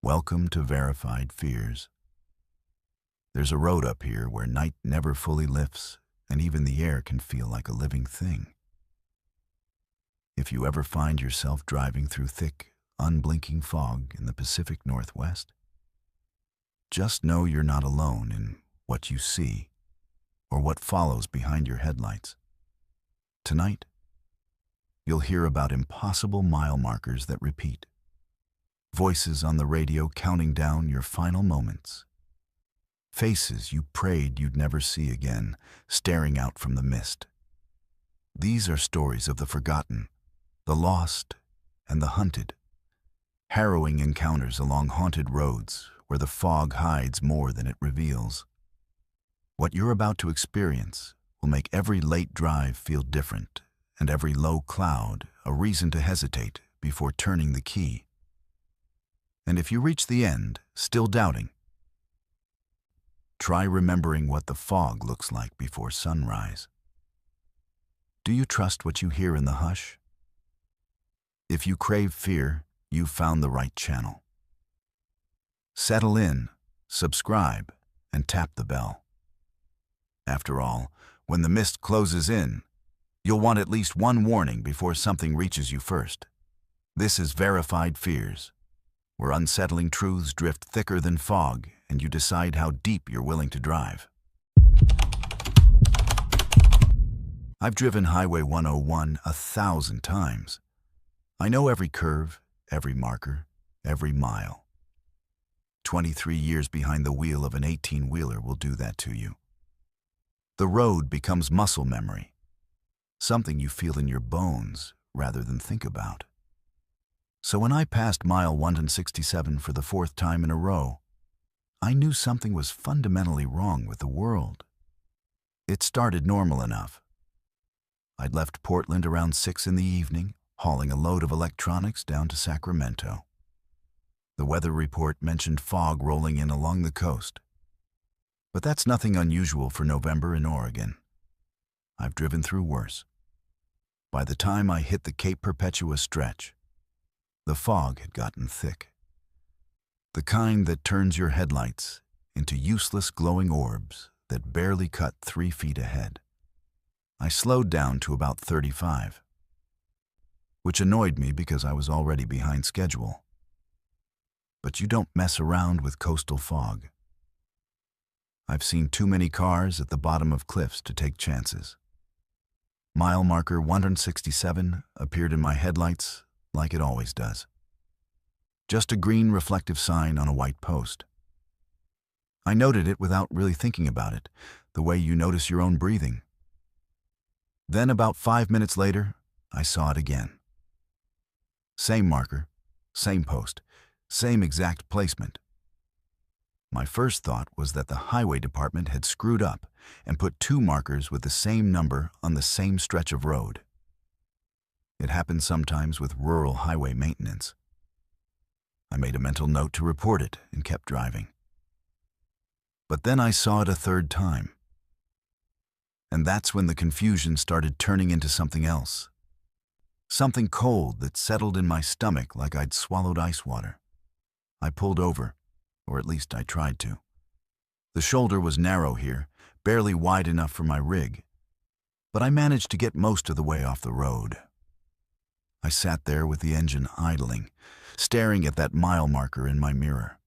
Welcome to Verified Fears. There's a road up here where night never fully lifts, and even the air can feel like a living thing. If you ever find yourself driving through thick, unblinking fog in the Pacific Northwest, just know you're not alone in what you see or what follows behind your headlights. Tonight, you'll hear about impossible mile markers that repeat, voices on the radio counting down your final moments, faces you prayed you'd never see again staring out from the mist. These are stories of the forgotten, the lost, and the hunted, harrowing encounters along haunted roads where the fog hides more than it reveals. What you're about to experience will make every late drive feel different and every low cloud a reason to hesitate before turning the key. And if you reach the end, still doubting, try remembering what the fog looks like before sunrise. Do you trust what you hear in the hush? If you crave fear, you've found the right channel. Settle in, subscribe, and tap the bell. After all, when the mist closes in, you'll want at least one warning before something reaches you first. This is Verified Fears, where unsettling truths drift thicker than fog and you decide how deep you're willing to drive. I've driven Highway 101 1,000 times. I know every curve, every marker, every mile. 23 years behind the wheel of an 18-wheeler will do that to you. The road becomes muscle memory, something you feel in your bones rather than think about. So when I passed mile 167 for the fourth time in a row, I knew something was fundamentally wrong with the world. It started normal enough. I'd left Portland around 6 in the evening, hauling a load of electronics down to Sacramento. The weather report mentioned fog rolling in along the coast. But that's nothing unusual for November in Oregon. I've driven through worse. By the time I hit the Cape Perpetua stretch, the fog had gotten thick. The kind that turns your headlights into useless glowing orbs that barely cut 3 feet ahead. I slowed down to about 35, which annoyed me because I was already behind schedule. But you don't mess around with coastal fog. I've seen too many cars at the bottom of cliffs to take chances. Mile marker 167 appeared in my headlights like it always does. Just a green reflective sign on a white post. I noted it without really thinking about it, the way you notice your own breathing. Then about 5 minutes later, I saw it again. Same marker, same post, same exact placement. My first thought was that the highway department had screwed up and put 2 markers with the same number on the same stretch of road. It happens sometimes with rural highway maintenance. I made a mental note to report it and kept driving. But then I saw it a third time. And that's when the confusion started turning into something else. Something cold that settled in my stomach like I'd swallowed ice water. I pulled over, or at least I tried to. The shoulder was narrow here, barely wide enough for my rig, but I managed to get most of the way off the road. I sat there with the engine idling, staring at that mile marker in my mirror.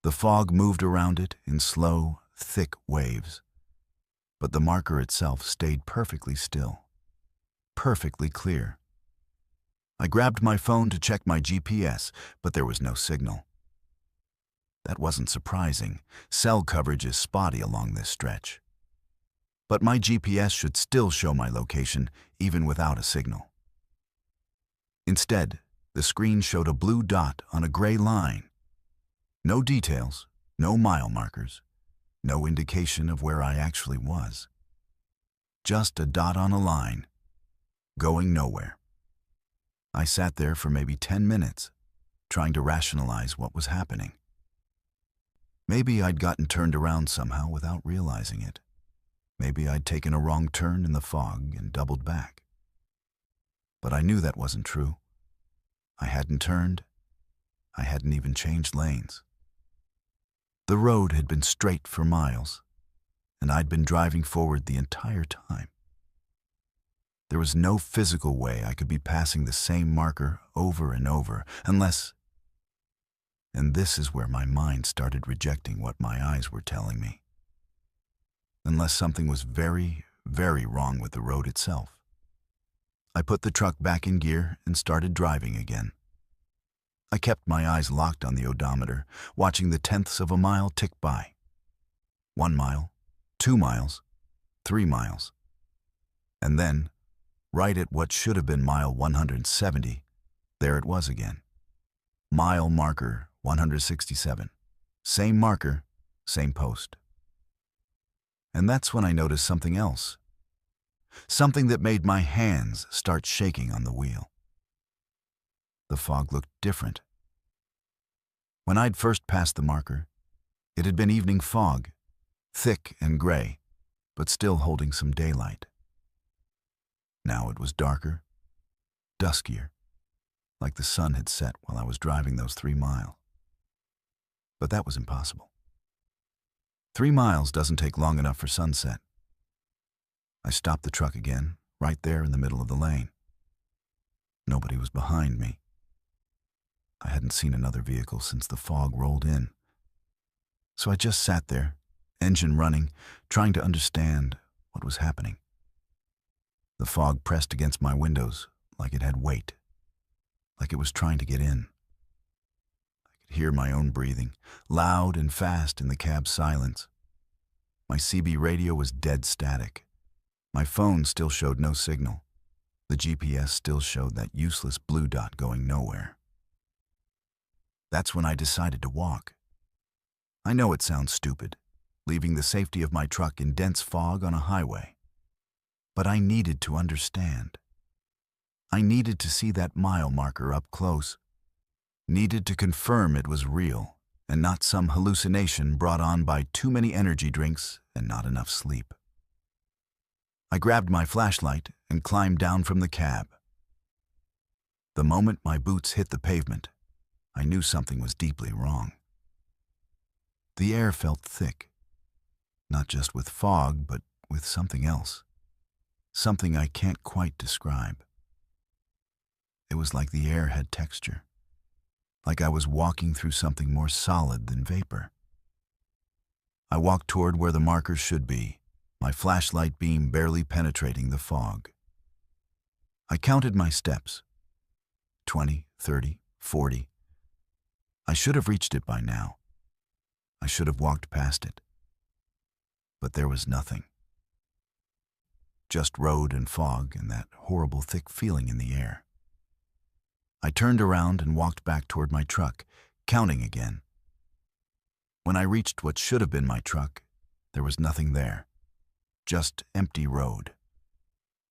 The fog moved around it in slow, thick waves, but the marker itself stayed perfectly still, perfectly clear. I grabbed my phone to check my GPS, but there was no signal. That wasn't surprising. Cell coverage is spotty along this stretch. But my GPS should still show my location even without a signal. Instead, the screen showed a blue dot on a gray line. No details, no mile markers, no indication of where I actually was. Just a dot on a line, going nowhere. I sat there for maybe 10 minutes, trying to rationalize what was happening. Maybe I'd gotten turned around somehow without realizing it. Maybe I'd taken a wrong turn in the fog and doubled back. But I knew that wasn't true. I hadn't turned, I hadn't even changed lanes. The road had been straight for miles, and I'd been driving forward the entire time. There was no physical way I could be passing the same marker over and over, unless... And this is where my mind started rejecting what my eyes were telling me. Unless something was very, very wrong with the road itself. I put the truck back in gear and started driving again. I kept my eyes locked on the odometer, watching the tenths of a mile tick by. 1 mile, 2 miles, 3 miles. And then, right at what should have been mile 170, there it was again. Mile marker 167. Same marker, same post. And that's when I noticed something else. Something that made my hands start shaking on the wheel. The fog looked different. When I'd first passed the marker, it had been evening fog, thick and gray, but still holding some daylight. Now it was darker, duskier, like the sun had set while I was driving those 3 miles. But that was impossible. 3 miles doesn't take long enough for sunset. I stopped the truck again, right there in the middle of the lane. Nobody was behind me. I hadn't seen another vehicle since the fog rolled in. So I just sat there, engine running, trying to understand what was happening. The fog pressed against my windows like it had weight, like it was trying to get in. I could hear my own breathing, loud and fast in the cab's silence. My CB radio was dead static. My phone still showed no signal. The GPS still showed that useless blue dot going nowhere. That's when I decided to walk. I know it sounds stupid, leaving the safety of my truck in dense fog on a highway. But I needed to understand. I needed to see that mile marker up close. Needed to confirm it was real and not some hallucination brought on by too many energy drinks and not enough sleep. I grabbed my flashlight and climbed down from the cab. The moment my boots hit the pavement, I knew something was deeply wrong. The air felt thick, not just with fog, but with something else. Something I can't quite describe. It was like the air had texture, like I was walking through something more solid than vapor. I walked toward where the markers should be, my flashlight beam barely penetrating the fog. I counted my steps. 20, 30, 40. I should have reached it by now. I should have walked past it. But there was nothing. Just road and fog and that horrible thick feeling in the air. I turned around and walked back toward my truck, counting again. When I reached what should have been my truck, there was nothing there. Just empty road.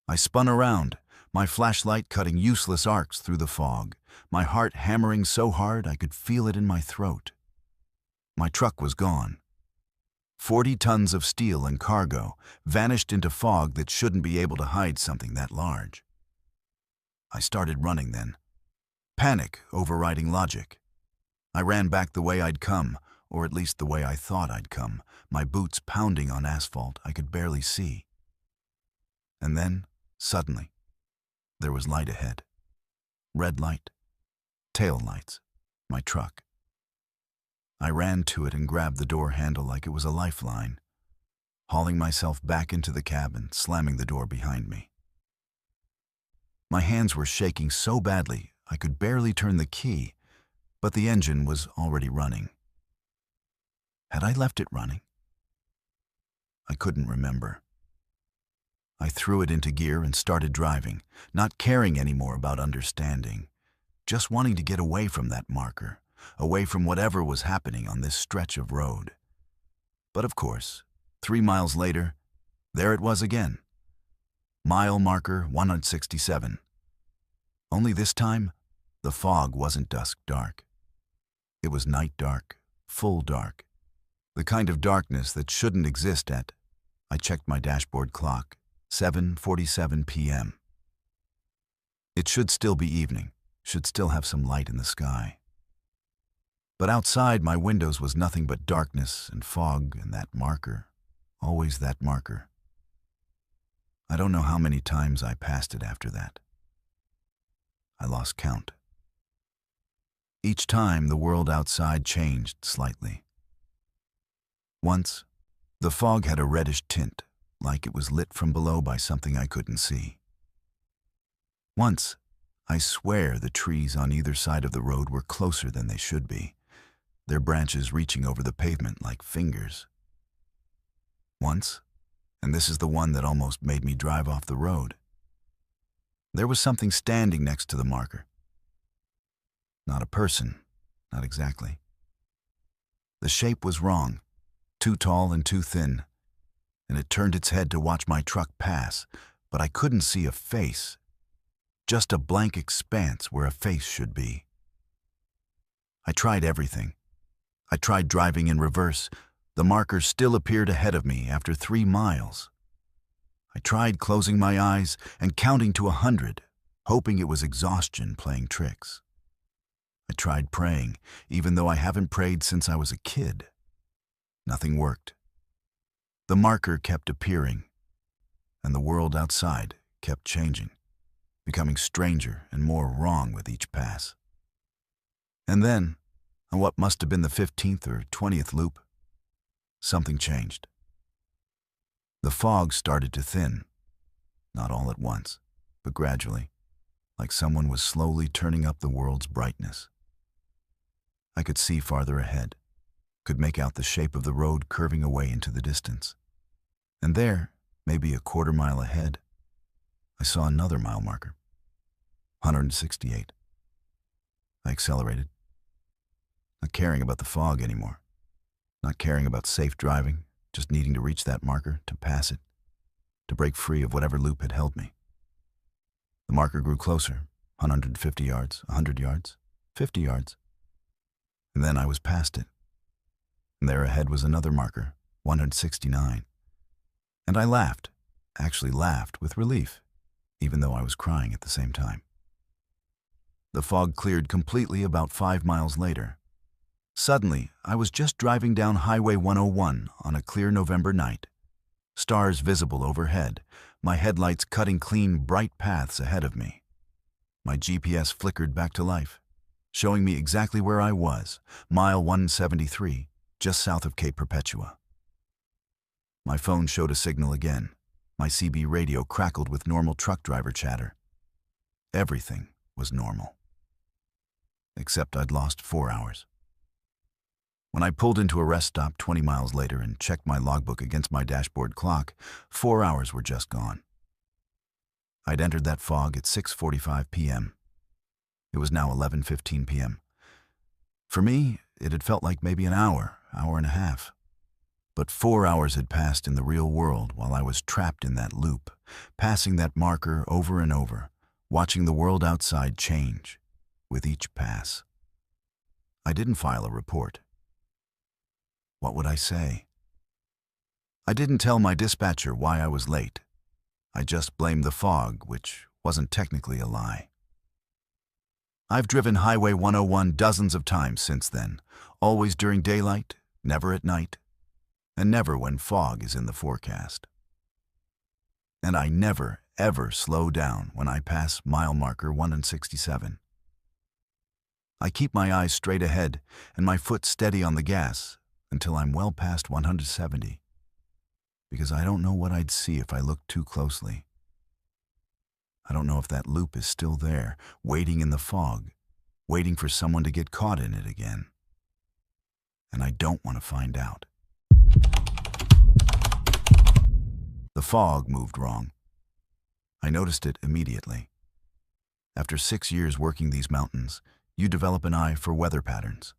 I spun around, my flashlight cutting useless arcs through the fog, my heart hammering so hard I could feel it in my throat. My truck was gone. 40 tons of steel and cargo vanished into fog that shouldn't be able to hide something that large. I started running then. Panic overriding logic. I ran back the way I'd come, or at least the way I thought I'd come, my boots pounding on asphalt I could barely see. And then, suddenly, there was light ahead. Red light. Tail lights. My truck. I ran to it and grabbed the door handle like it was a lifeline, hauling myself back into the cabin, slamming the door behind me. My hands were shaking so badly I could barely turn the key, but the engine was already running. Had I left it running? I couldn't remember. I threw it into gear and started driving, not caring anymore about understanding, just wanting to get away from that marker, away from whatever was happening on this stretch of road. But of course, 3 miles later, there it was again. Mile marker 167. Only this time, the fog wasn't dusk dark. It was night dark, full dark. The kind of darkness that shouldn't exist at, I checked my dashboard clock, 7:47 p.m. It should still be evening, should still have some light in the sky. But outside my windows was nothing but darkness and fog and that marker. Always that marker. I don't know how many times I passed it after that. I lost count. Each time the world outside changed slightly. Once, the fog had a reddish tint, like it was lit from below by something I couldn't see. Once, I swear the trees on either side of the road were closer than they should be, their branches reaching over the pavement like fingers. Once, and this is the one that almost made me drive off the road, there was something standing next to the marker. Not a person, not exactly. The shape was wrong, too tall and too thin, and it turned its head to watch my truck pass, but I couldn't see a face, just a blank expanse where a face should be. I tried everything. I tried driving in reverse. The marker still appeared ahead of me after 3 miles. I tried closing my eyes and counting to 100, hoping it was exhaustion playing tricks. I tried praying, even though I haven't prayed since I was a kid. Nothing worked. The marker kept appearing, and the world outside kept changing, becoming stranger and more wrong with each pass. And then, on what must have been the 15th or 20th loop, something changed. The fog started to thin, not all at once, but gradually, like someone was slowly turning up the world's brightness. I could see farther ahead, could make out the shape of the road curving away into the distance. And there, maybe a quarter mile ahead, I saw another mile marker, 168. I accelerated, not caring about the fog anymore, not caring about safe driving, just needing to reach that marker, to pass it, to break free of whatever loop had held me. The marker grew closer, 150 yards, 100 yards, 50 yards. And then I was past it. And there ahead was another marker, 169. And I laughed, actually laughed with relief, even though I was crying at the same time. The fog cleared completely about 5 miles later. Suddenly, I was just driving down Highway 101 on a clear November night. Stars visible overhead, my headlights cutting clean, bright paths ahead of me. My GPS flickered back to life, showing me exactly where I was, mile 173, just south of Cape Perpetua. My phone showed a signal again. My CB radio crackled with normal truck driver chatter. Everything was normal. Except I'd lost 4 hours. When I pulled into a rest stop 20 miles later and checked my logbook against my dashboard clock, 4 hours were just gone. I'd entered that fog at 6:45 p.m. It was now 11:15 p.m. For me, it had felt like maybe an hour and a half. But 4 hours had passed in the real world while I was trapped in that loop, passing that marker over and over, watching the world outside change with each pass. I didn't file a report. What would I say? I didn't tell my dispatcher why I was late. I just blamed the fog, which wasn't technically a lie. I've driven Highway 101 dozens of times since then, always during daylight, never at night, and never when fog is in the forecast. And I never, ever slow down when I pass mile marker 167. I keep my eyes straight ahead and my foot steady on the gas until I'm well past 170, because I don't know what I'd see if I looked too closely. I don't know if that loop is still there, waiting in the fog, waiting for someone to get caught in it again. And I don't want to find out. The fog moved wrong. I noticed it immediately. After 6 years working these mountains, you develop an eye for weather patterns.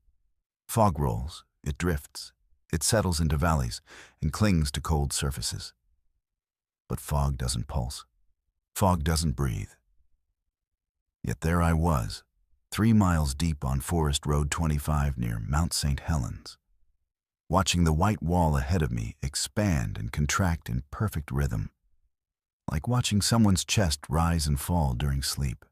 Fog rolls, it drifts, it settles into valleys, and clings to cold surfaces. But fog doesn't pulse. Fog doesn't breathe. Yet there I was, 3 miles deep on Forest Road 25 near Mount St. Helens, watching the white wall ahead of me expand and contract in perfect rhythm, like watching someone's chest rise and fall during sleep.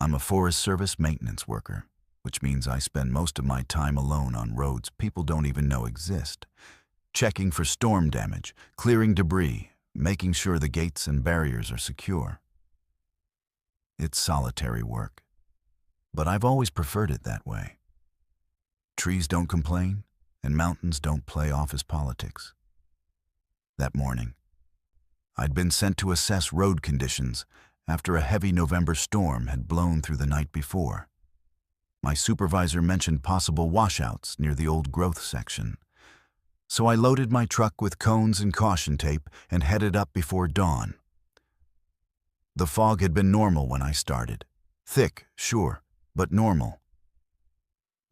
I'm a Forest Service maintenance worker, which means I spend most of my time alone on roads people don't even know exist, checking for storm damage, clearing debris, making sure the gates and barriers are secure. It's solitary work, but I've always preferred it that way. Trees don't complain, and mountains don't play office politics. That morning, I'd been sent to assess road conditions after a heavy November storm had blown through the night before. My supervisor mentioned possible washouts near the old growth section, so I loaded my truck with cones and caution tape and headed up before dawn. The fog had been normal when I started. Thick, sure, but normal.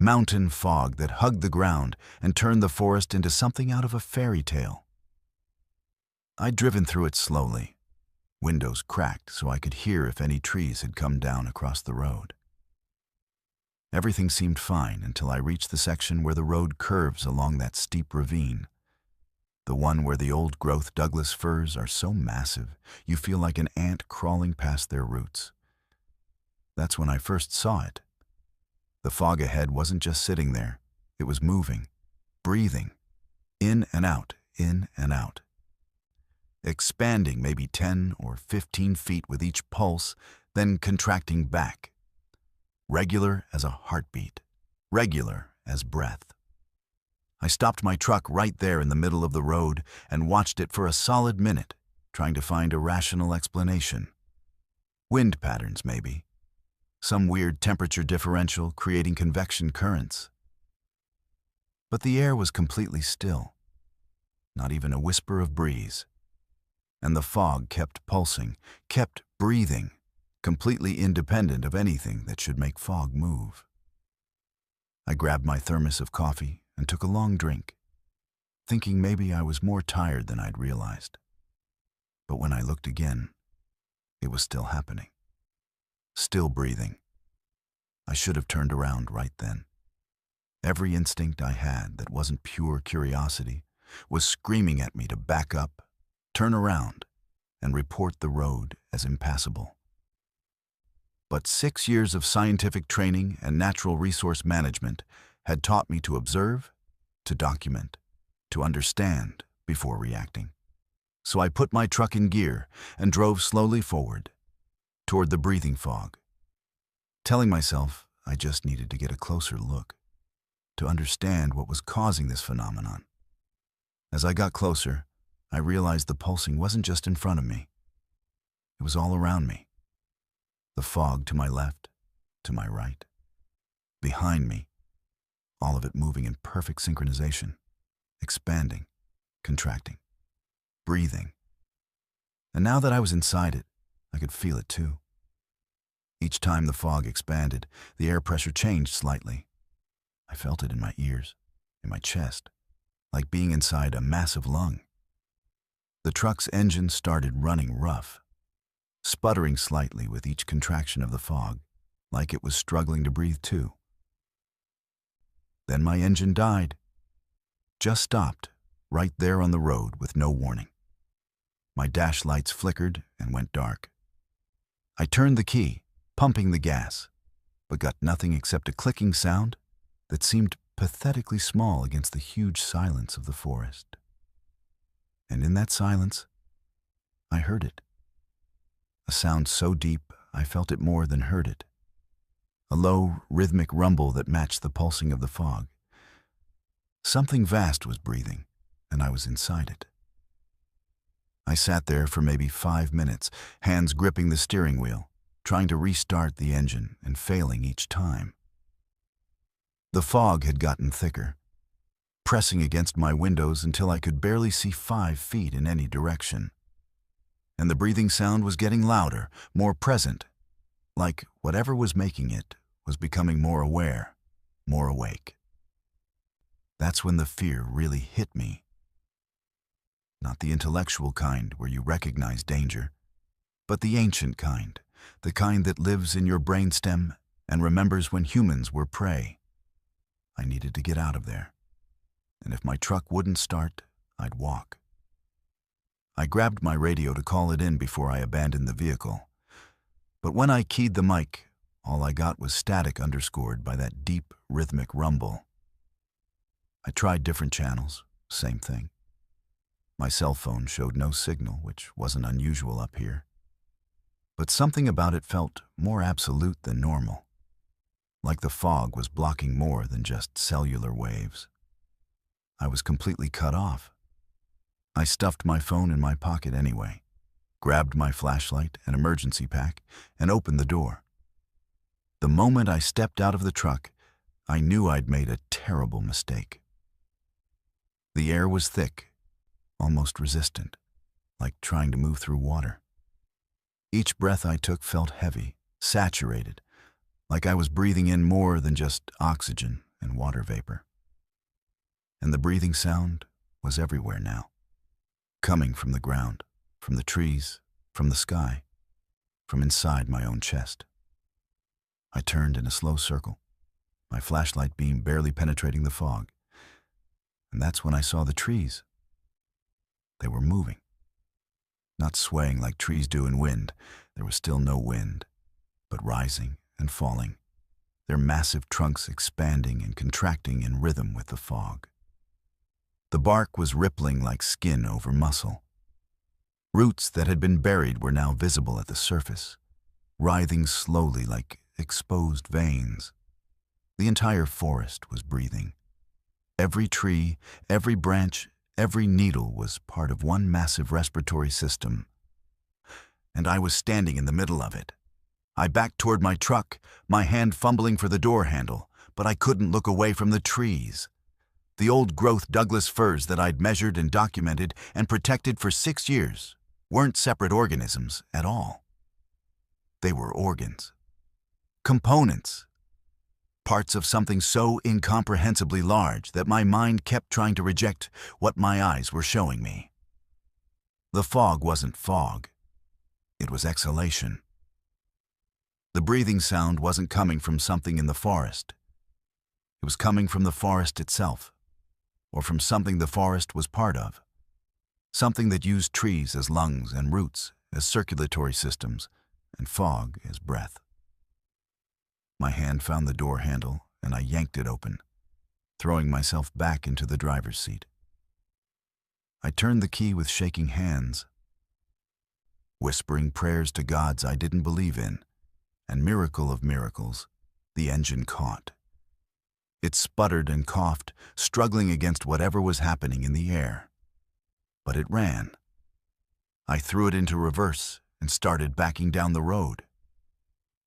Mountain fog that hugged the ground and turned the forest into something out of a fairy tale. I'd driven through it slowly, windows cracked so I could hear if any trees had come down across the road. Everything seemed fine until I reached the section where the road curves along that steep ravine. The one where the old-growth Douglas firs are so massive you feel like an ant crawling past their roots. That's when I first saw it. The fog ahead wasn't just sitting there. It was moving, breathing, in and out, in and out. Expanding maybe 10 or 15 feet with each pulse, then contracting back. Regular as a heartbeat, regular as breath. I stopped my truck right there in the middle of the road and watched it for a solid minute, trying to find a rational explanation. Wind patterns, maybe. Some weird temperature differential creating convection currents. But the air was completely still. Not even a whisper of breeze. And the fog kept pulsing, kept breathing, completely independent of anything that should make fog move. I grabbed my thermos of coffee and took a long drink, thinking maybe I was more tired than I'd realized. But when I looked again, it was still happening. Still breathing. I should have turned around right then. Every instinct I had that wasn't pure curiosity was screaming at me to back up, turn around, and report the road as impassable. But 6 years of scientific training and natural resource management had taught me to observe, to document, to understand before reacting. So I put my truck in gear and drove slowly forward, toward the breathing fog, telling myself I just needed to get a closer look, to understand what was causing this phenomenon. As I got closer, I realized the pulsing wasn't just in front of me. It was all around me. The fog to my left, to my right, behind me, all of it moving in perfect synchronization, expanding, contracting, breathing. And now that I was inside it, I could feel it too. Each time the fog expanded, the air pressure changed slightly. I felt it in my ears, in my chest, like being inside a massive lung. The truck's engine started running rough, sputtering slightly with each contraction of the fog, like it was struggling to breathe too. Then my engine died. Just stopped, right there on the road with no warning. My dash lights flickered and went dark. I turned the key, pumping the gas, but got nothing except a clicking sound that seemed pathetically small against the huge silence of the forest. And in that silence, I heard it. A sound so deep, I felt it more than heard it. A low, rhythmic rumble that matched the pulsing of the fog. Something vast was breathing, and I was inside it. I sat there for maybe 5 minutes, hands gripping the steering wheel, trying to restart the engine and failing each time. The fog had gotten thicker, pressing against my windows until I could barely see 5 feet in any direction. And the breathing sound was getting louder, more present, like whatever was making it was becoming more aware, more awake. That's when the fear really hit me. Not the intellectual kind where you recognize danger, but the ancient kind, the kind that lives in your brainstem and remembers when humans were prey. I needed to get out of there, and if my truck wouldn't start, I'd walk. I grabbed my radio to call it in before I abandoned the vehicle, but when I keyed the mic, All I got was static underscored by that deep, rhythmic rumble. I tried different channels, same thing. My cell phone showed no signal, which wasn't unusual up here. But something about it felt more absolute than normal, like the fog was blocking more than just cellular waves. I was completely cut off. I stuffed my phone in my pocket anyway, grabbed my flashlight and emergency pack, and opened the door. The moment I stepped out of the truck, I knew I'd made a terrible mistake. The air was thick, almost resistant, like trying to move through water. Each breath I took felt heavy, saturated, like I was breathing in more than just oxygen and water vapor. And the breathing sound was everywhere now, coming from the ground, from the trees, from the sky, from inside my own chest. I turned in a slow circle, my flashlight beam barely penetrating the fog, and that's when I saw the trees. They were moving, not swaying like trees do in wind. There was still no wind, but rising and falling, their massive trunks expanding and contracting in rhythm with the fog. The bark was rippling like skin over muscle. Roots that had been buried were now visible at the surface, writhing slowly like exposed veins. The entire forest was breathing. Every tree, every branch, every needle was part of one massive respiratory system. And I was standing in the middle of it. I backed toward my truck, my hand fumbling for the door handle, but I couldn't look away from the trees. The old-growth Douglas firs that I'd measured and documented and protected for 6 years weren't separate organisms at all. They were organs, components, parts of something so incomprehensibly large that my mind kept trying to reject what my eyes were showing me. The fog wasn't fog. It was exhalation. The breathing sound wasn't coming from something in the forest. It was coming from the forest itself, or from something the forest was part of, something that used trees as lungs and roots as circulatory systems, and fog as breath. My hand found the door handle, and I yanked it open, throwing myself back into the driver's seat. I turned the key with shaking hands, whispering prayers to gods I didn't believe in, and miracle of miracles, the engine caught. It sputtered and coughed, struggling against whatever was happening in the air. But it ran. I threw it into reverse and started backing down the road.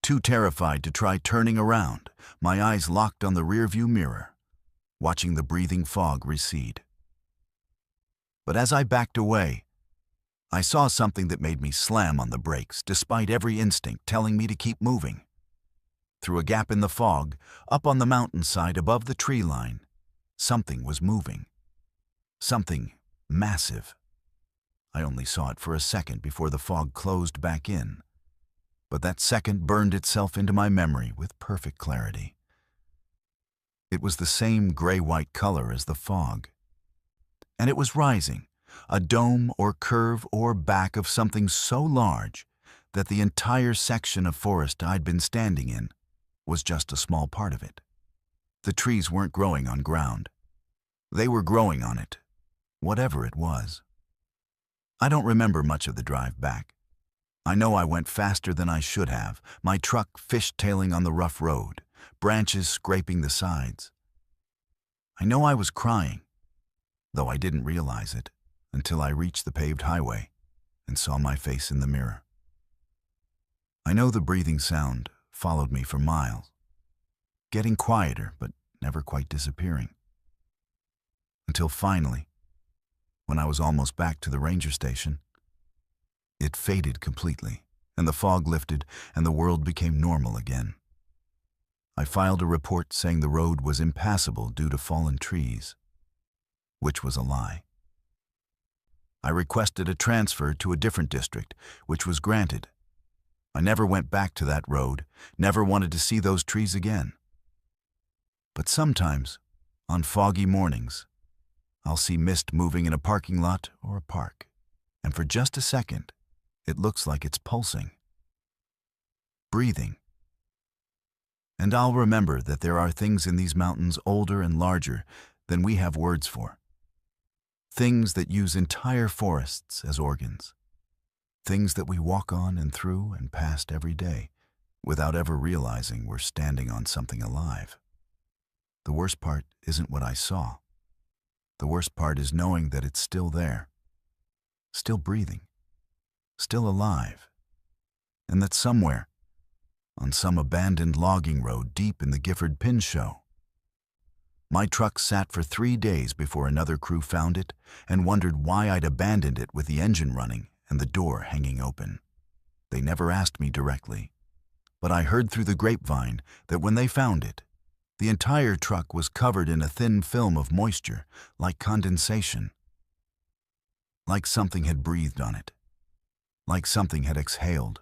Too terrified to try turning around, my eyes locked on the rearview mirror, watching the breathing fog recede. But as I backed away, I saw something that made me slam on the brakes, despite every instinct telling me to keep moving. Through a gap in the fog, up on the mountainside above the tree line, something was moving. Something massive. I only saw it for a second before the fog closed back in, but that second burned itself into my memory with perfect clarity. It was the same gray-white color as the fog, and it was rising, a dome or curve or back of something so large that the entire section of forest I'd been standing in was just a small part of it. The trees weren't growing on ground. They were growing on it, whatever it was. I don't remember much of the drive back. I know I went faster than I should have, my truck fishtailing on the rough road, branches scraping the sides. I know I was crying, though I didn't realize it until I reached the paved highway and saw my face in the mirror. I know the breathing sound followed me for miles, getting quieter but never quite disappearing. Until finally, when I was almost back to the ranger station, it faded completely, and the fog lifted, and the world became normal again. I filed a report saying the road was impassable due to fallen trees, which was a lie. I requested a transfer to a different district, which was granted. I never went back to that road, never wanted to see those trees again. But sometimes, on foggy mornings, I'll see mist moving in a parking lot or a park, and for just a second, it looks like it's pulsing, breathing, And I'll remember that there are things in these mountains older and larger than we have words for. Things that use entire forests as organs. Things that we walk on and through and past every day without ever realizing we're standing on something alive. The worst part isn't what I saw. The worst part is knowing that it's still there, still breathing, still alive, and that somewhere, on some abandoned logging road deep in the Gifford Pin Show, my truck sat for 3 days before another crew found it and wondered why I'd abandoned it with the engine running and the door hanging open. They never asked me directly, but I heard through the grapevine that when they found it, the entire truck was covered in a thin film of moisture, like condensation. Like something had breathed on it. Like something had exhaled.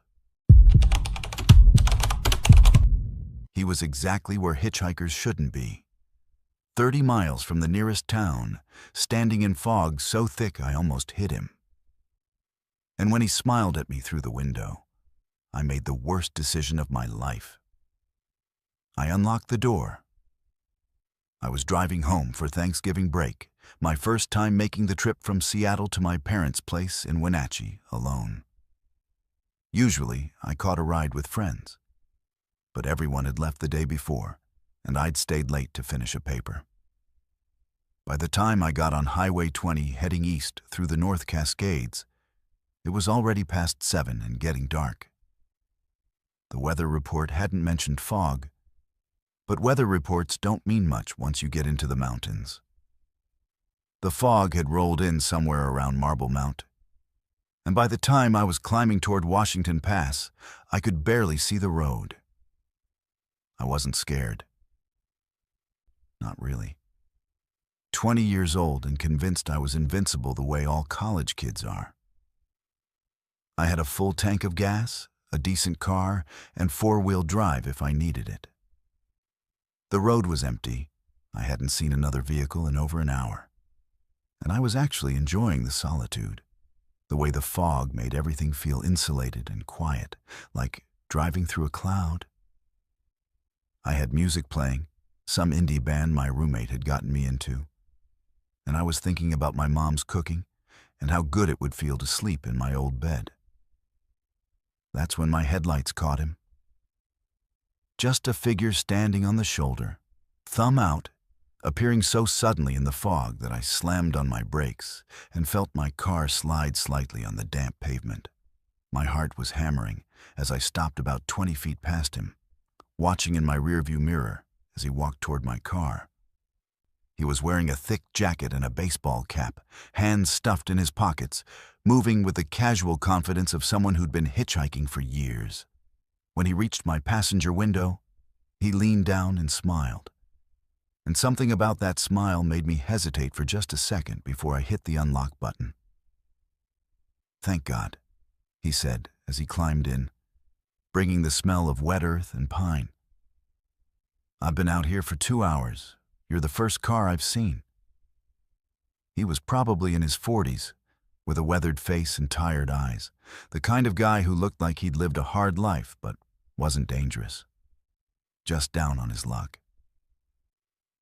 He was exactly where hitchhikers shouldn't be. 30 miles from the nearest town, standing in fog so thick I almost hit him. And when he smiled at me through the window, I made the worst decision of my life. I unlocked the door. I was driving home for Thanksgiving break, my first time making the trip from Seattle to my parents' place in Wenatchee alone. Usually, I caught a ride with friends, but everyone had left the day before, and I'd stayed late to finish a paper. By the time I got on Highway 20 heading east through the North Cascades, it was already past 7 and getting dark. The weather report hadn't mentioned fog, but weather reports don't mean much once you get into the mountains. The fog had rolled in somewhere around Marble Mount, and by the time I was climbing toward Washington Pass, I could barely see the road. I wasn't scared. Not really. 20 years old and convinced I was invincible the way all college kids are. I had a full tank of gas, a decent car, and 4-wheel drive if I needed it. The road was empty. I hadn't seen another vehicle in over an hour. And I was actually enjoying the solitude, the way the fog made everything feel insulated and quiet, like driving through a cloud. I had music playing, some indie band my roommate had gotten me into, and I was thinking about my mom's cooking and how good it would feel to sleep in my old bed. That's when my headlights caught him. Just a figure standing on the shoulder, thumb out, appearing so suddenly in the fog that I slammed on my brakes and felt my car slide slightly on the damp pavement. My heart was hammering as I stopped about 20 feet past him, watching in my rearview mirror as he walked toward my car. He was wearing a thick jacket and a baseball cap, hands stuffed in his pockets, moving with the casual confidence of someone who'd been hitchhiking for years. When he reached my passenger window, he leaned down and smiled. And something about that smile made me hesitate for just a second before I hit the unlock button. "Thank God," he said as he climbed in, bringing the smell of wet earth and pine. "I've been out here for 2 hours. You're the first car I've seen." He was probably in his 40s, with a weathered face and tired eyes, the kind of guy who looked like he'd lived a hard life but wasn't dangerous. Just down on his luck.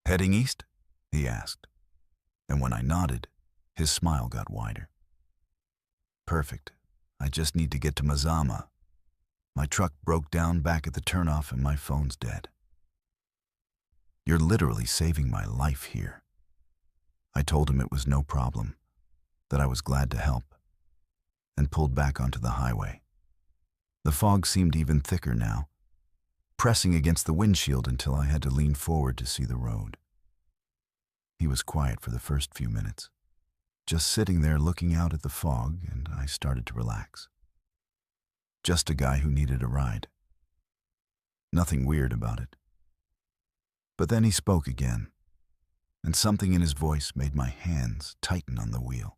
"Heading east?" he asked, and when I nodded, his smile got wider. "Perfect. I just need to get to Mazama. My truck broke down back at the turnoff and my phone's dead." "You're literally saving my life here." I told him it was no problem, that I was glad to help, and pulled back onto the highway. The fog seemed even thicker now, pressing against the windshield until I had to lean forward to see the road. He was quiet for the first few minutes, just sitting there looking out at the fog, and I started to relax. Just a guy who needed a ride. Nothing weird about it. But then he spoke again, and something in his voice made my hands tighten on the wheel.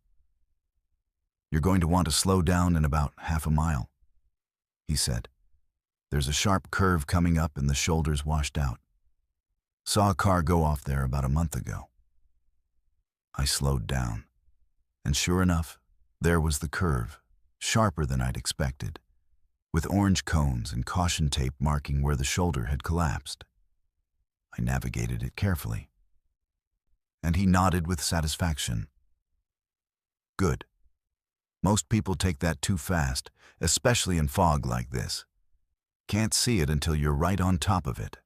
"You're going to want to slow down in about half a mile," he said. "There's a sharp curve coming up and the shoulder's washed out. Saw a car go off there about a month ago." I slowed down, and sure enough, there was the curve, sharper than I'd expected, with orange cones and caution tape marking where the shoulder had collapsed. I navigated it carefully, and he nodded with satisfaction. Good. Most people take that too fast, especially in fog like this. Can't see it until you're right on top of it.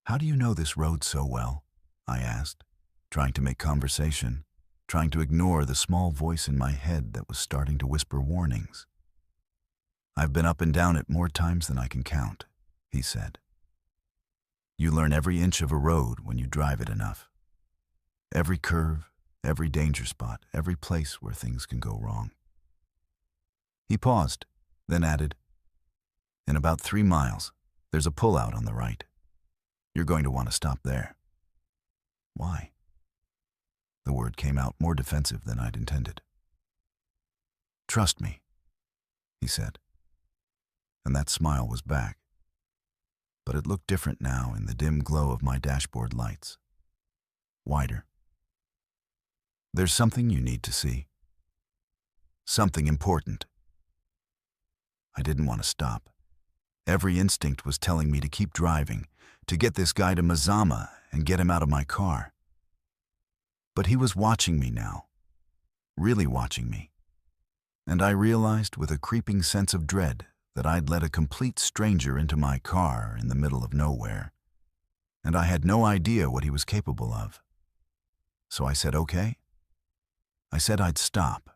How do you know this road so well? I asked, trying to make conversation, trying to ignore the small voice in my head that was starting to whisper warnings. I've been up and down it more times than I can count, he said. You learn every inch of a road when you drive it enough. Every curve, every danger spot, every place where things can go wrong. He paused, then added, in about 3 miles, there's a pullout on the right. You're going to want to stop there. Why? The word came out more defensive than I'd intended. Trust me, he said. And that smile was back. But it looked different now in the dim glow of my dashboard lights. Wider. There's something you need to see. Something important. I didn't want to stop. Every instinct was telling me to keep driving, to get this guy to Mazama and get him out of my car. But he was watching me now. Really watching me. And I realized with a creeping sense of dread that I'd let a complete stranger into my car in the middle of nowhere, and I had no idea what he was capable of. So I said, okay. I said I'd stop,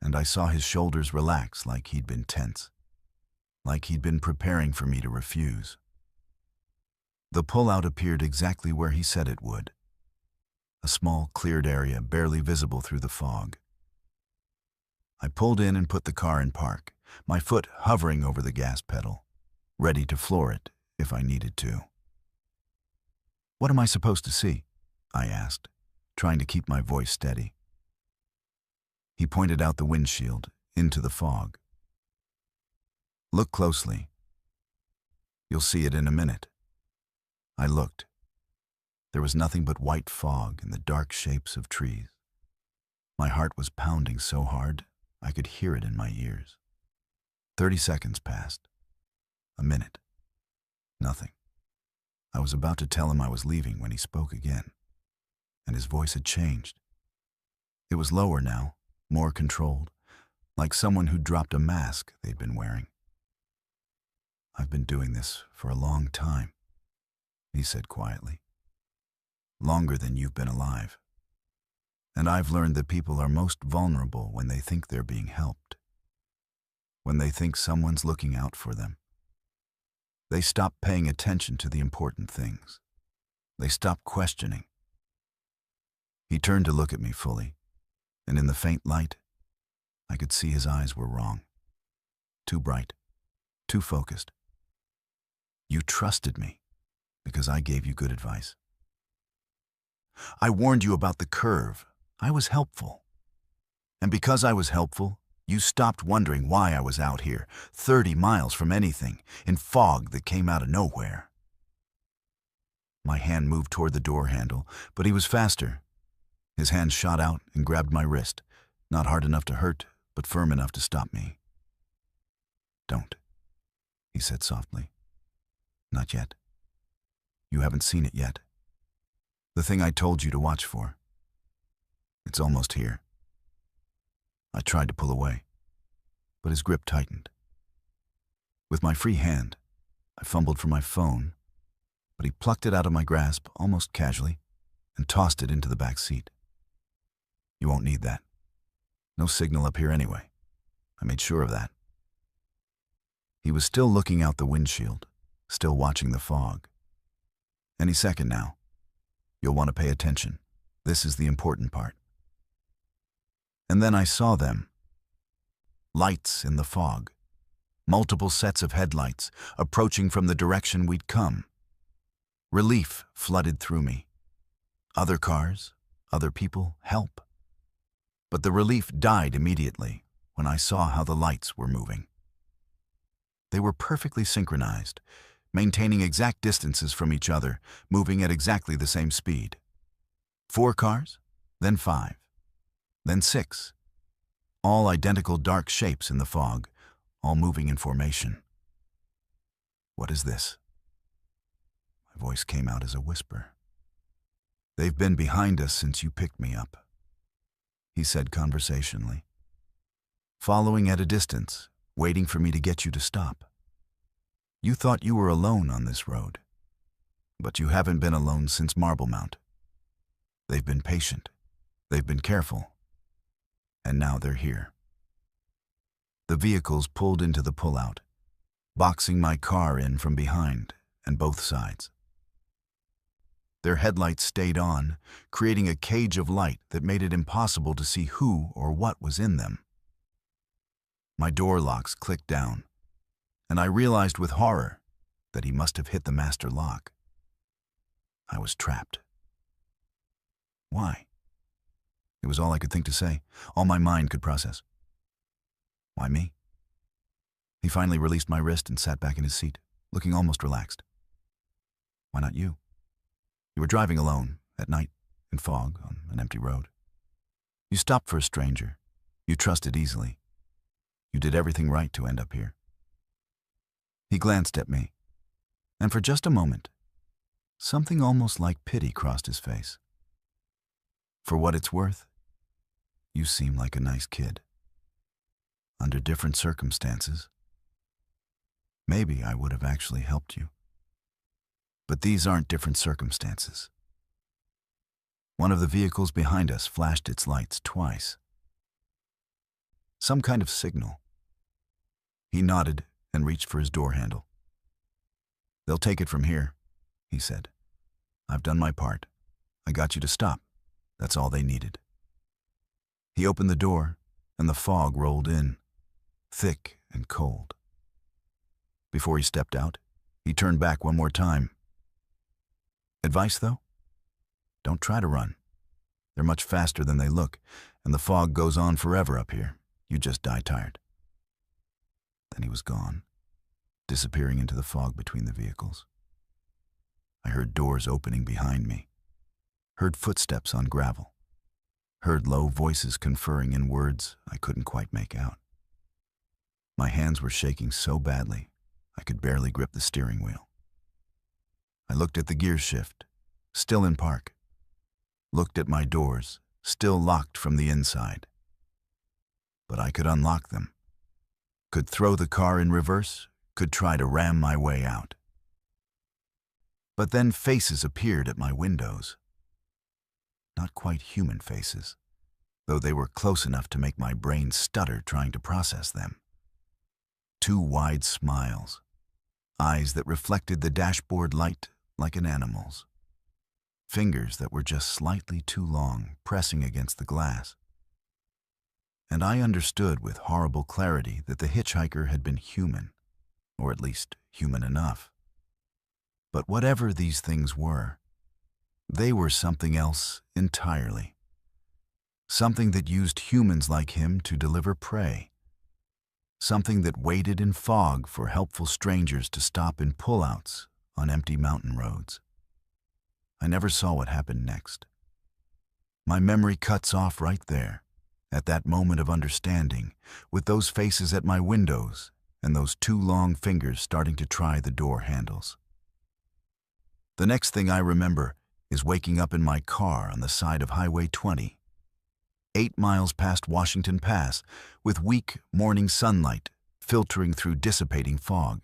and I saw his shoulders relax like he'd been tense, like he'd been preparing for me to refuse. The pullout appeared exactly where he said it would, a small cleared area barely visible through the fog. I pulled in and put the car in park, my foot hovering over the gas pedal, ready to floor it if I needed to. What am I supposed to see? I asked, trying to keep my voice steady. He pointed out the windshield, into the fog. Look closely. You'll see it in a minute. I looked. There was nothing but white fog and the dark shapes of trees. My heart was pounding so hard, I could hear it in my ears. 30 seconds passed. A minute. Nothing. I was about to tell him I was leaving when he spoke again, and his voice had changed. It was lower now, more controlled, like someone who dropped a mask they'd been wearing. I've been doing this for a long time, he said quietly. Longer than you've been alive. And I've learned that people are most vulnerable when they think they're being helped. When they think someone's looking out for them. They stop paying attention to the important things. They stop questioning. He turned to look at me fully, and in the faint light, I could see his eyes were wrong. Too bright, too focused. You trusted me because I gave you good advice. I warned you about the curve. I was helpful. And because I was helpful, you stopped wondering why I was out here, 30 miles from anything, in fog that came out of nowhere. My hand moved toward the door handle, but he was faster. His hand shot out and grabbed my wrist, not hard enough to hurt, but firm enough to stop me. Don't, he said softly. Not yet. You haven't seen it yet. The thing I told you to watch for. It's almost here. I tried to pull away, but his grip tightened. With my free hand, I fumbled for my phone, but he plucked it out of my grasp almost casually and tossed it into the back seat. You won't need that. No signal up here anyway. I made sure of that. He was still looking out the windshield, still watching the fog. Any second now. You'll want to pay attention. This is the important part. And then I saw them. Lights in the fog. Multiple sets of headlights, approaching from the direction we'd come. Relief flooded through me. Other cars, other people, help. But the relief died immediately when I saw how the lights were moving. They were perfectly synchronized, maintaining exact distances from each other, moving at exactly the same speed. 4 cars, then 5, then 6. All identical dark shapes in the fog, all moving in formation. "What is this?" My voice came out as a whisper. "They've been behind us since you picked me up," he said conversationally. "Following at a distance, waiting for me to get you to stop. You thought you were alone on this road, but you haven't been alone since Marblemount. They've been patient, they've been careful, and now they're here." The vehicles pulled into the pullout, boxing my car in from behind and both sides. Their headlights stayed on, creating a cage of light that made it impossible to see who or what was in them. My door locks clicked down, and I realized with horror that he must have hit the master lock. I was trapped. Why? It was all I could think to say, all my mind could process. Why me? He finally released my wrist and sat back in his seat, looking almost relaxed. Why not you? You were driving alone, at night, in fog, on an empty road. You stopped for a stranger. You trusted easily. You did everything right to end up here. He glanced at me, and for just a moment, something almost like pity crossed his face. For what it's worth, you seem like a nice kid. Under different circumstances, maybe I would have actually helped you. But these aren't different circumstances. One of the vehicles behind us flashed its lights twice. Some kind of signal. He nodded and reached for his door handle. "They'll take it from here," he said. "I've done my part. I got you to stop. That's all they needed." He opened the door, and the fog rolled in, thick and cold. Before he stepped out, he turned back one more time. "Advice, though? Don't try to run. They're much faster than they look, and the fog goes on forever up here. You just die tired." Then he was gone, disappearing into the fog between the vehicles. I heard doors opening behind me, heard footsteps on gravel, heard low voices conferring in words I couldn't quite make out. My hands were shaking so badly I could barely grip the steering wheel. I looked at the gear shift, still in park, looked at my doors, still locked from the inside. But I could unlock them, could throw the car in reverse, could try to ram my way out. But then faces appeared at my windows. Not quite human faces, though they were close enough to make my brain stutter trying to process them. Two wide smiles, eyes that reflected the dashboard light like an animal's, fingers that were just slightly too long pressing against the glass. And I understood with horrible clarity that the hitchhiker had been human, or at least human enough. But whatever these things were, they were something else entirely. Something that used humans like him to deliver prey. Something that waited in fog for helpful strangers to stop in pullouts on empty mountain roads. I never saw what happened next. My memory cuts off right there, at that moment of understanding, with those faces at my windows and those two long fingers starting to try the door handles. The next thing I remember is waking up in my car on the side of Highway 20, 8 miles past Washington Pass, with weak morning sunlight filtering through dissipating fog.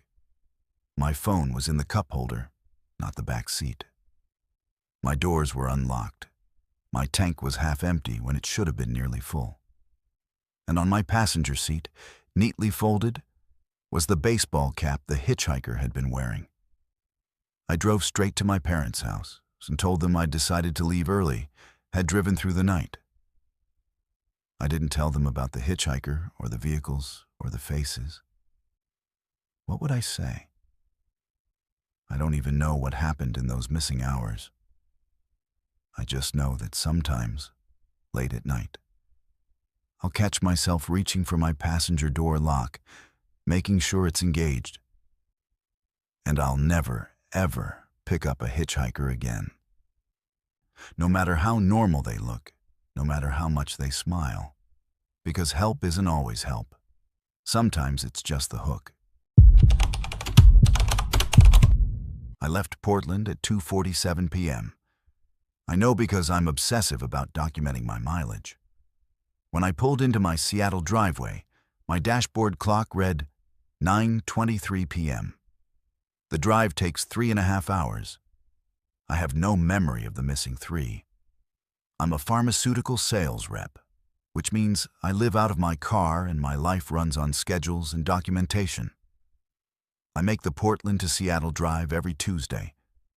My phone was in the cup holder, not the back seat. My doors were unlocked. My tank was half empty when it should have been nearly full. And on my passenger seat, neatly folded, was the baseball cap the hitchhiker had been wearing. I drove straight to my parents' house and told them I'd decided to leave early, had driven through the night. I didn't tell them about the hitchhiker or the vehicles or the faces. What would I say? I don't even know what happened in those missing hours. I just know that sometimes, late at night, I'll catch myself reaching for my passenger door lock, making sure it's engaged. And I'll never, ever pick up a hitchhiker again. No matter how normal they look, no matter how much they smile, because help isn't always help. Sometimes it's just the hook. I left Portland at 2:47 p.m. I know because I'm obsessive about documenting my mileage. When I pulled into my Seattle driveway, my dashboard clock read 9:23 p.m. The drive takes 3.5 hours. I have no memory of the missing 3. I'm a pharmaceutical sales rep, which means I live out of my car and my life runs on schedules and documentation. I make the Portland to Seattle drive every Tuesday,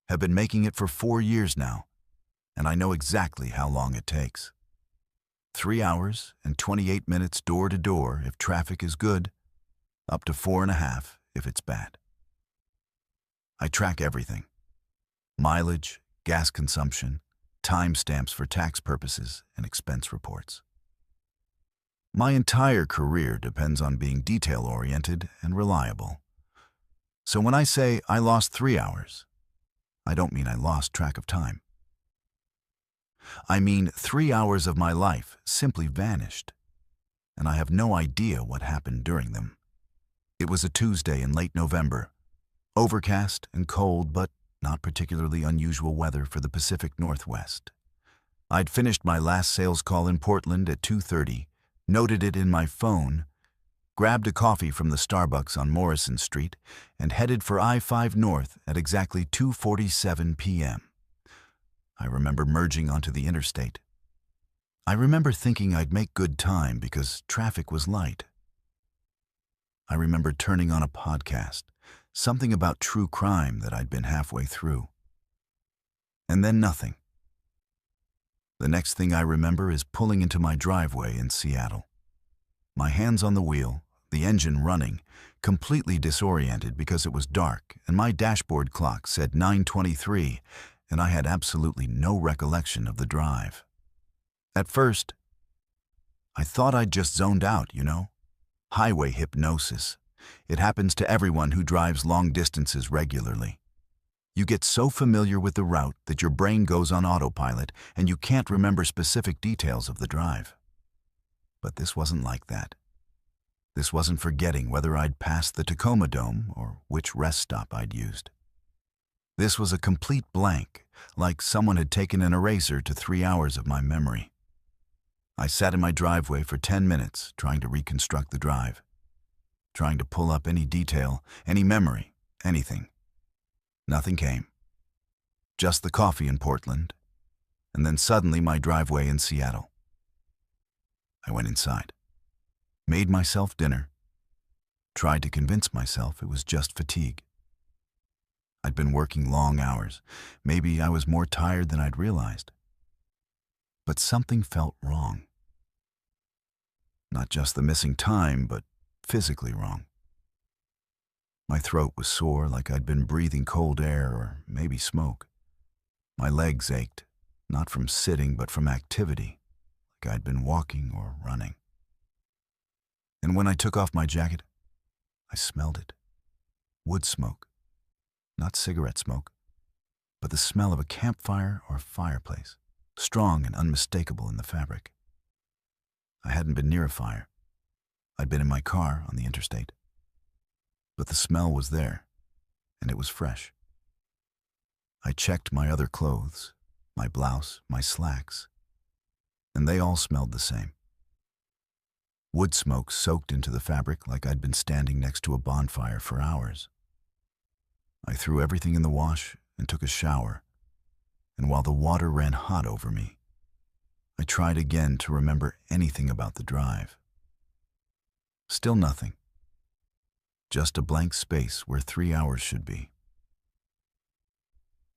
have been making it for 4 years now, and I know exactly how long it takes. 3 hours and 28 minutes door to door if traffic is good, up to 4.5 if it's bad. I track everything: mileage, gas consumption, timestamps for tax purposes, and expense reports. My entire career depends on being detail-oriented and reliable. So when I say I lost 3 hours, I don't mean I lost track of time. I mean 3 hours of my life simply vanished, and I have no idea what happened during them. It was a Tuesday in late November, overcast and cold, but not particularly unusual weather for the Pacific Northwest. I'd finished my last sales call in Portland at 2:30, noted it in my phone, grabbed a coffee from the Starbucks on Morrison Street, and headed for I-5 North at exactly 2:47 p.m. I remember merging onto the interstate. I remember thinking I'd make good time because traffic was light. I remember turning on a podcast, something about true crime that I'd been halfway through. And then nothing. The next thing I remember is pulling into my driveway in Seattle. My hands on the wheel, the engine running, completely disoriented because it was dark and my dashboard clock said 9:23, and I had absolutely no recollection of the drive. At first, I thought I'd just zoned out, Highway hypnosis. It happens to everyone who drives long distances regularly. You get so familiar with the route that your brain goes on autopilot and you can't remember specific details of the drive. But this wasn't like that. This wasn't forgetting whether I'd passed the Tacoma Dome or which rest stop I'd used. This was a complete blank, like someone had taken an eraser to 3 hours of my memory. I sat in my driveway for 10 minutes trying to reconstruct the drive, trying to pull up any detail, any memory, anything. Nothing came. Just the coffee in Portland, and then suddenly my driveway in Seattle. I went inside, made myself dinner, tried to convince myself it was just fatigue. I'd been working long hours. Maybe I was more tired than I'd realized. But something felt wrong. Not just the missing time, but physically wrong. My throat was sore, like I'd been breathing cold air or maybe smoke. My legs ached, not from sitting but from activity, like I'd been walking or running. And when I took off my jacket, I smelled it. Wood smoke. Not cigarette smoke, but the smell of a campfire or fireplace, strong and unmistakable in the fabric. I hadn't been near a fire. I'd been in my car on the interstate. But the smell was there, and it was fresh. I checked my other clothes, my blouse, my slacks, and they all smelled the same. Wood smoke soaked into the fabric like I'd been standing next to a bonfire for hours. I threw everything in the wash and took a shower, and while the water ran hot over me, I tried again to remember anything about the drive. Still nothing. Just a blank space where 3 hours should be.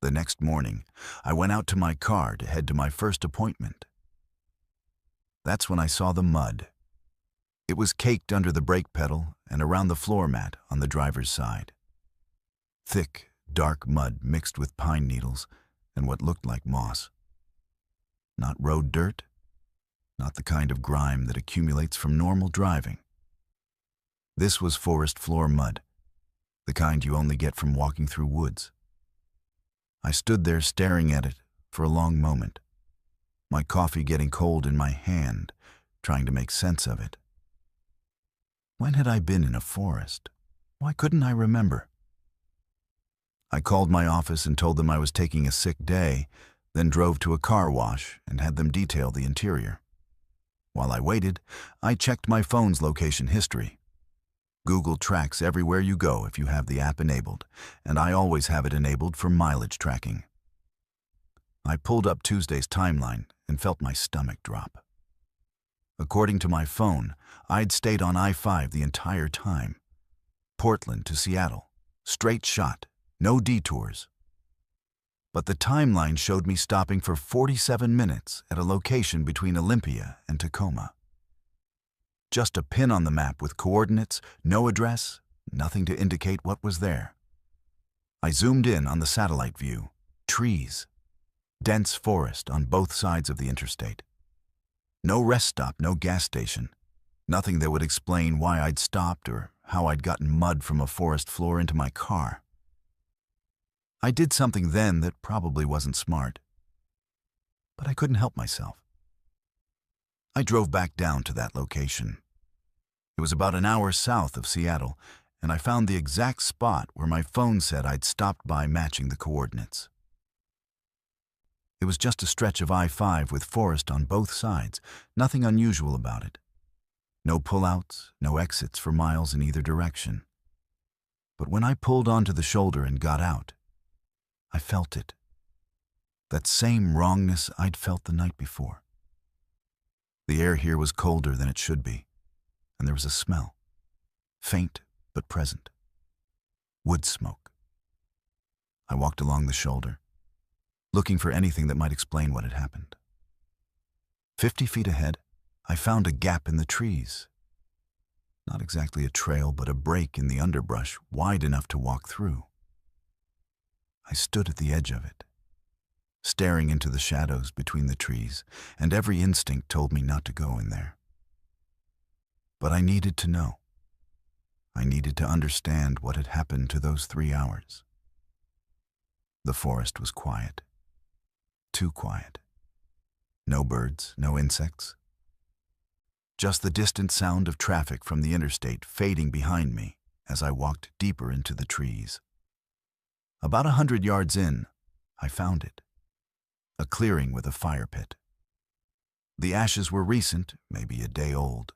The next morning, I went out to my car to head to my first appointment. That's when I saw the mud. It was caked under the brake pedal and around the floor mat on the driver's side. Thick, dark mud mixed with pine needles and what looked like moss. Not road dirt, not the kind of grime that accumulates from normal driving. This was forest floor mud, the kind you only get from walking through woods. I stood there staring at it for a long moment, my coffee getting cold in my hand, trying to make sense of it. When had I been in a forest? Why couldn't I remember? I called my office and told them I was taking a sick day, then drove to a car wash and had them detail the interior. While I waited, I checked my phone's location history. Google tracks everywhere you go if you have the app enabled, and I always have it enabled for mileage tracking. I pulled up Tuesday's timeline and felt my stomach drop. According to my phone, I'd stayed on I-5 the entire time. Portland to Seattle, straight shot, no detours. But the timeline showed me stopping for 47 minutes at a location between Olympia and Tacoma. Just a pin on the map with coordinates, no address, nothing to indicate what was there. I zoomed in on the satellite view. Trees. Dense forest on both sides of the interstate. No rest stop, no gas station. Nothing that would explain why I'd stopped or how I'd gotten mud from a forest floor into my car. I did something then that probably wasn't smart, but I couldn't help myself. I drove back down to that location. It was about an hour south of Seattle, and I found the exact spot where my phone said I'd stopped by matching the coordinates. It was just a stretch of I-5 with forest on both sides, nothing unusual about it. No pullouts, no exits for miles in either direction. But when I pulled onto the shoulder and got out, I felt it. That same wrongness I'd felt the night before. The air here was colder than it should be, and there was a smell, faint but present. Wood smoke. I walked along the shoulder, looking for anything that might explain what had happened. 50 feet ahead, I found a gap in the trees. Not exactly a trail, but a break in the underbrush wide enough to walk through. I stood at the edge of it, staring into the shadows between the trees, and every instinct told me not to go in there. But I needed to know. I needed to understand what had happened to those 3 hours. The forest was quiet. Too quiet. No birds, no insects. Just the distant sound of traffic from the interstate fading behind me as I walked deeper into the trees. About 100 yards in, I found it. A clearing with a fire pit. The ashes were recent, maybe a day old,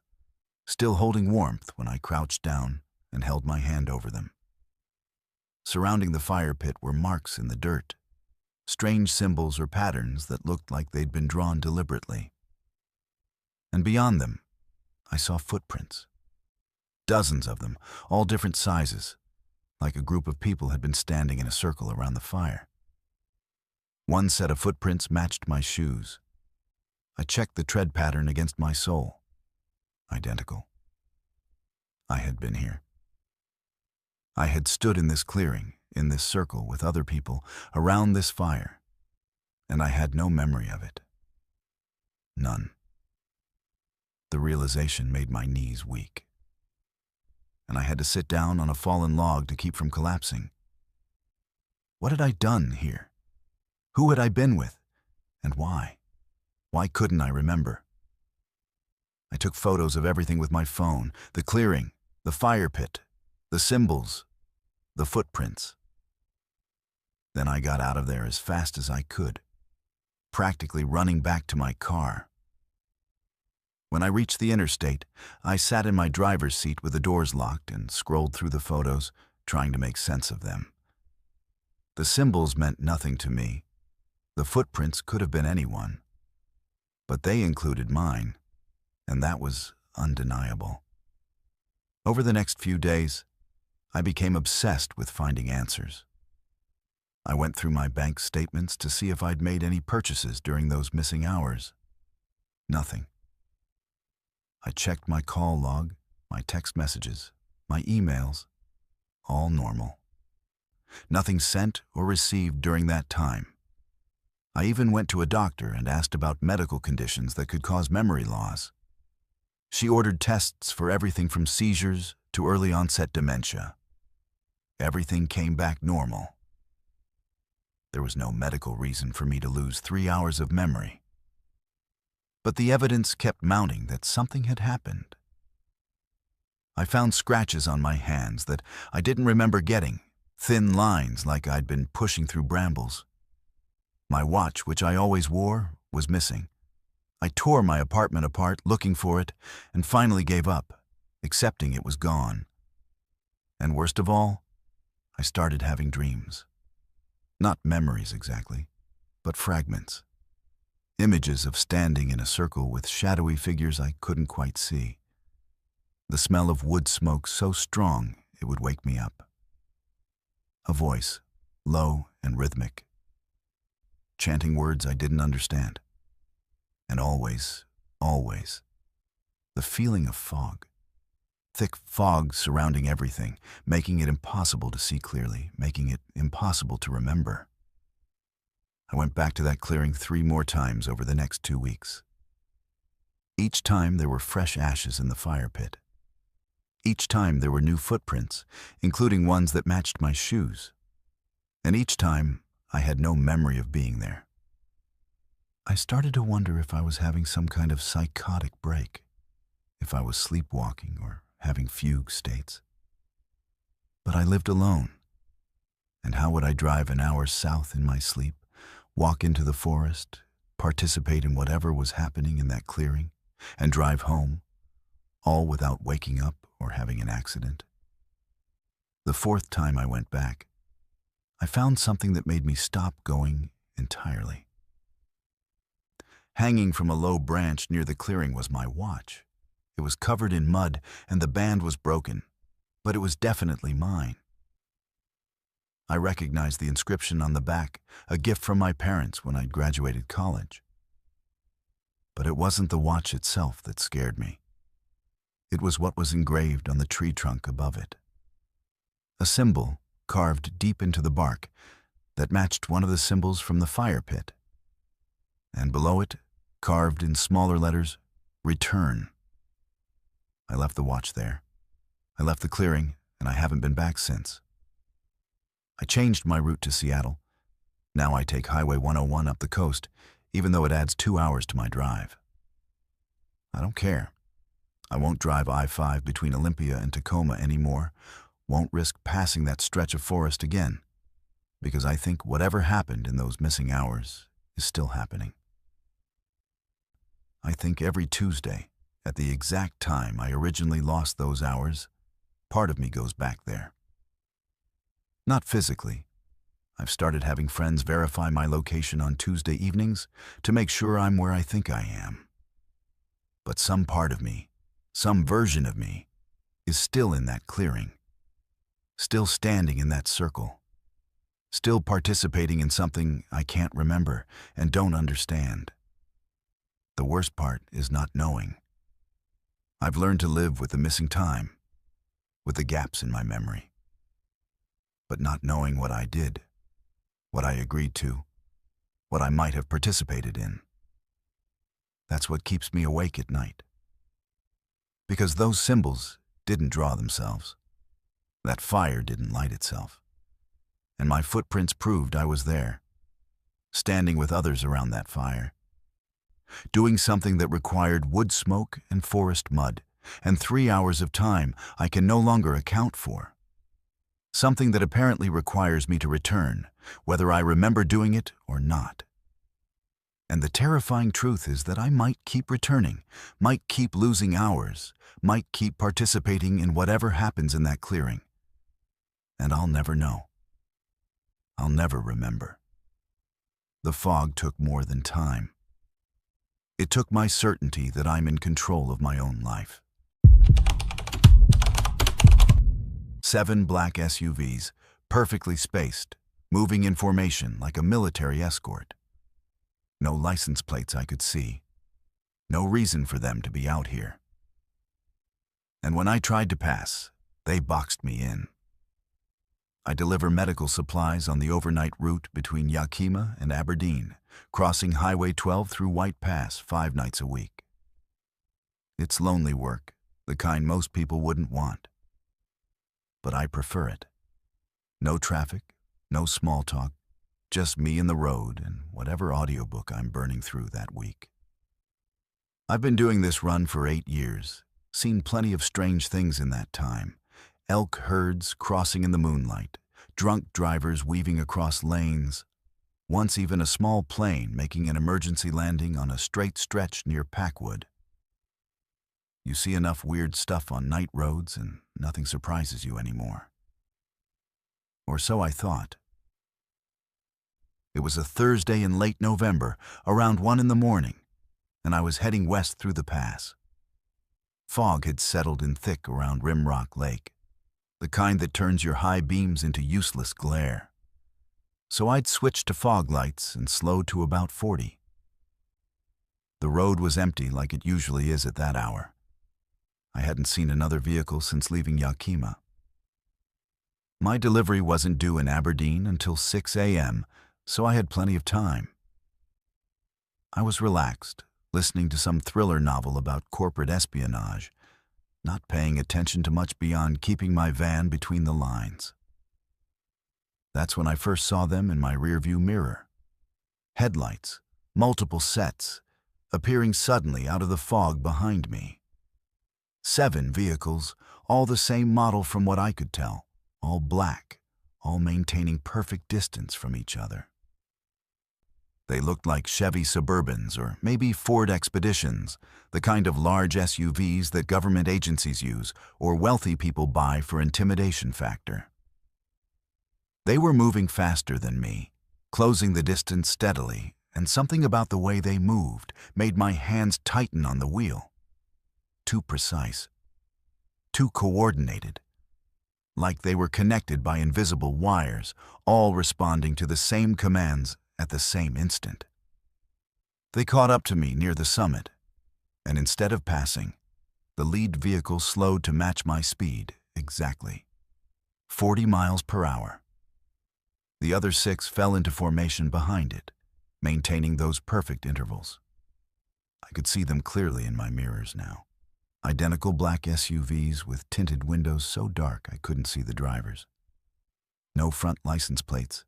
still holding warmth when I crouched down and held my hand over them. Surrounding the fire pit were marks in the dirt, strange symbols or patterns that looked like they'd been drawn deliberately. And beyond them, I saw footprints. Dozens of them, all different sizes, like a group of people had been standing in a circle around the fire. One set of footprints matched my shoes. I checked the tread pattern against my sole. Identical. I had been here. I had stood in this clearing, in this circle with other people, around this fire, and I had no memory of it. None. The realization made my knees weak, and I had to sit down on a fallen log to keep from collapsing. What had I done here? Who had I been with, and why? Why couldn't I remember? I took photos of everything with my phone, the clearing, the fire pit, the symbols, the footprints. Then I got out of there as fast as I could, practically running back to my car. When I reached the interstate, I sat in my driver's seat with the doors locked and scrolled through the photos, trying to make sense of them. The symbols meant nothing to me. The footprints could have been anyone, but they included mine, and that was undeniable. Over the next few days, I became obsessed with finding answers. I went through my bank statements to see if I'd made any purchases during those missing hours. Nothing. I checked my call log, my text messages, my emails, all normal. Nothing sent or received during that time. I even went to a doctor and asked about medical conditions that could cause memory loss. She ordered tests for everything from seizures to early onset dementia. Everything came back normal. There was no medical reason for me to lose 3 hours of memory. But the evidence kept mounting that something had happened. I found scratches on my hands that I didn't remember getting, thin lines like I'd been pushing through brambles. My watch, which I always wore, was missing. I tore my apartment apart looking for it and finally gave up, accepting it was gone. And worst of all, I started having dreams. Not memories exactly, but fragments. Images of standing in a circle with shadowy figures I couldn't quite see. The smell of wood smoke so strong it would wake me up. A voice, low and rhythmic, chanting words I didn't understand. And always, always, the feeling of fog. Thick fog surrounding everything, making it impossible to see clearly, making it impossible to remember. I went back to that clearing 3 more times over the next 2 weeks. Each time there were fresh ashes in the fire pit. Each time there were new footprints, including ones that matched my shoes. And each time I had no memory of being there. I started to wonder if I was having some kind of psychotic break, if I was sleepwalking or having fugue states. But I lived alone, and how would I drive an hour south in my sleep, walk into the forest, participate in whatever was happening in that clearing, and drive home, all without waking up or having an accident? The 4th time I went back, I found something that made me stop going entirely. Hanging from a low branch near the clearing was my watch. It was covered in mud and the band was broken, but it was definitely mine. I recognized the inscription on the back, a gift from my parents when I'd graduated college. But it wasn't the watch itself that scared me. It was what was engraved on the tree trunk above it. A symbol carved deep into the bark that matched one of the symbols from the fire pit. And below it, carved in smaller letters, return. I left the watch there. I left the clearing, and I haven't been back since. I changed my route to Seattle. Now I take Highway 101 up the coast, even though it adds 2 hours to my drive. I don't care. I won't drive I-5 between Olympia and Tacoma anymore, won't risk passing that stretch of forest again, because I think whatever happened in those missing hours is still happening. I think every Tuesday, at the exact time I originally lost those hours, part of me goes back there. Not physically. I've started having friends verify my location on Tuesday evenings to make sure I'm where I think I am. But some part of me, some version of me, is still in that clearing, still standing in that circle, still participating in something I can't remember and don't understand. The worst part is not knowing. I've learned to live with the missing time, with the gaps in my memory. But not knowing what I did, what I agreed to, what I might have participated in. That's what keeps me awake at night. Because those symbols didn't draw themselves. That fire didn't light itself. And my footprints proved I was there, standing with others around that fire, doing something that required wood smoke and forest mud, and 3 hours of time I can no longer account for. Something that apparently requires me to return, whether I remember doing it or not. And the terrifying truth is that I might keep returning, might keep losing hours, might keep participating in whatever happens in that clearing. And I'll never know. I'll never remember. The fog took more than time. It took my certainty that I'm in control of my own life. 7 black SUVs, perfectly spaced, moving in formation like a military escort. No license plates I could see. No reason for them to be out here. And when I tried to pass, they boxed me in. I deliver medical supplies on the overnight route between Yakima and Aberdeen, crossing Highway 12 through White Pass 5 nights a week. It's lonely work, the kind most people wouldn't want. But I prefer it. No traffic, no small talk, just me and the road and whatever audiobook I'm burning through that week. I've been doing this run for 8 years, Seen plenty of strange things in that time. Elk herds crossing in the moonlight, drunk drivers weaving across lanes, once even a small plane making an emergency landing on a straight stretch near Packwood. You see enough weird stuff on night roads and nothing surprises you anymore. Or so I thought. It was a Thursday in late November, around 1 in the morning, and I was heading west through the pass. Fog had settled in thick around Rimrock Lake, the kind that turns your high beams into useless glare. So I'd switched to fog lights and slowed to about 40. The road was empty like it usually is at that hour. I hadn't seen another vehicle since leaving Yakima. My delivery wasn't due in Aberdeen until 6 a.m., so I had plenty of time. I was relaxed, listening to some thriller novel about corporate espionage, not paying attention to much beyond keeping my van between the lines. That's when I first saw them in my rearview mirror. Headlights, multiple sets, appearing suddenly out of the fog behind me. 7 vehicles, all the same model from what I could tell, all black, all maintaining perfect distance from each other. They looked like Chevy Suburbans or maybe Ford Expeditions, the kind of large SUVs that government agencies use or wealthy people buy for intimidation factor. They were moving faster than me, closing the distance steadily, and something about the way they moved made my hands tighten on the wheel. Too precise, too coordinated, like they were connected by invisible wires, all responding to the same commands at the same instant. They caught up to me near the summit, and instead of passing, the lead vehicle slowed to match my speed exactly, 40 miles per hour. The other 6 fell into formation behind it, maintaining those perfect intervals. I could see them clearly in my mirrors now. Identical black SUVs with tinted windows so dark I couldn't see the drivers. No front license plates.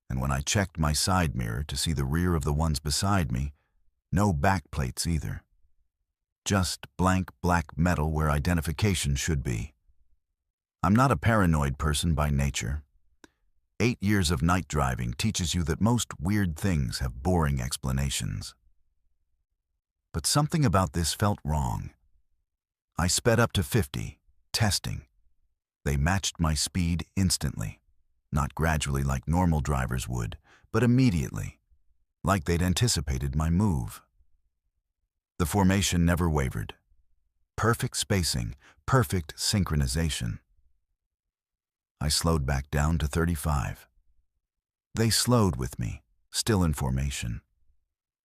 And when I checked my side mirror to see the rear of the ones beside me, no back plates either. Just blank black metal where identification should be. I'm not a paranoid person by nature. 8 years of night driving teaches you that most weird things have boring explanations. But something about this felt wrong. I sped up to 50, testing. They matched my speed instantly, not gradually like normal drivers would, but immediately, like they'd anticipated my move. The formation never wavered. Perfect spacing, perfect synchronization. I slowed back down to 35. They slowed with me, still in formation.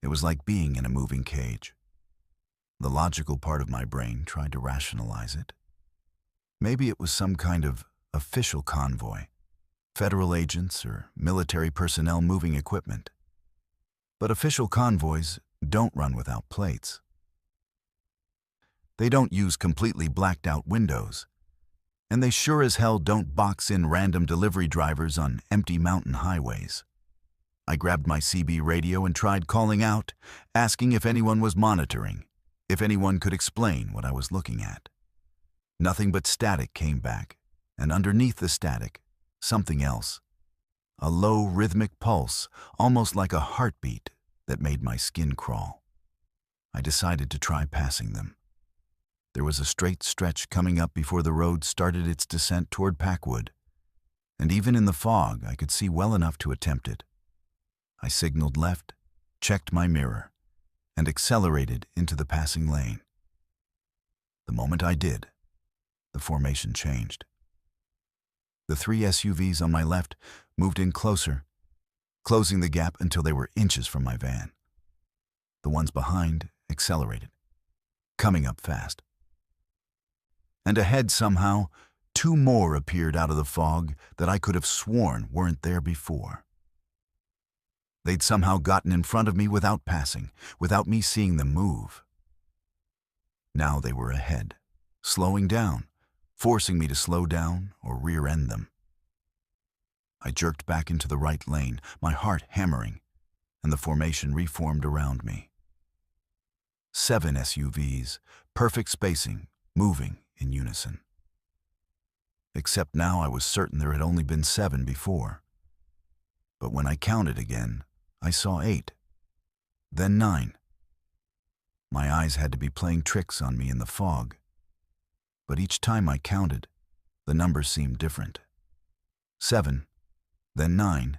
It was like being in a moving cage. The logical part of my brain tried to rationalize it. Maybe it was some kind of official convoy, federal agents or military personnel moving equipment. But official convoys don't run without plates. They don't use completely blacked out windows. And they sure as hell don't box in random delivery drivers on empty mountain highways. I grabbed my CB radio and tried calling out, asking if anyone was monitoring, if anyone could explain what I was looking at. Nothing but static came back, and underneath the static, something else. A low rhythmic pulse, almost like a heartbeat, that made my skin crawl. I decided to try passing them. There was a straight stretch coming up before the road started its descent toward Packwood, and even in the fog I could see well enough to attempt it. I signaled left, checked my mirror, and accelerated into the passing lane. The moment I did, the formation changed. The 3 SUVs on my left moved in closer, closing the gap until they were inches from my van. The ones behind accelerated, coming up fast. And ahead somehow, 2 more appeared out of the fog that I could have sworn weren't there before. They'd somehow gotten in front of me without passing, without me seeing them move. Now they were ahead, slowing down, forcing me to slow down or rear-end them. I jerked back into the right lane, my heart hammering, and the formation reformed around me. 7 SUVs, perfect spacing, moving in unison. Except now I was certain there had only been 7 before. But when I counted again, I saw 8, then 9. My eyes had to be playing tricks on me in the fog. But each time I counted, the numbers seemed different. 7, then 9,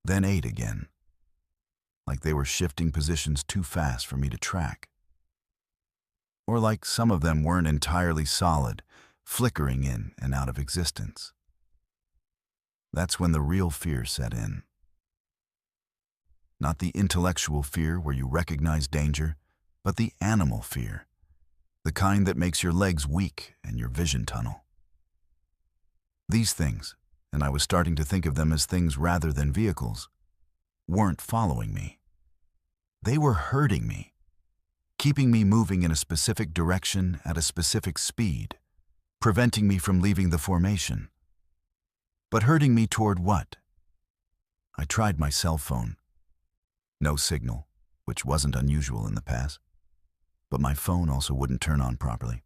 then 8 again. Like they were shifting positions too fast for me to track. Or like some of them weren't entirely solid, flickering in and out of existence. That's when the real fear set in. Not the intellectual fear where you recognize danger, but the animal fear, the kind that makes your legs weak and your vision tunnel. These things, and I was starting to think of them as things rather than vehicles, weren't following me. They were herding me, keeping me moving in a specific direction at a specific speed, preventing me from leaving the formation. But herding me toward what? I tried my cell phone. No signal, which wasn't unusual in the past. But my phone also wouldn't turn on properly.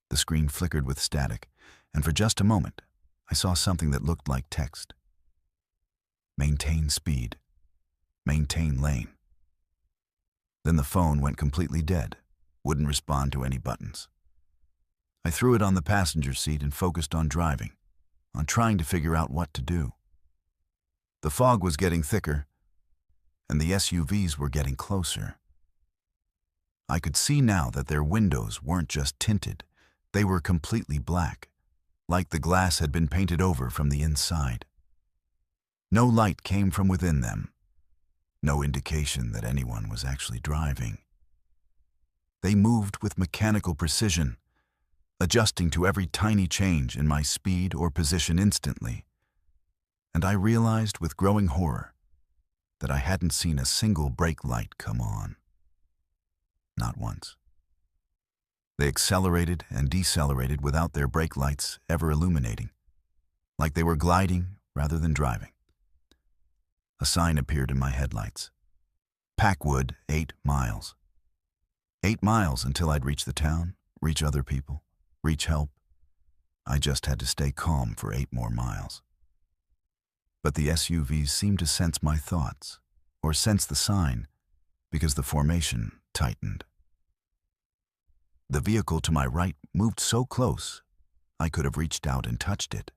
The screen flickered with static, and for just a moment, I saw something that looked like text. Maintain speed. Maintain lane. Then the phone went completely dead, wouldn't respond to any buttons. I threw it on the passenger seat and focused on driving, on trying to figure out what to do. The fog was getting thicker, and the SUVs were getting closer. I could see now that their windows weren't just tinted, they were completely black, like the glass had been painted over from the inside. No light came from within them, no indication that anyone was actually driving. They moved with mechanical precision, adjusting to every tiny change in my speed or position instantly, and I realized with growing horror that I hadn't seen a single brake light come on. Not once. They accelerated and decelerated without their brake lights ever illuminating, like they were gliding rather than driving. A sign appeared in my headlights. Packwood, 8 miles. 8 miles until I'd reach the town, reach other people, reach help. I just had to stay calm for 8 more miles. But the SUVs seemed to sense my thoughts, or sense the sign, because the formation tightened. The vehicle to my right moved so close, I could have reached out and touched it.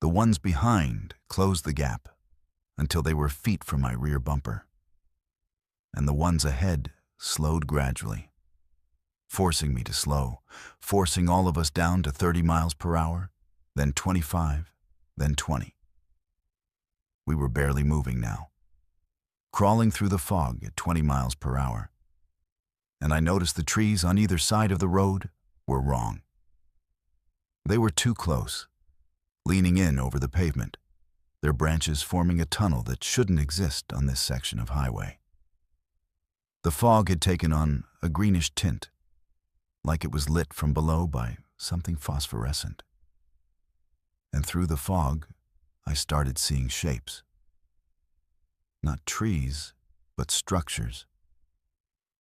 The ones behind closed the gap until they were feet from my rear bumper. And the ones ahead slowed gradually, forcing me to slow, forcing all of us down to 30 miles per hour, then 25, then 20. We were barely moving now, crawling through the fog at 20 miles per hour. And I noticed the trees on either side of the road were wrong. They were too close, leaning in over the pavement, their branches forming a tunnel that shouldn't exist on this section of highway. The fog had taken on a greenish tint, like it was lit from below by something phosphorescent. And through the fog, I started seeing shapes. Not trees, but structures.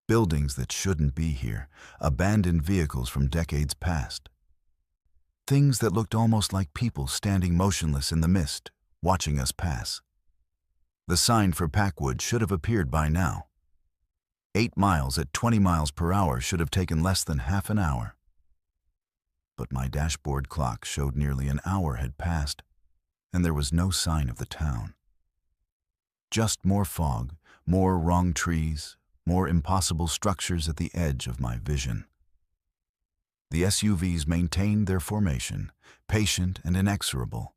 Buildings that shouldn't be here, abandoned vehicles from decades past. Things that looked almost like people standing motionless in the mist, watching us pass. The sign for Packwood should have appeared by now. 8 miles at 20 miles per hour should have taken less than half an hour. But my dashboard clock showed nearly an hour had passed, and there was no sign of the town. Just more fog, more wrong trees, more impossible structures at the edge of my vision. The SUVs maintained their formation, patient and inexorable,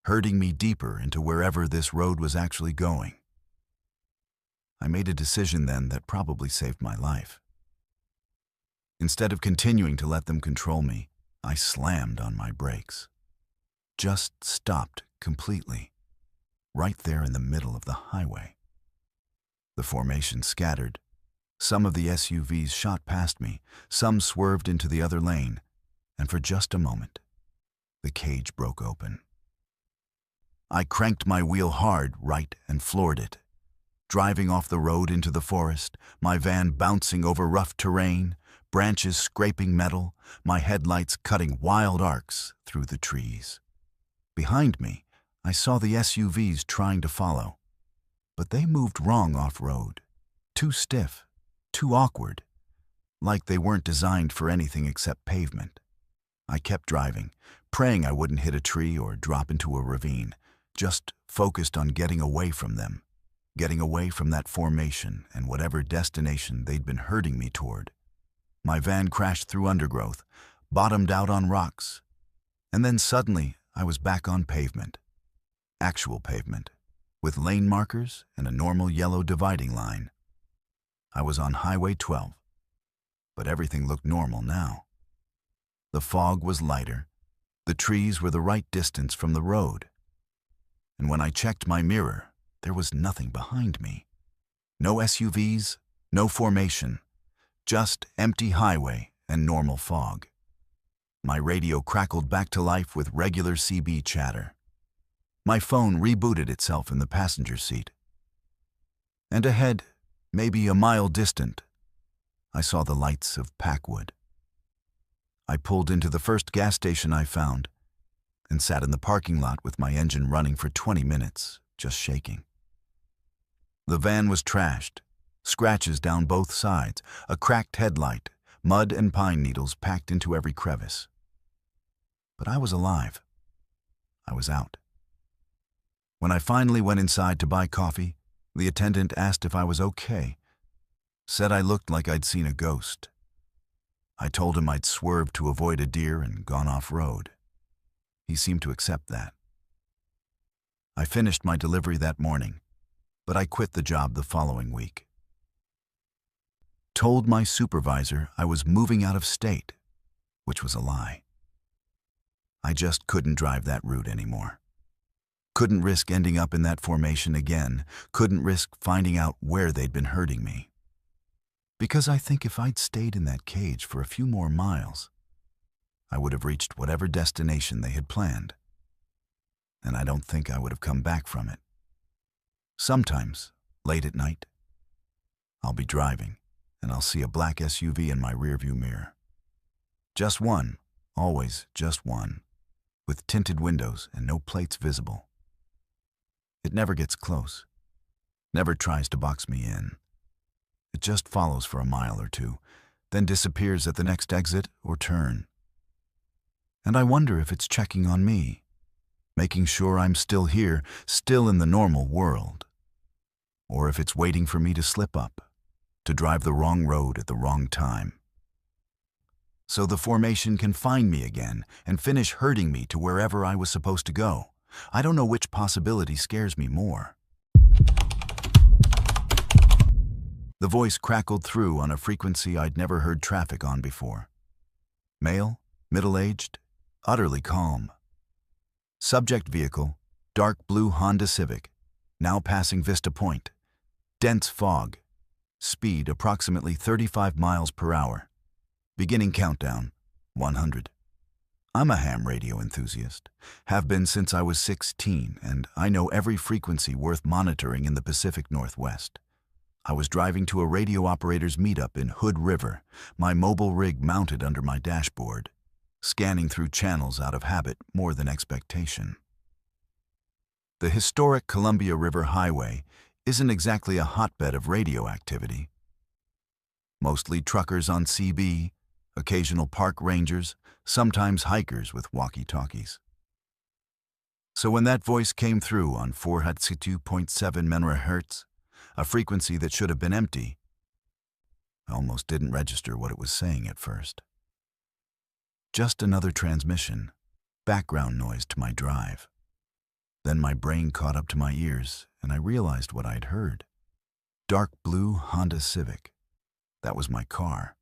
herding me deeper into wherever this road was actually going. I made a decision then that probably saved my life. Instead of continuing to let them control me, I slammed on my brakes. Just stopped completely, right there in the middle of the highway. The formation scattered. Some of the SUVs shot past me, some swerved into the other lane, and for just a moment, the cage broke open. I cranked my wheel hard right and floored it. driving off the road into the forest, my van bouncing over rough terrain, branches scraping metal, my headlights cutting wild arcs through the trees. Behind me, I saw the SUVs trying to follow, but they moved wrong off-road. Too stiff, too awkward, like they weren't designed for anything except pavement. I kept driving, praying I wouldn't hit a tree or drop into a ravine, just focused on getting away from them, getting away from that formation and whatever destination they'd been herding me toward. My van crashed through undergrowth, bottomed out on rocks, and then suddenly I was back on pavement. Actual pavement, with lane markers and a normal yellow dividing line. I was on Highway 12, but everything looked normal now. The fog was lighter, the trees were the right distance from the road, and when I checked my mirror, there was nothing behind me. No SUVs, no formation, just empty highway and normal fog. My radio crackled back to life with regular CB chatter. My phone rebooted itself in the passenger seat. And ahead, maybe a mile distant, I saw the lights of Packwood. I pulled into the first gas station I found and sat in the parking lot with my engine running for 20 minutes, just shaking. The van was trashed, scratches down both sides, a cracked headlight, mud and pine needles packed into every crevice. But I was alive. I was out. When I finally went inside to buy coffee, the attendant asked if I was okay, said I looked like I'd seen a ghost. I told him I'd swerved to avoid a deer and gone off-road. He seemed to accept that. I finished my delivery that morning, but I quit the job the following week. Told my supervisor I was moving out of state, which was a lie. I just couldn't drive that route anymore. Couldn't risk ending up in that formation again, couldn't risk finding out where they'd been hurting me. Because I think if I'd stayed in that cage for a few more miles, I would have reached whatever destination they had planned. And I don't think I would have come back from it. Sometimes, late at night, I'll be driving, and I'll see a black SUV in my rearview mirror. Just one, always just one, with tinted windows and no plates visible. It never gets close, never tries to box me in. It just follows for a mile or two, then disappears at the next exit or turn. And I wonder if it's checking on me, making sure I'm still here, still in the normal world. Or if it's waiting for me to slip up, to drive the wrong road at the wrong time. So the formation can find me again and finish herding me to wherever I was supposed to go. I don't know which possibility scares me more. The voice crackled through on a frequency I'd never heard traffic on before. Male, middle-aged, utterly calm. Subject vehicle, dark blue Honda Civic, now passing Vista Point. Dense fog. Speed approximately 35 miles per hour. Beginning countdown, 100. I'm a ham radio enthusiast, have been since I was 16, and I know every frequency worth monitoring in the Pacific Northwest. I was driving to a radio operator's meetup in Hood River, my mobile rig mounted under my dashboard, scanning through channels out of habit more than expectation. The historic Columbia River Highway isn't exactly a hotbed of radio activity. Mostly truckers on CB, occasional park rangers, sometimes hikers with walkie-talkies. So when that voice came through on 402.7 MHz, a frequency that should have been empty, I almost didn't register what it was saying at first. Just another transmission, background noise to my drive. Then my brain caught up to my ears, and I realized what I'd heard. Dark blue Honda Civic. That was my car.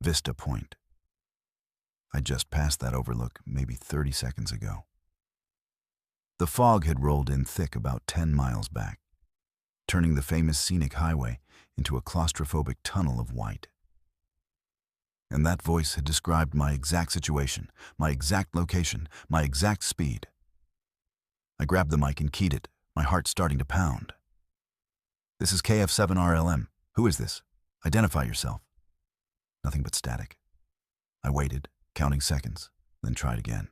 Vista Point. I just passed that overlook maybe 30 seconds ago. The fog had rolled in thick about 10 miles back, turning the famous scenic highway into a claustrophobic tunnel of white. And that voice had described my exact situation, my exact location, my exact speed. I grabbed the mic and keyed it, my heart starting to pound. This is KF7RLM. Who is this? Identify yourself. Nothing but static. I waited, counting seconds, then tried again.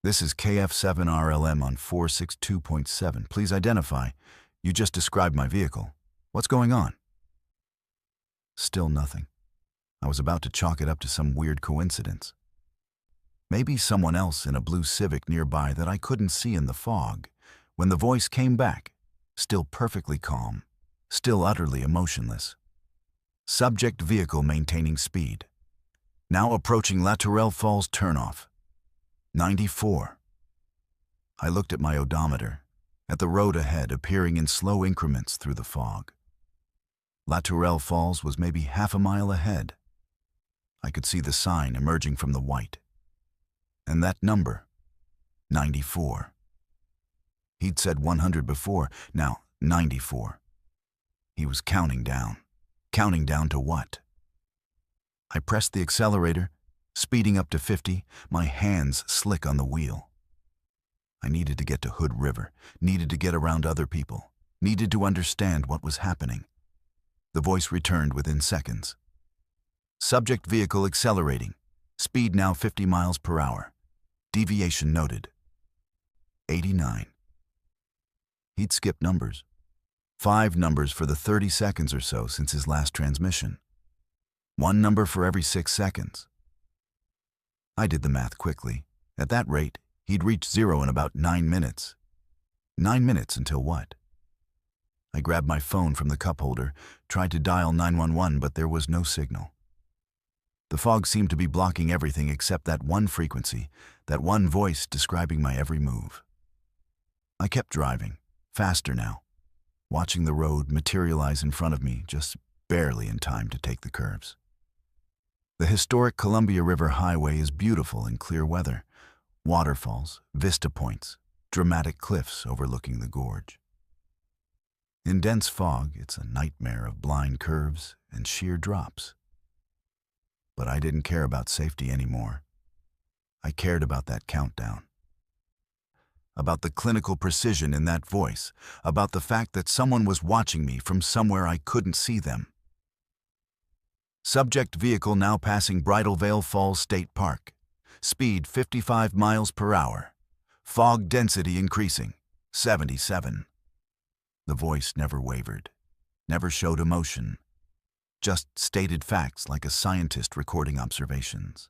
This is KF7RLM on 462.7. Please identify. You just described my vehicle. What's going on? Still nothing. I was about to chalk it up to some weird coincidence. Maybe someone else in a blue Civic nearby that I couldn't see in the fog, when the voice came back, still perfectly calm, still utterly emotionless. Subject vehicle maintaining speed. Now approaching La Tourelle Falls turnoff. 94. I looked at my odometer, at the road ahead appearing in slow increments through the fog. La Tourelle Falls was maybe half a mile ahead. I could see the sign emerging from the white. And that number, 94. He'd said 100 before, now 94. He was counting down. Counting down to what? I pressed the accelerator, speeding up to 50, my hands slick on the wheel. I needed to get to Hood River, needed to get around other people, needed to understand what was happening. The voice returned within seconds. Subject vehicle accelerating. Speed now 50 miles per hour. Deviation noted. 89. He'd skipped numbers. 5 numbers for the 30 seconds or so since his last transmission. 1 number for every 6 seconds. I did the math quickly. At that rate, he'd reach 0 in about 9 minutes. 9 minutes until what? I grabbed my phone from the cup holder, tried to dial 911, but there was no signal. The fog seemed to be blocking everything except that one frequency, that one voice describing my every move. I kept driving, faster now, watching the road materialize in front of me, just barely in time to take the curves. The historic Columbia River Highway is beautiful in clear weather. Waterfalls, vista points, dramatic cliffs overlooking the gorge. In dense fog, it's a nightmare of blind curves and sheer drops. But I didn't care about safety anymore. I cared about that countdown. About the clinical precision in that voice, about the fact that someone was watching me from somewhere I couldn't see them. Subject vehicle now passing Bridal Veil Falls State Park. Speed 55 miles per hour. Fog density increasing, 77. The voice never wavered, never showed emotion, just stated facts like a scientist recording observations.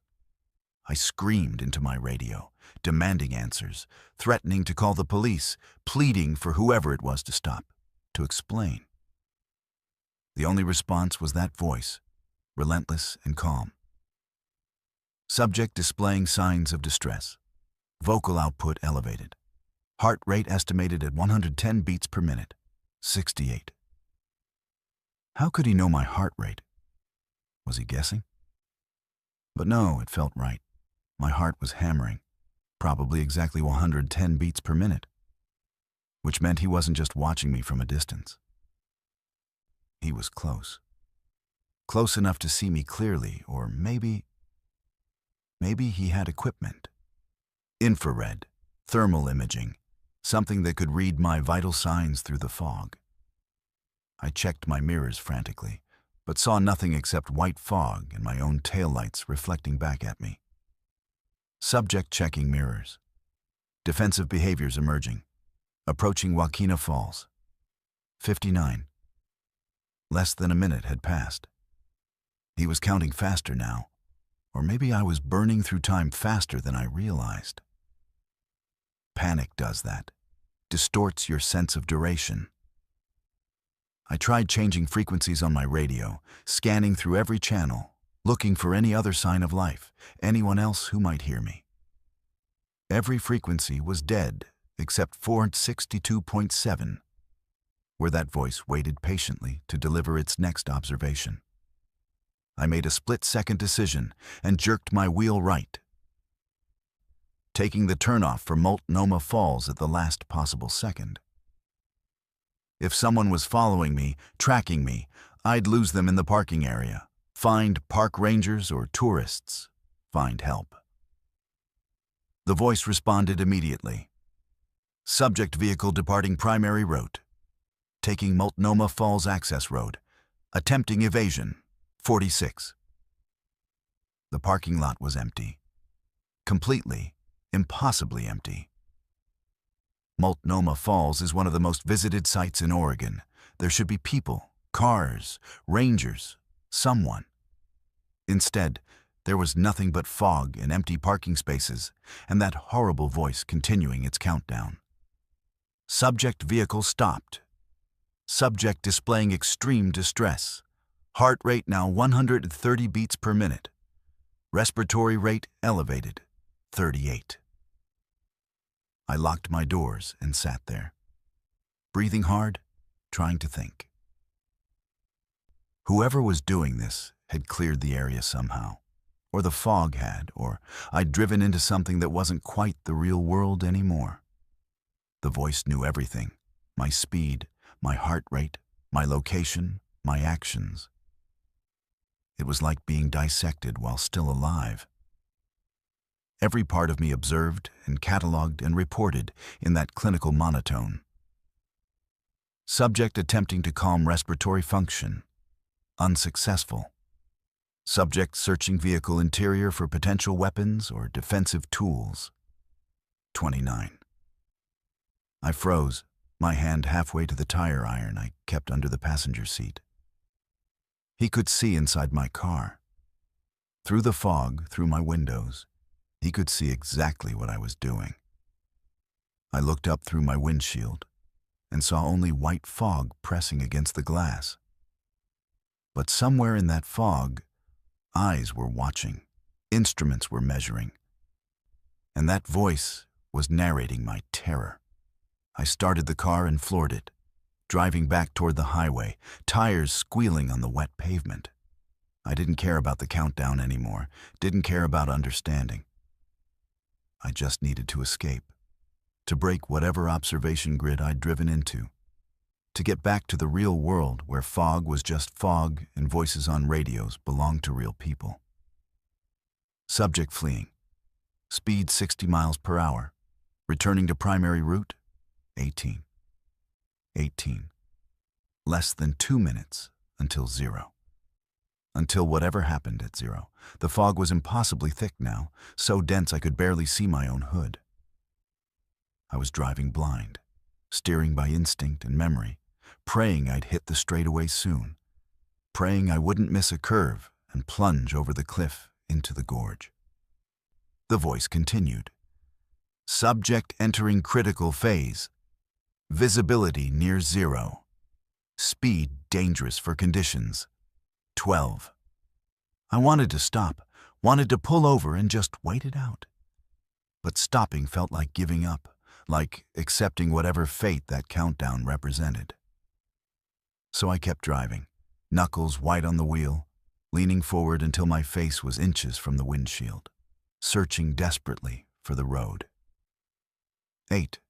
I screamed into my radio, demanding answers, threatening to call the police, pleading for whoever it was to stop, to explain. The only response was that voice, relentless and calm. Subject displaying signs of distress. Vocal output elevated. Heart rate estimated at 110 beats per minute. 68. How could he know my heart rate? Was he guessing? But no, it felt right. My heart was hammering, probably exactly 110 beats per minute, which meant he wasn't just watching me from a distance. He was close. Close enough to see me clearly, or maybe he had equipment. Infrared, thermal imaging, something that could read my vital signs through the fog. I checked my mirrors frantically, but saw nothing except white fog and my own taillights reflecting back at me. Subject checking mirrors. Defensive behaviors emerging. Approaching Joaquina Falls. 59. Less than a minute had passed. He was counting faster now, or maybe I was burning through time faster than I realized. Panic does that, distorts your sense of duration. I tried changing frequencies on my radio, scanning through every channel, looking for any other sign of life, anyone else who might hear me. Every frequency was dead except 462.7, where that voice waited patiently to deliver its next observation. I made a split-second decision and jerked my wheel right, taking the turnoff for Multnomah Falls at the last possible second. If someone was following me, tracking me, I'd lose them in the parking area. Find park rangers or tourists. Find help. The voice responded immediately. Subject vehicle departing primary route. taking Multnomah Falls Access Road. Attempting evasion. 46. The parking lot was empty. Completely, impossibly empty. Multnomah Falls is one of the most visited sites in Oregon. There should be people, cars, rangers, someone. Instead, there was nothing but fog and empty parking spaces, and that horrible voice continuing its countdown. Subject vehicle stopped. Subject displaying extreme distress. Heart rate now 130 beats per minute. Respiratory rate elevated, 38. I locked my doors and sat there, breathing hard, trying to think. Whoever was doing this had cleared the area somehow, or the fog had, or I'd driven into something that wasn't quite the real world anymore. The voice knew everything: my speed, my heart rate, my location, my actions. It was like being dissected while still alive. Every part of me observed and catalogued and reported in that clinical monotone. Subject attempting to calm respiratory function. Unsuccessful. Subject searching vehicle interior for potential weapons or defensive tools. 29. I froze, my hand halfway to the tire iron I kept under the passenger seat. He could see inside my car. Through the fog, through my windows, he could see exactly what I was doing. I looked up through my windshield and saw only white fog pressing against the glass. But somewhere in that fog, eyes were watching, instruments were measuring, and that voice was narrating my terror. I started the car and floored it, driving back toward the highway, tires squealing on the wet pavement. I didn't care about the countdown anymore, didn't care about understanding. I just needed to escape, to break whatever observation grid I'd driven into, to get back to the real world where fog was just fog and voices on radios belonged to real people. Subject fleeing. Speed 60 miles per hour. Returning to primary route, 18. 18. Less than 2 minutes until 0. Until whatever happened at 0. The fog was impossibly thick now, so dense I could barely see my own hood. I was driving blind, steering by instinct and memory, praying I'd hit the straightaway soon, praying I wouldn't miss a curve and plunge over the cliff into the gorge. The voice continued. Subject entering critical phase. Visibility near 0. Speed dangerous for conditions. 12. I wanted to stop, wanted to pull over and just wait it out. But stopping felt like giving up, like accepting whatever fate that countdown represented. So I kept driving, knuckles white on the wheel, leaning forward until my face was inches from the windshield, searching desperately for the road. 8.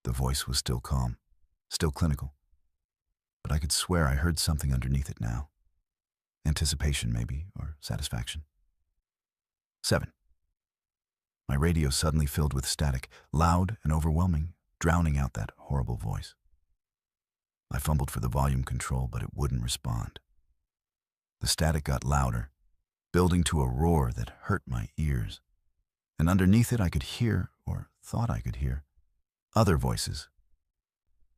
The voice was still calm, still clinical, but I could swear I heard something underneath it now. Anticipation, maybe, or satisfaction. 7. My radio suddenly filled with static, loud and overwhelming, drowning out that horrible voice. I fumbled for the volume control, but it wouldn't respond. The static got louder, building to a roar that hurt my ears. And underneath it I could hear, or thought I could hear, other voices.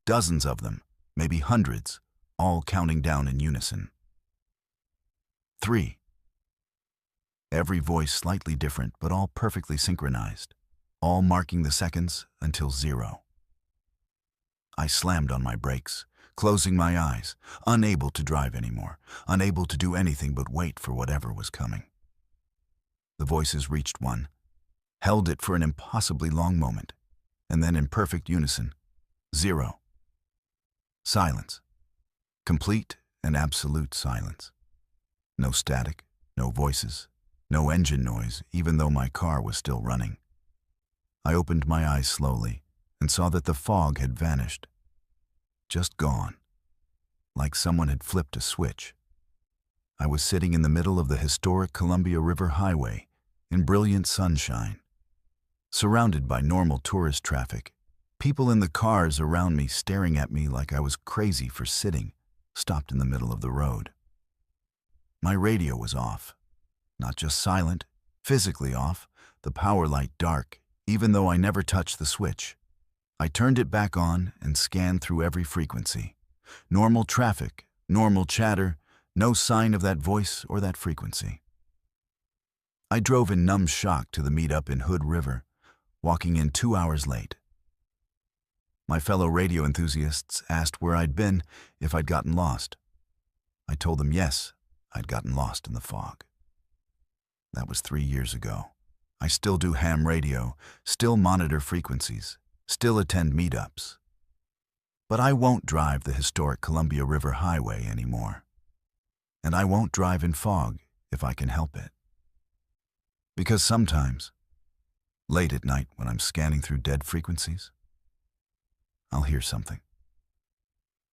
Dozens of them, maybe hundreds, all counting down in unison. 3. Every voice slightly different, but all perfectly synchronized, all marking the seconds until 0. I slammed on my brakes, closing my eyes, unable to drive anymore, unable to do anything but wait for whatever was coming. The voices reached 1, held it for an impossibly long moment, and then in perfect unison, 0. Silence. Complete and absolute silence. No static, no voices, no engine noise, even though my car was still running. I opened my eyes slowly and saw that the fog had vanished. Just gone. Like someone had flipped a switch. I was sitting in the middle of the historic Columbia River Highway in brilliant sunshine, surrounded by normal tourist traffic, People in the cars around me staring at me like I was crazy for sitting, stopped in the middle of the road. My radio was off. Not just silent, physically off, the power light dark, even though I never touched the switch. I turned it back on and scanned through every frequency. Normal traffic, normal chatter, no sign of that voice or that frequency. I drove in numb shock to the meetup in Hood River, walking in 2 hours late. My fellow radio enthusiasts asked where I'd been, if I'd gotten lost. I told them yes, I'd gotten lost in the fog. That was 3 years ago. I still do ham radio, still monitor frequencies, still attend meetups. But I won't drive the historic Columbia River Highway anymore. And I won't drive in fog if I can help it. Because sometimes, late at night when I'm scanning through dead frequencies, I'll hear something.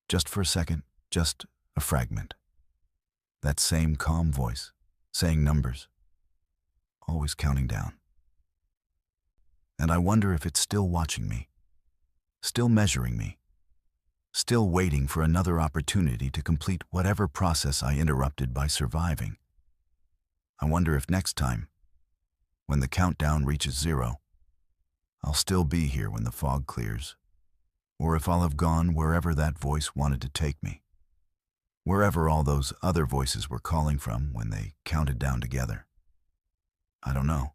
Just for a second, just a fragment. That same calm voice, saying numbers, always counting down. And I wonder if it's still watching me, still measuring me, still waiting for another opportunity to complete whatever process I interrupted by surviving. I wonder if next time, when the countdown reaches 0, I'll still be here when the fog clears, or if I'll have gone wherever that voice wanted to take me, wherever all those other voices were calling from when they counted down together. I don't know,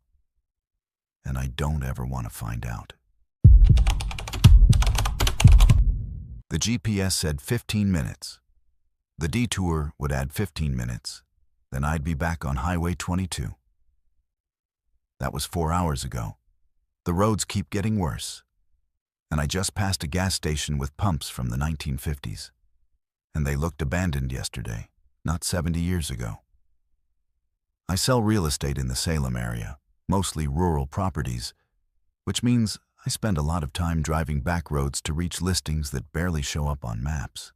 and I don't ever want to find out. The GPS said 15 minutes. The detour would add 15 minutes, then I'd be back on Highway 22. That was 4 hours ago. The roads keep getting worse. And I just passed a gas station with pumps from the 1950s. And they looked abandoned yesterday, not 70 years ago. I sell real estate in the Salem area, mostly rural properties, which means I spend a lot of time driving back roads to reach listings that barely show up on maps.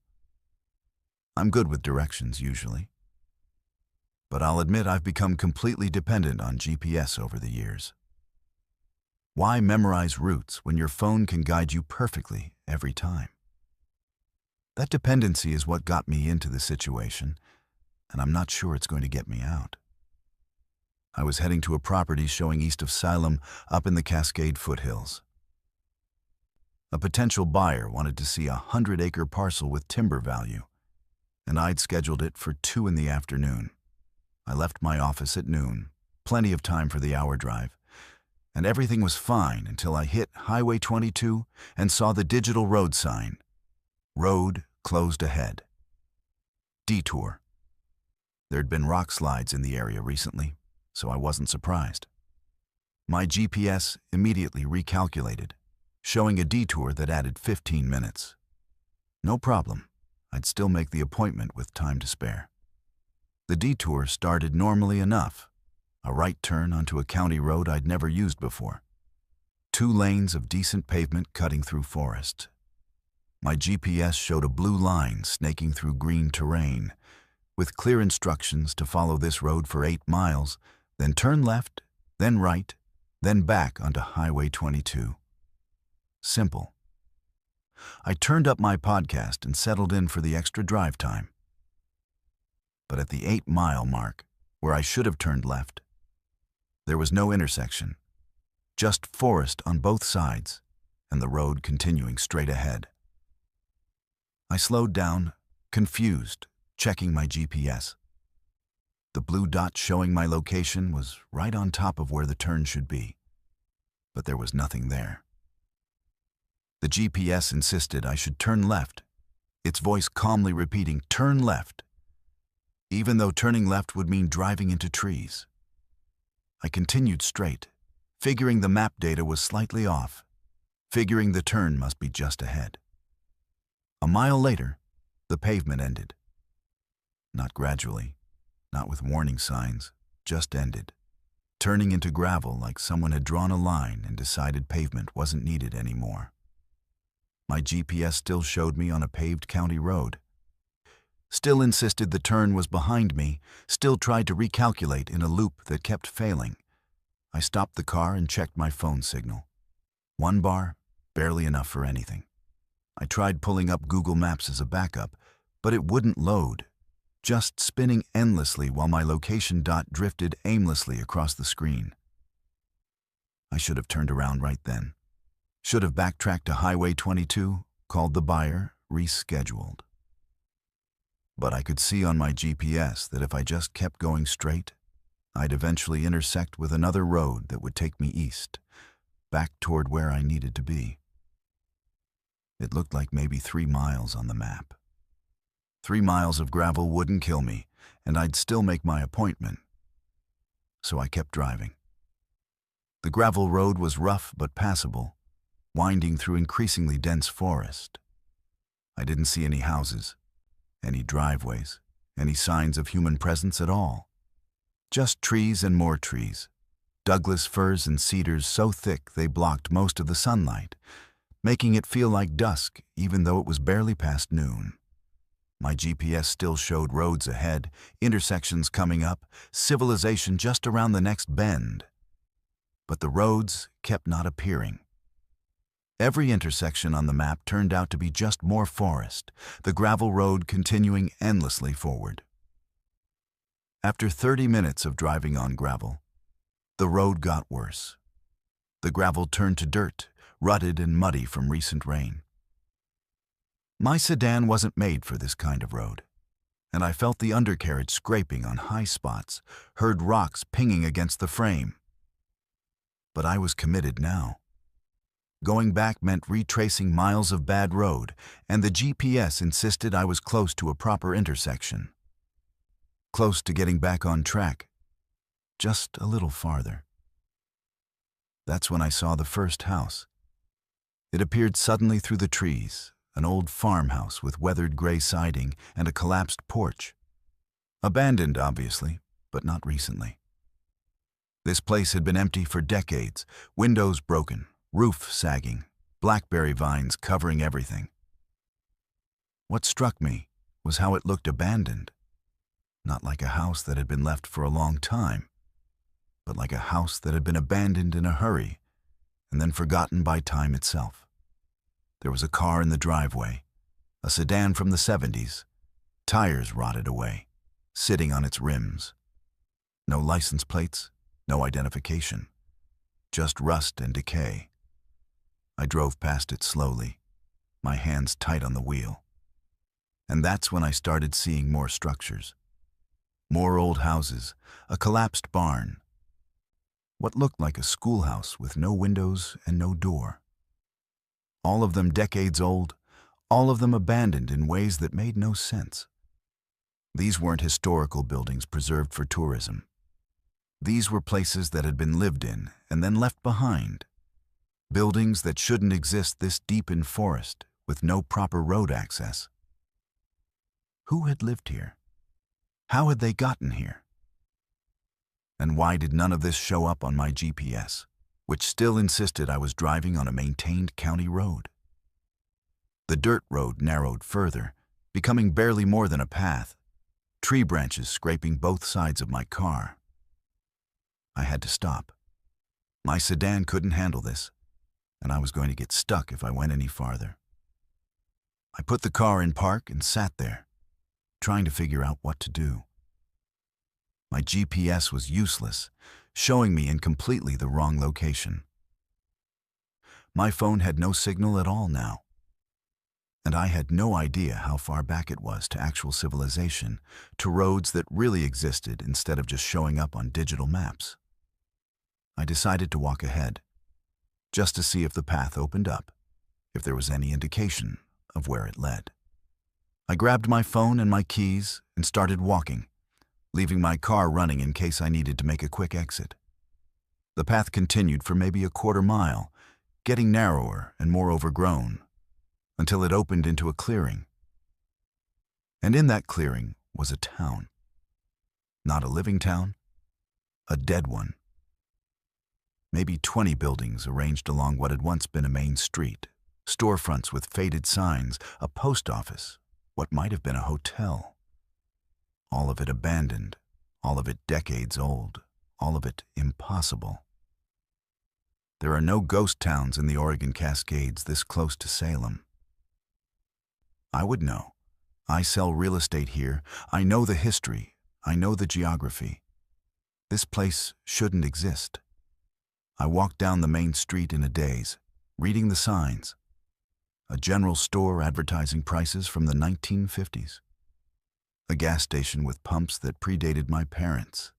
I'm good with directions usually, but I'll admit I've become completely dependent on GPS over the years. Why memorize routes when your phone can guide you perfectly every time? That dependency is what got me into the situation, and I'm not sure it's going to get me out. I was heading to a property showing east of Salem up in the Cascade foothills. A potential buyer wanted to see a 100-acre parcel with timber value, and I'd scheduled it for 2 in the afternoon. I left my office at noon, plenty of time for the hour drive, and everything was fine until I hit Highway 22 and saw the digital road sign. Road closed ahead. Detour. There'd been rock slides in the area recently, so I wasn't surprised. My GPS immediately recalculated, showing a detour that added 15 minutes. No problem. I'd still make the appointment with time to spare. The detour started normally enough, a right turn onto a county road I'd never used before. 2 lanes of decent pavement cutting through forest. My GPS showed a blue line snaking through green terrain, with clear instructions to follow this road for 8 miles, then turn left, then right, then back onto Highway 22. Simple. I turned up my podcast and settled in for the extra drive time. But at the 8-mile mark, where I should have turned left, there was no intersection, just forest on both sides and the road continuing straight ahead. I slowed down, confused, checking my GPS. The blue dot showing my location was right on top of where the turn should be, but there was nothing there. The GPS insisted I should turn left, its voice calmly repeating, "Turn left," even though turning left would mean driving into trees. I continued straight, figuring the map data was slightly off, figuring the turn must be just ahead. A mile later, the pavement ended. Not gradually, not with warning signs, just ended, turning into gravel like someone had drawn a line and decided pavement wasn't needed anymore. My GPS still showed me on a paved county road, still insisted the turn was behind me, still tried to recalculate in a loop that kept failing. I stopped the car and checked my phone signal. 1 bar, barely enough for anything. I tried pulling up Google Maps as a backup, but it wouldn't load, just spinning endlessly while my location dot drifted aimlessly across the screen. I should have turned around right then. Should have backtracked to Highway 22, called the buyer, rescheduled. But I could see on my GPS that if I just kept going straight, I'd eventually intersect with another road that would take me east, back toward where I needed to be. It looked like maybe 3 miles on the map. 3 miles of gravel wouldn't kill me, and I'd still make my appointment. So I kept driving. The gravel road was rough but passable, winding through increasingly dense forest. I didn't see any houses, any driveways, any signs of human presence at all. Just trees and more trees, Douglas firs and cedars so thick they blocked most of the sunlight, making it feel like dusk even though it was barely past noon. My GPS still showed roads ahead, intersections coming up, civilization just around the next bend. But the roads kept not appearing. Every intersection on the map turned out to be just more forest, the gravel road continuing endlessly forward. After 30 minutes of driving on gravel, the road got worse. The gravel turned to dirt, rutted and muddy from recent rain. My sedan wasn't made for this kind of road, and I felt the undercarriage scraping on high spots, heard rocks pinging against the frame. But I was committed now. Going back meant retracing miles of bad road, and the GPS insisted I was close to a proper intersection. Close to getting back on track, just a little farther. That's when I saw the first house. It appeared suddenly through the trees, an old farmhouse with weathered gray siding and a collapsed porch. Abandoned, obviously, but not recently. This place had been empty for decades, windows broken, roof sagging, blackberry vines covering everything. What struck me was how it looked abandoned. Not like a house that had been left for a long time, but like a house that had been abandoned in a hurry and then forgotten by time itself. There was a car in the driveway, a sedan from the 70s, tires rotted away, sitting on its rims. No license plates, no identification, just rust and decay. I drove past it slowly, my hands tight on the wheel. And that's when I started seeing more structures. More old houses, a collapsed barn. What looked like a schoolhouse with no windows and no door. All of them decades old, all of them abandoned in ways that made no sense. These weren't historical buildings preserved for tourism. These were places that had been lived in and then left behind. Buildings that shouldn't exist this deep in forest with no proper road access. Who had lived here? How had they gotten here? And why did none of this show up on my GPS, which still insisted I was driving on a maintained county road? The dirt road narrowed further, becoming barely more than a path, tree branches scraping both sides of my car. I had to stop. My sedan couldn't handle this, and I was going to get stuck if I went any farther. I put the car in park and sat there, trying to figure out what to do. My GPS was useless, showing me in completely the wrong location. My phone had no signal at all now, and I had no idea how far back it was to actual civilization, to roads that really existed instead of just showing up on digital maps. I decided to walk ahead, just to see if the path opened up, if there was any indication of where it led. I grabbed my phone and my keys and started walking, leaving my car running in case I needed to make a quick exit. The path continued for maybe a quarter mile, getting narrower and more overgrown, until it opened into a clearing. And in that clearing was a town. Not a living town, a dead one. Maybe 20 buildings arranged along what had once been a main street, storefronts with faded signs, a post office, what might have been a hotel. All of it abandoned, all of it decades old, all of it impossible. There are no ghost towns in the Oregon Cascades this close to Salem. I would know. I sell real estate here. I know the history. I know the geography. This place shouldn't exist. I walked down the main street in a daze, reading the signs. A general store advertising prices from the 1950s. A gas station with pumps that predated my parents.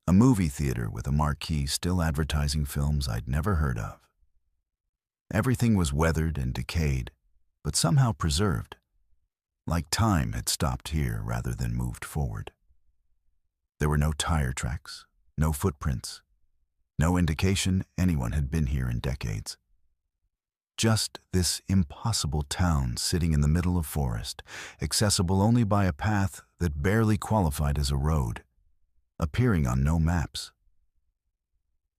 A movie theater with a marquee still advertising films I'd never heard of. Everything was weathered and decayed, but somehow preserved, like time had stopped here rather than moved forward. There were no tire tracks, no footprints, no indication anyone had been here in decades. Just this impossible town sitting in the middle of forest, accessible only by a path that barely qualified as a road, appearing on no maps.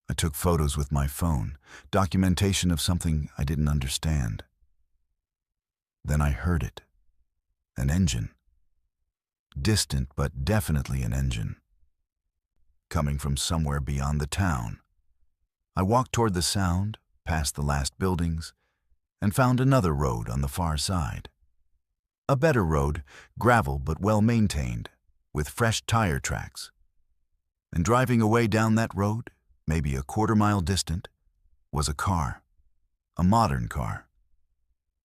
I took photos with my phone, documentation of something I didn't understand. Then I heard it. An engine. Distant, but definitely an engine. Coming from somewhere beyond the town. I walked toward the sound, past the last buildings, and found another road on the far side. A better road, gravel but well-maintained, with fresh tire tracks. And driving away down that road, maybe a quarter-mile distant, was a car. A modern car.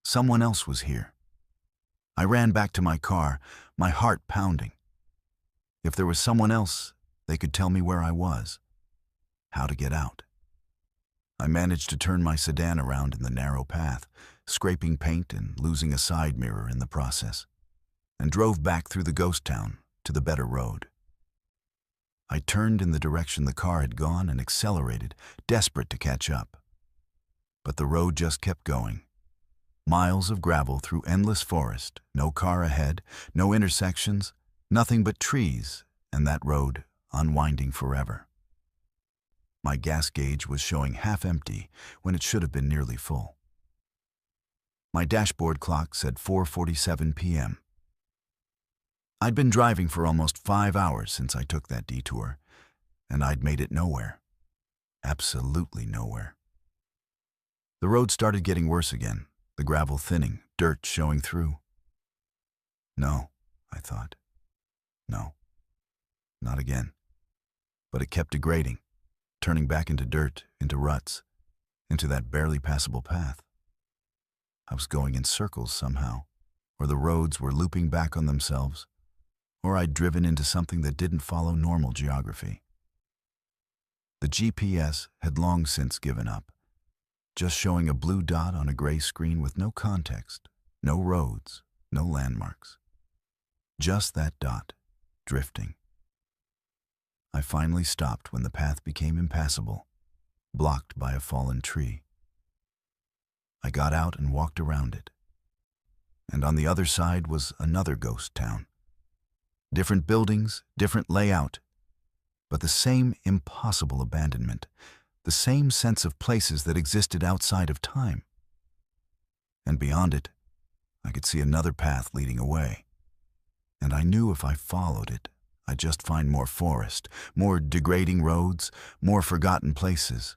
Someone else was here. I ran back to my car, my heart pounding. If there was someone else, they could tell me where I was, how to get out. I managed to turn my sedan around in the narrow path, scraping paint and losing a side mirror in the process, and drove back through the ghost town to the better road. I turned in the direction the car had gone and accelerated, desperate to catch up. But the road just kept going. Miles of gravel through endless forest, no car ahead, no intersections, nothing but trees, and that road unwinding forever. My gas gauge was showing half empty when it should have been nearly full. My dashboard clock said 4:47 p.m. I'd been driving for almost 5 hours since I took that detour, and I'd made it nowhere. Absolutely nowhere. The road started getting worse again, the gravel thinning, dirt showing through. No, I thought. No, not again. But it kept degrading, turning back into dirt, into ruts, into that barely passable path. I was going in circles somehow, or the roads were looping back on themselves, or I'd driven into something that didn't follow normal geography. The GPS had long since given up, just showing a blue dot on a gray screen with no context, no roads, no landmarks. Just that dot, drifting. I finally stopped when the path became impassable, blocked by a fallen tree. I got out and walked around it. And on the other side was another ghost town. Different buildings, different layout, but the same impossible abandonment, the same sense of places that existed outside of time. And beyond it, I could see another path leading away. And I knew if I followed it, I'd just find more forest, more degrading roads, more forgotten places.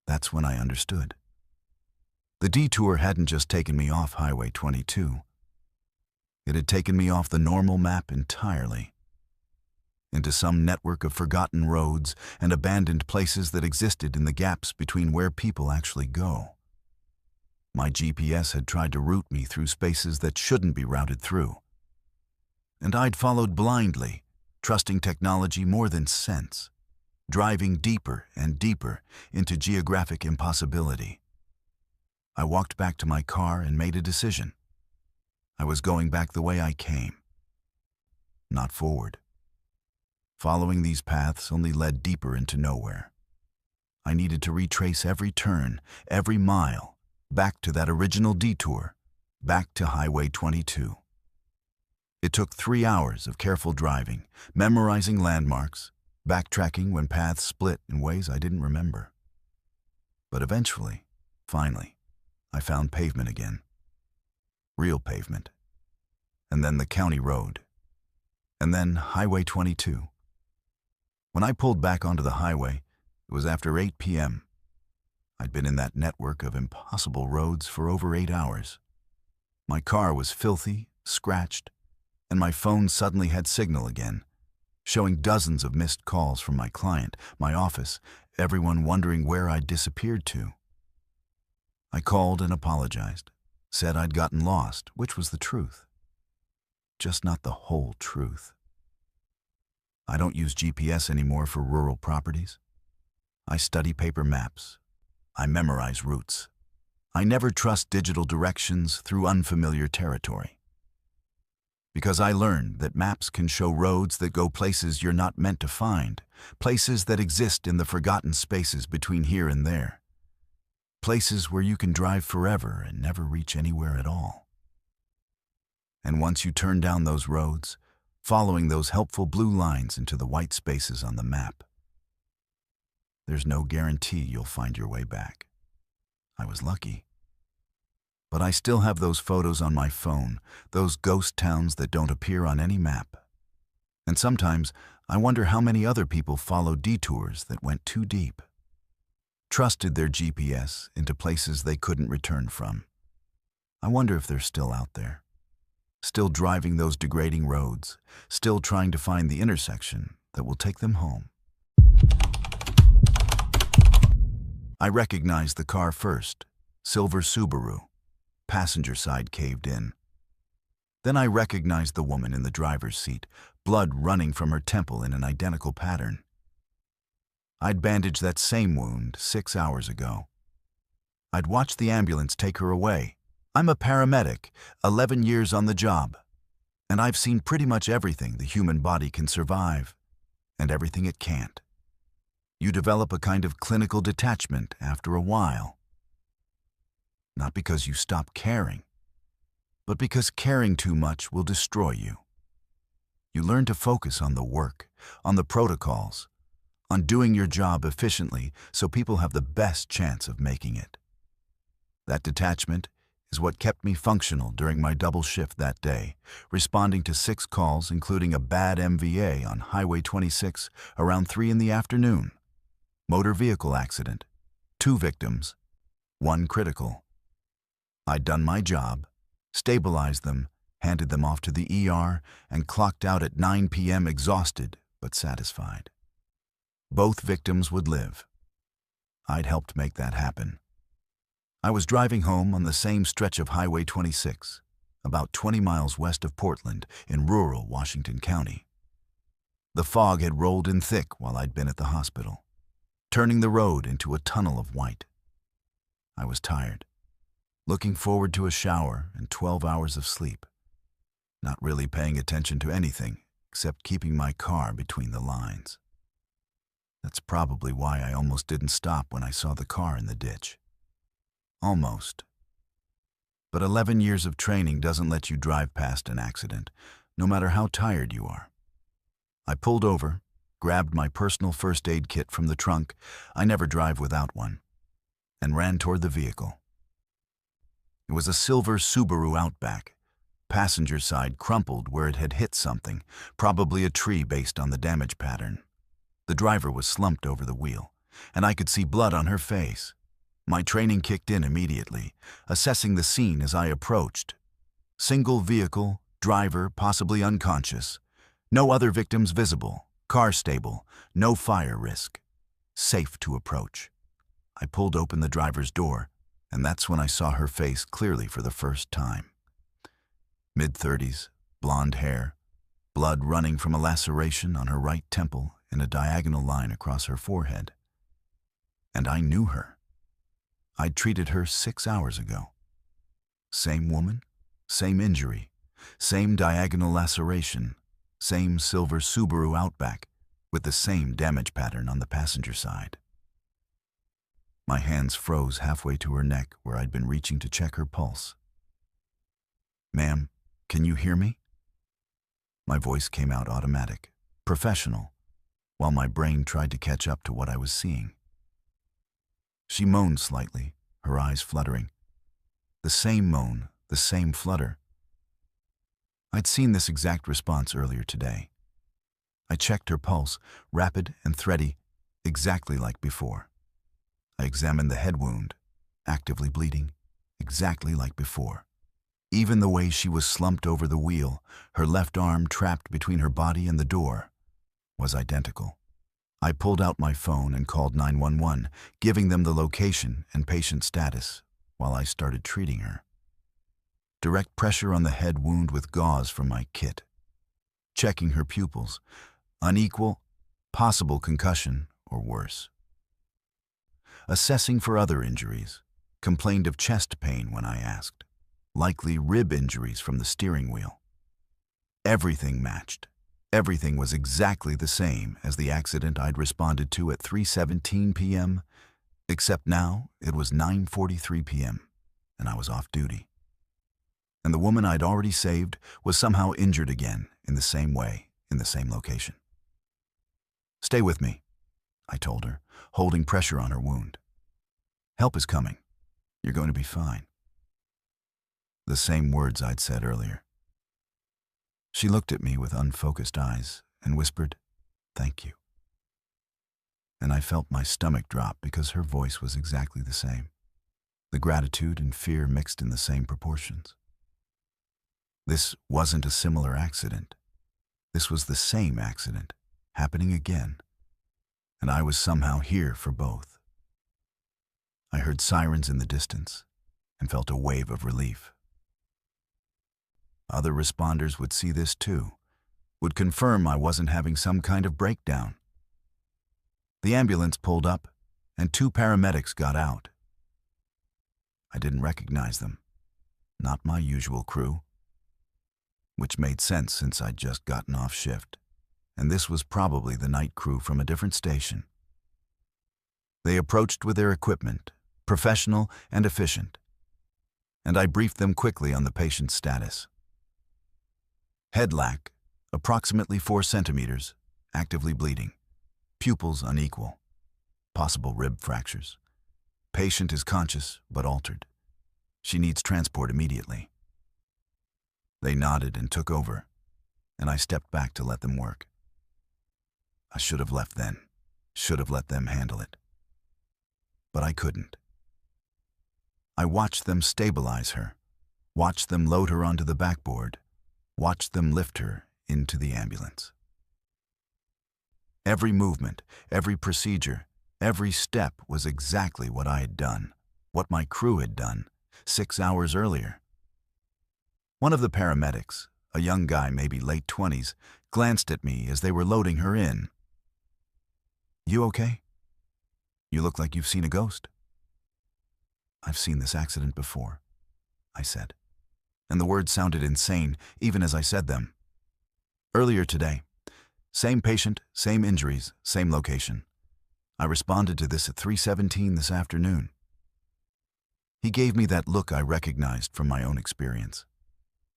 That's when I understood. The detour hadn't just taken me off Highway 22. It had taken me off the normal map entirely, into some network of forgotten roads and abandoned places that existed in the gaps between where people actually go. My GPS had tried to route me through spaces that shouldn't be routed through. And I'd followed blindly, trusting technology more than sense, driving deeper and deeper into geographic impossibility. I walked back to my car and made a decision. I was going back the way I came, not forward. Following these paths only led deeper into nowhere. I needed to retrace every turn, every mile, back to that original detour, back to Highway 22. It took 3 hours of careful driving, memorizing landmarks, backtracking when paths split in ways I didn't remember. But eventually, finally, I found pavement again. Real pavement. And then the county road. And then Highway 22. When I pulled back onto the highway, it was after 8 p.m., I'd been in that network of impossible roads for over 8 hours. My car was filthy, scratched, and my phone suddenly had signal again, showing dozens of missed calls from my client, my office, everyone wondering where I'd disappeared to. I called and apologized, said I'd gotten lost, which was the truth. Just not the whole truth. I don't use GPS anymore for rural properties. I study paper maps. I memorize routes. I never trust digital directions through unfamiliar territory. Because I learned that maps can show roads that go places you're not meant to find, places that exist in the forgotten spaces between here and there, places where you can drive forever and never reach anywhere at all. And once you turn down those roads, following those helpful blue lines into the white spaces on the map, there's no guarantee you'll find your way back. I was lucky. But I still have those photos on my phone, those ghost towns that don't appear on any map. And sometimes I wonder how many other people followed detours that went too deep, trusted their GPS into places they couldn't return from. I wonder if they're still out there, still driving those degrading roads, still trying to find the intersection that will take them home. I recognized the car first, silver Subaru, passenger side caved in. Then I recognized the woman in the driver's seat, blood running from her temple in an identical pattern. I'd bandaged that same wound 6 hours ago. I'd watched the ambulance take her away. I'm a paramedic, 11 years on the job, and I've seen pretty much everything the human body can survive, and everything it can't. You develop a kind of clinical detachment after a while. Not because you stop caring, but because caring too much will destroy you. You learn to focus on the work, on the protocols, on doing your job efficiently so people have the best chance of making it. That detachment is what kept me functional during my double shift that day, responding to 6 calls, including a bad MVA on Highway 26 around 3 in the afternoon. Motor vehicle accident, 2 victims, 1 critical. I'd done my job, stabilized them, handed them off to the ER, and clocked out at 9 p.m. exhausted but satisfied. Both victims would live. I'd helped make that happen. I was driving home on the same stretch of Highway 26, about 20 miles west of Portland in rural Washington County. The fog had rolled in thick while I'd been at the hospital, turning the road into a tunnel of white. I was tired, looking forward to a shower and 12 hours of sleep, not really paying attention to anything except keeping my car between the lines. That's probably why I almost didn't stop when I saw the car in the ditch. Almost. But 11 years of training doesn't let you drive past an accident, no matter how tired you are. I pulled over, grabbed my personal first aid kit from the trunk — I never drive without one — and ran toward the vehicle. It was a silver Subaru Outback, passenger side crumpled where it had hit something, probably a tree based on the damage pattern. The driver was slumped over the wheel, and I could see blood on her face. My training kicked in immediately, assessing the scene as I approached. Single vehicle, driver possibly unconscious, no other victims visible, car stable, no fire risk, safe to approach. I pulled open the driver's door, and that's when I saw her face clearly for the first time. Mid-30s, blonde hair, blood running from a laceration on her right temple in a diagonal line across her forehead. And I knew her. I'd treated her 6 hours ago. Same woman, same injury, same diagonal laceration, same silver Subaru Outback with the same damage pattern on the passenger side. My hands froze halfway to her neck where I'd been reaching to check her pulse. "Ma'am, can you hear me?" My voice came out automatic, professional, while my brain tried to catch up to what I was seeing. She moaned slightly, her eyes fluttering. The same moan, the same flutter. I'd seen this exact response earlier today. I checked her pulse, rapid and thready, exactly like before. I examined the head wound, actively bleeding, exactly like before. Even the way she was slumped over the wheel, her left arm trapped between her body and the door, was identical. I pulled out my phone and called 911, giving them the location and patient status while I started treating her. Direct pressure on the head wound with gauze from my kit. Checking her pupils. Unequal, possible concussion or worse. Assessing for other injuries. Complained of chest pain when I asked. Likely rib injuries from the steering wheel. Everything matched. Everything was exactly the same as the accident I'd responded to at 3:17 p.m., except now it was 9:43 p.m., and I was off duty. And the woman I'd already saved was somehow injured again in the same way, in the same location. "Stay with me," I told her, holding pressure on her wound. "Help is coming. You're going to be fine." The same words I'd said earlier. She looked at me with unfocused eyes and whispered, "Thank you." And I felt my stomach drop because her voice was exactly the same. The gratitude and fear mixed in the same proportions. This wasn't a similar accident. This was the same accident, happening again. And I was somehow here for both. I heard sirens in the distance and felt a wave of relief. Other responders would see this too, would confirm I wasn't having some kind of breakdown. The ambulance pulled up, and 2 paramedics got out. I didn't recognize them, not my usual crew, which made sense since I'd just gotten off shift, and this was probably the night crew from a different station. They approached with their equipment, professional and efficient, and I briefed them quickly on the patient's status. Head lack, approximately 4 centimeters, actively bleeding. Pupils unequal. Possible rib fractures. Patient is conscious but altered. She needs transport immediately. They nodded and took over, and I stepped back to let them work. I should have left then, should have let them handle it. But I couldn't. I watched them stabilize her, watched them load her onto the backboard, watched them lift her into the ambulance. Every movement, every procedure, every step was exactly what I had done, what my crew had done, 6 hours earlier. One of the paramedics, a young guy maybe late 20s, glanced at me as they were loading her in. "You okay? You look like you've seen a ghost." "I've seen this accident before," I said, and the words sounded insane even as I said them. "Earlier today, same patient, same injuries, same location. I responded to this at 3:17 this afternoon." He gave me that look I recognized from my own experience.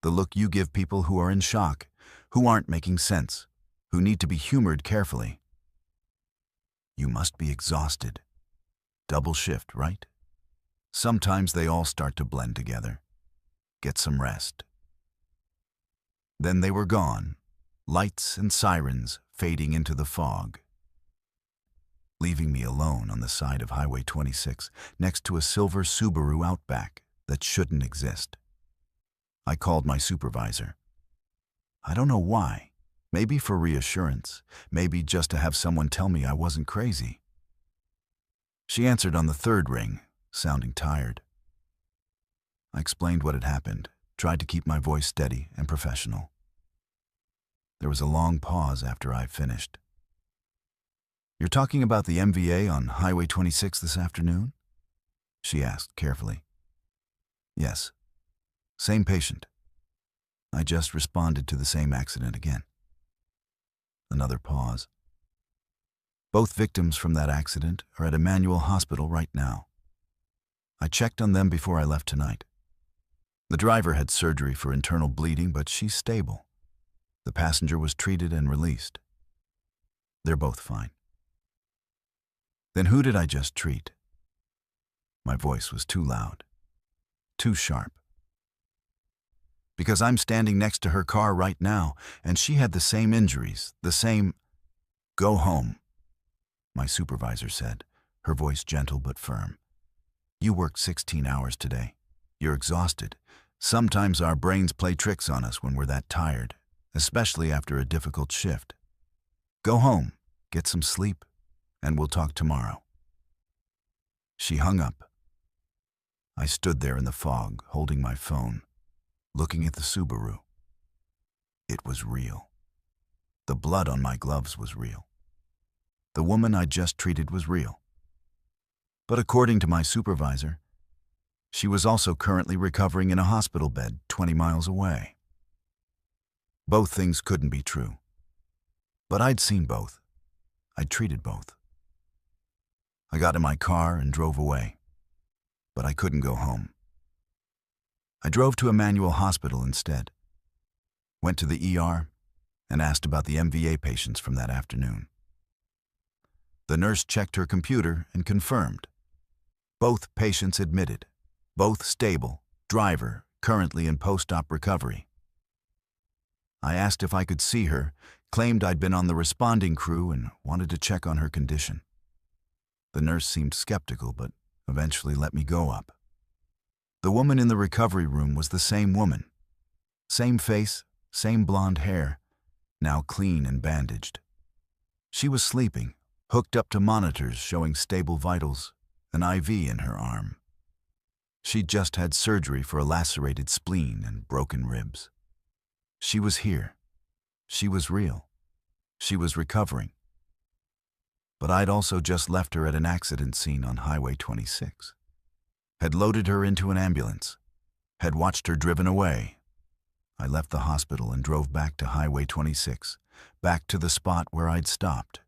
The look you give people who are in shock, who aren't making sense, who need to be humored carefully. You must be exhausted. Double shift, right? Sometimes they all start to blend together. Get some rest. Then they were gone, lights and sirens fading into the fog, leaving me alone on the side of Highway 26 next to a silver Subaru Outback that shouldn't exist. I called my supervisor. I don't know why. Maybe for reassurance, maybe just to have someone tell me I wasn't crazy. She answered on the 3rd ring, sounding tired. I explained what had happened, tried to keep my voice steady and professional. There was a long pause after I finished. "You're talking about the MVA on Highway 26 this afternoon?" she asked carefully. "Yes. Same patient. I just responded to the same accident again." Another pause. "Both victims from that accident are at Emmanuel Hospital right now. I checked on them before I left tonight. The driver had surgery for internal bleeding, but she's stable. The passenger was treated and released. They're both fine." "Then who did I just treat?" My voice was too loud, too sharp. "Because I'm standing next to her car right now, and she had the same injuries, the same—" "Go home," my supervisor said, her voice gentle but firm. "You worked 16 hours today. You're exhausted. Sometimes our brains play tricks on us when we're that tired, especially after a difficult shift. Go home, get some sleep, and we'll talk tomorrow." She hung up. I stood there in the fog, holding my phone, looking at the Subaru. It was real. The blood on my gloves was real. The woman I'd just treated was real. But according to my supervisor, she was also currently recovering in a hospital bed 20 miles away. Both things couldn't be true. But I'd seen both. I'd treated both. I got in my car and drove away. But I couldn't go home. I drove to Emmanuel Hospital instead. Went to the ER and asked about the MVA patients from that afternoon. The nurse checked her computer and confirmed. Both patients admitted. Both stable. Driver, currently in post-op recovery. I asked if I could see her, claimed I'd been on the responding crew and wanted to check on her condition. The nurse seemed skeptical, but eventually let me go up. The woman in the recovery room was the same woman. Same face, same blonde hair, now clean and bandaged. She was sleeping, hooked up to monitors showing stable vitals, an IV in her arm. She'd just had surgery for a lacerated spleen and broken ribs. She was here. She was real. She was recovering. But I'd also just left her at an accident scene on Highway 26. Had loaded her into an ambulance. Had watched her driven away. I left the hospital and drove back to Highway 26, back to the spot where I'd stopped.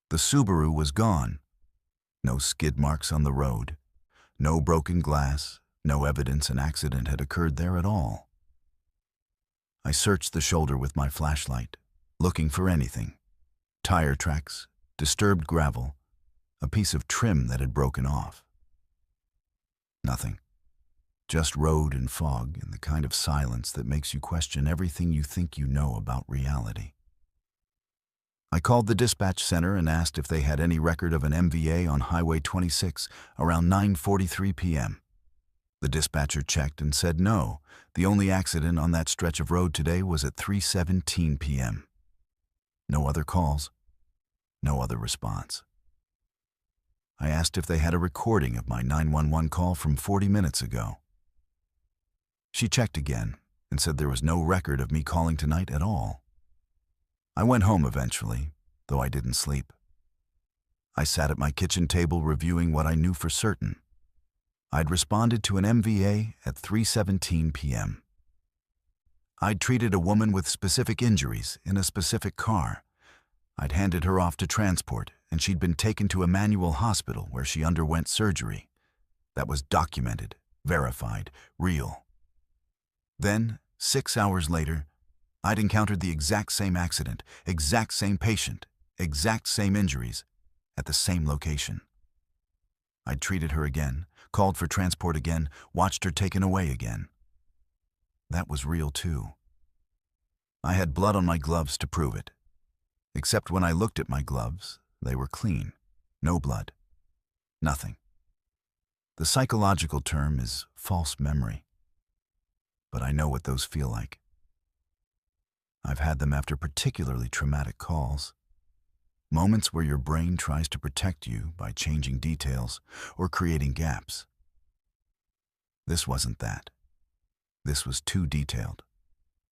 The Subaru was gone. No skid marks on the road. No broken glass. No evidence an accident had occurred there at all. I searched the shoulder with my flashlight, looking for anything. Tire tracks, disturbed gravel, a piece of trim that had broken off. Nothing. Just road and fog and the kind of silence that makes you question everything you think you know about reality. I called the dispatch center and asked if they had any record of an MVA on Highway 26 around 9:43 p.m. The dispatcher checked and said no. The only accident on that stretch of road today was at 3:17 p.m. No other calls. No other response. I asked if they had a recording of my 911 call from 40 minutes ago. She checked again and said there was no record of me calling tonight at all. I went home eventually, though I didn't sleep. I sat at my kitchen table reviewing what I knew for certain. I'd responded to an MVA at 3:17 p.m. I'd treated a woman with specific injuries in a specific car. I'd handed her off to transport, and she'd been taken to Emmanuel Hospital where she underwent surgery. That was documented, verified, real. Then, 6 hours later, I'd encountered the exact same accident, exact same patient, exact same injuries, at the same location. I'd treated her again, called for transport again, watched her taken away again. That was real too. I had blood on my gloves to prove it. Except when I looked at my gloves, they were clean. No blood. Nothing. The psychological term is false memory. But I know what those feel like. I've had them after particularly traumatic calls. Moments where your brain tries to protect you by changing details or creating gaps. This wasn't that. This was too detailed,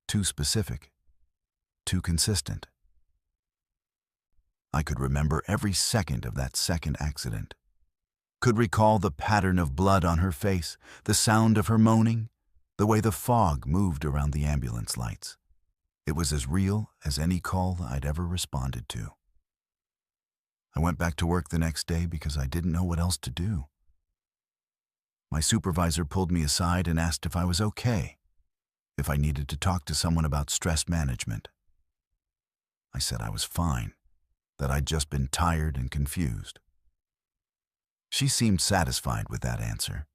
too specific, too consistent. I could remember every second of that second accident. Could recall the pattern of blood on her face, the sound of her moaning, the way the fog moved around the ambulance lights. It was as real as any call I'd ever responded to. I went back to work the next day because I didn't know what else to do. My supervisor pulled me aside and asked if I was okay, if I needed to talk to someone about stress management. I said I was fine, that I'd just been tired and confused. She seemed satisfied with that answer.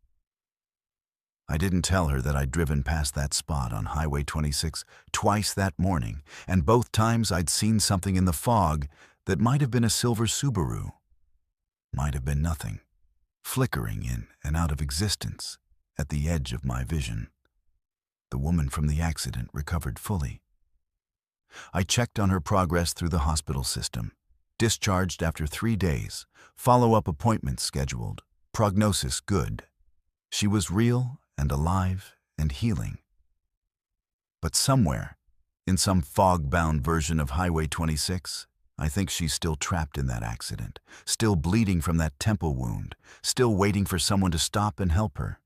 I didn't tell her that I'd driven past that spot on Highway 26 twice that morning, and both times I'd seen something in the fog that might have been a silver Subaru. might have been nothing, flickering in and out of existence at the edge of my vision. The woman from the accident recovered fully. I checked on her progress through the hospital system. Discharged after 3 days, follow-up appointments scheduled, prognosis good. She was real and alive and healing. But somewhere, in some fog-bound version of Highway 26, I think she's still trapped in that accident, still bleeding from that temple wound, still waiting for someone to stop and help her.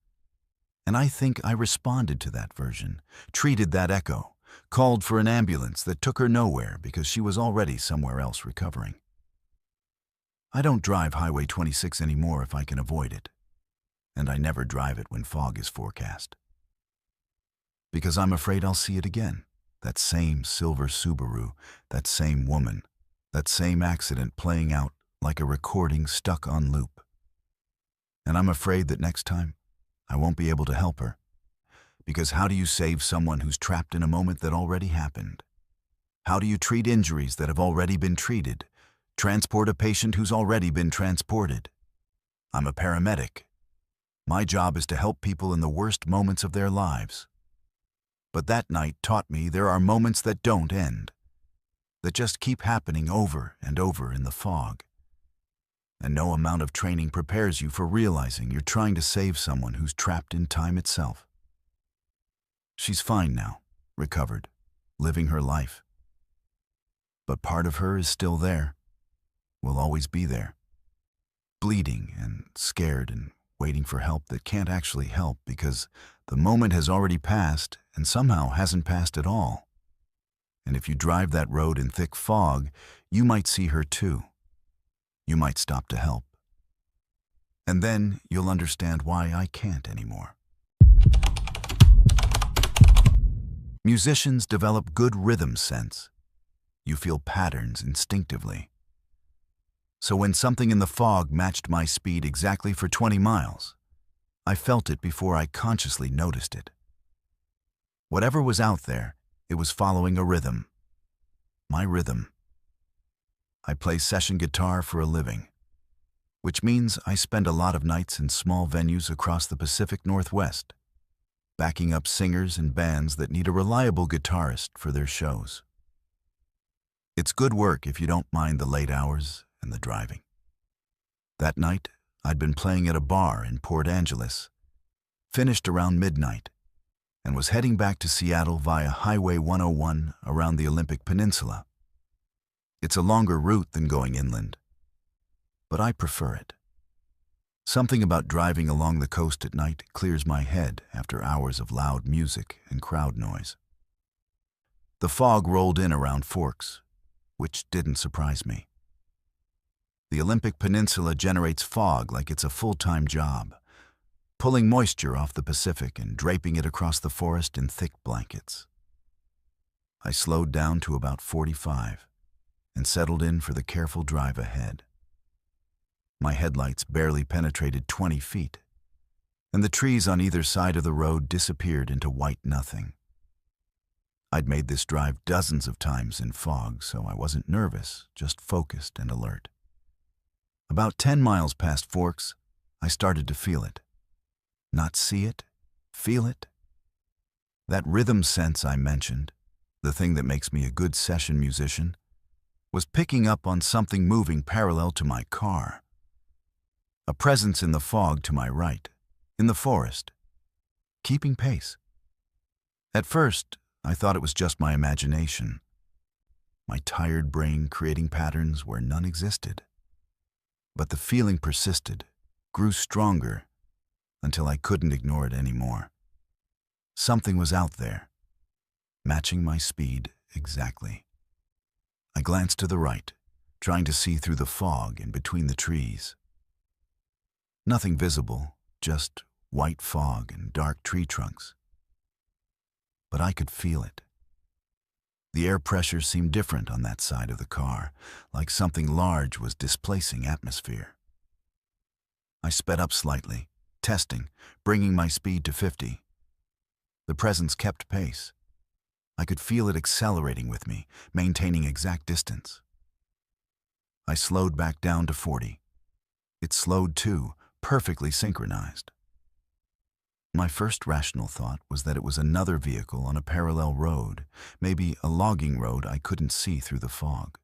And I think I responded to that version, treated that echo, called for an ambulance that took her nowhere because she was already somewhere else recovering. I don't drive Highway 26 anymore if I can avoid it, and I never drive it when fog is forecast. Because I'm afraid I'll see it again, that same silver Subaru, that same woman, that same accident playing out like a recording stuck on loop. And I'm afraid that next time, I won't be able to help her. Because how do you save someone who's trapped in a moment that already happened? How do you treat injuries that have already been treated? Transport a patient who's already been transported? I'm a paramedic. My job is to help people in the worst moments of their lives. But that night taught me there are moments that don't end, that just keep happening over and over in the fog. And no amount of training prepares you for realizing you're trying to save someone who's trapped in time itself. She's fine now, recovered, living her life. But part of her is still there, will always be there, bleeding and scared and waiting for help that can't actually help because the moment has already passed and somehow hasn't passed at all. And if you drive that road in thick fog, you might see her too. You might stop to help. And then you'll understand why I can't anymore. Musicians develop good rhythm sense. You feel patterns instinctively. So when something in the fog matched my speed exactly for 20 miles, I felt it before I consciously noticed it. Whatever was out there, it was following a rhythm. My rhythm. I play session guitar for a living, which means I spend a lot of nights in small venues across the Pacific Northwest, backing up singers and bands that need a reliable guitarist for their shows. It's good work if you don't mind the late hours and the driving. That night, I'd been playing at a bar in Port Angeles, finished around midnight, and was heading back to Seattle via Highway 101 around the Olympic Peninsula. It's a longer route than going inland, but I prefer it. Something about driving along the coast at night clears my head after hours of loud music and crowd noise. The fog rolled in around Forks, which didn't surprise me. The Olympic Peninsula generates fog like it's a full-time job, pulling moisture off the Pacific and draping it across the forest in thick blankets. I slowed down to about 45 and settled in for the careful drive ahead. My headlights barely penetrated 20 feet, and the trees on either side of the road disappeared into white nothing. I'd made this drive dozens of times in fog, so I wasn't nervous, just focused and alert. About 10 miles past Forks, I started to feel it. Not see it, feel it. That rhythm sense I mentioned, the thing that makes me a good session musician, was picking up on something moving parallel to my car. A presence in the fog to my right, in the forest, keeping pace. At first, I thought it was just my imagination, my tired brain creating patterns where none existed. But the feeling persisted, grew stronger, until I couldn't ignore it anymore. Something was out there, matching my speed exactly. I glanced to the right, trying to see through the fog and between the trees. Nothing visible, just white fog and dark tree trunks. But I could feel it. The air pressure seemed different on that side of the car, like something large was displacing atmosphere. I sped up slightly, testing, bringing my speed to 50. The presence kept pace. I could feel it accelerating with me, maintaining exact distance. I slowed back down to 40. It slowed too, perfectly synchronized. My first rational thought was that it was another vehicle on a parallel road, maybe a logging road I couldn't see through the fog.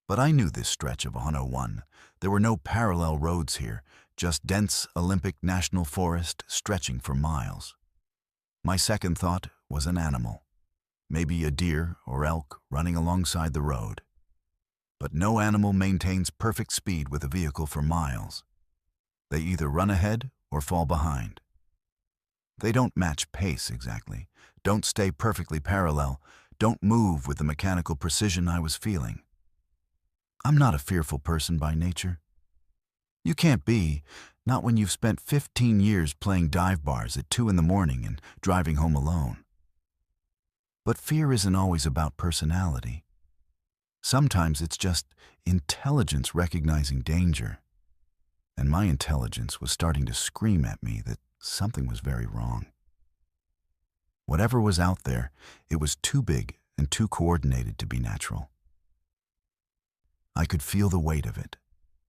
But I knew this stretch of 101. There were no parallel roads here, just dense Olympic National Forest stretching for miles. My second thought was an animal, maybe a deer or elk running alongside the road. But no animal maintains perfect speed with a vehicle for miles. They either run ahead or fall behind. They don't match pace exactly, don't stay perfectly parallel, don't move with the mechanical precision I was feeling. I'm not a fearful person by nature. You can't be, not when you've spent 15 years playing dive bars at 2 in the morning and driving home alone. But fear isn't always about personality. Sometimes it's just intelligence recognizing danger. And my intelligence was starting to scream at me that something was very wrong. Whatever was out there, it was too big and too coordinated to be natural. I could feel the weight of it,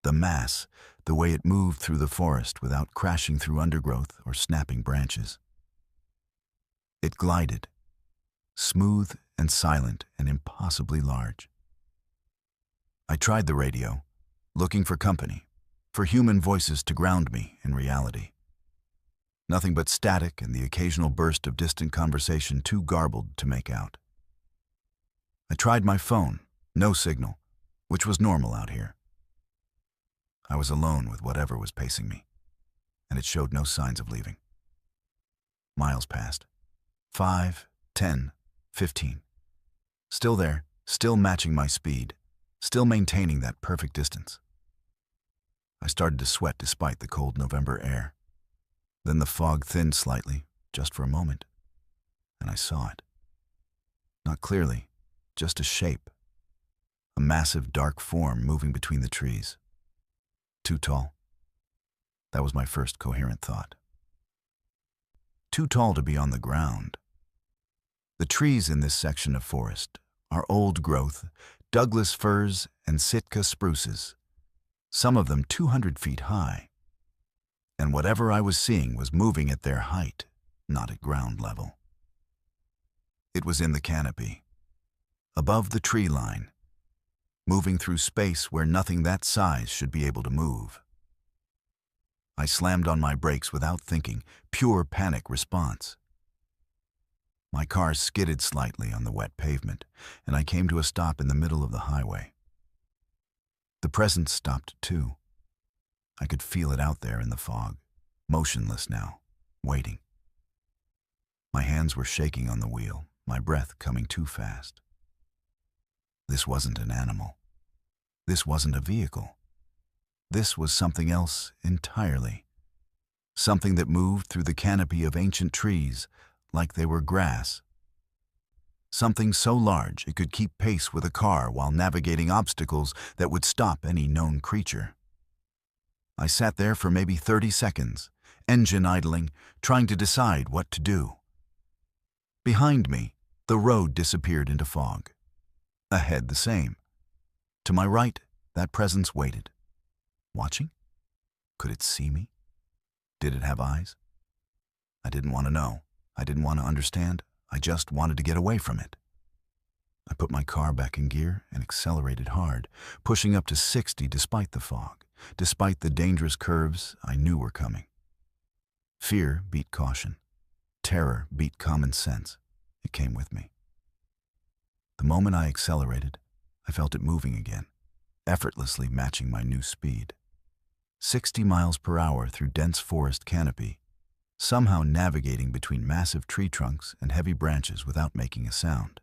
the mass, the way it moved through the forest without crashing through undergrowth or snapping branches. It glided, smooth and silent and impossibly large. I tried the radio, looking for company, for human voices to ground me in reality. Nothing but static and the occasional burst of distant conversation too garbled to make out. I tried my phone, no signal, which was normal out here. I was alone with whatever was pacing me, and it showed no signs of leaving. Miles passed. 5, 10, 15. Still there, still matching my speed, still maintaining that perfect distance. I started to sweat despite the cold November air. Then the fog thinned slightly, just for a moment, and I saw it. Not clearly, just a shape. A massive dark form moving between the trees. Too tall. That was my first coherent thought. Too tall to be on the ground. The trees in this section of forest are old growth, Douglas firs and Sitka spruces, some of them 200 feet high. And whatever I was seeing was moving at their height, not at ground level. It was in the canopy, above the tree line, moving through space where nothing that size should be able to move. I slammed on my brakes without thinking, pure panic response. My car skidded slightly on the wet pavement, and I came to a stop in the middle of the highway. The presence stopped too. I could feel it out there in the fog, motionless now, waiting. My hands were shaking on the wheel, my breath coming too fast. This wasn't an animal. This wasn't a vehicle. This was something else entirely. Something that moved through the canopy of ancient trees like they were grass. Something so large it could keep pace with a car while navigating obstacles that would stop any known creature. I sat there for maybe 30 seconds, engine idling, trying to decide what to do. Behind me, the road disappeared into fog. Ahead the same. To my right, that presence waited. Watching? Could it see me? Did it have eyes? I didn't want to know. I didn't want to understand. I just wanted to get away from it. I put my car back in gear and accelerated hard, pushing up to 60 despite the fog, despite the dangerous curves I knew were coming. Fear beat caution. Terror beat common sense. It came with me. The moment I accelerated, I felt it moving again, effortlessly matching my new speed. 60 miles per hour through dense forest canopy, somehow navigating between massive tree trunks and heavy branches without making a sound.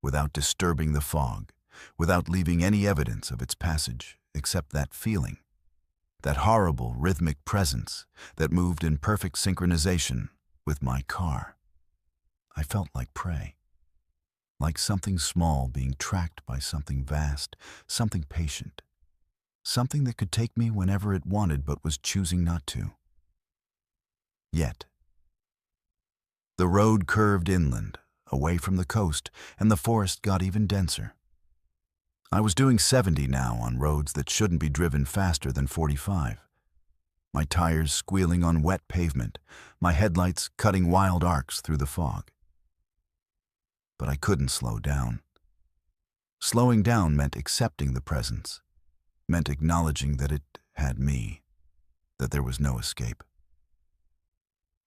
Without disturbing the fog, without leaving any evidence of its passage except that feeling, that horrible rhythmic presence that moved in perfect synchronization with my car. I felt like prey. Like something small being tracked by something vast, something patient, something that could take me whenever it wanted but was choosing not to. Yet. The road curved inland, away from the coast, and the forest got even denser. I was doing 70 now on roads that shouldn't be driven faster than 45. My tires squealing on wet pavement, my headlights cutting wild arcs through the fog. But I couldn't slow down. Slowing down meant accepting the presence, meant acknowledging that it had me, that there was no escape.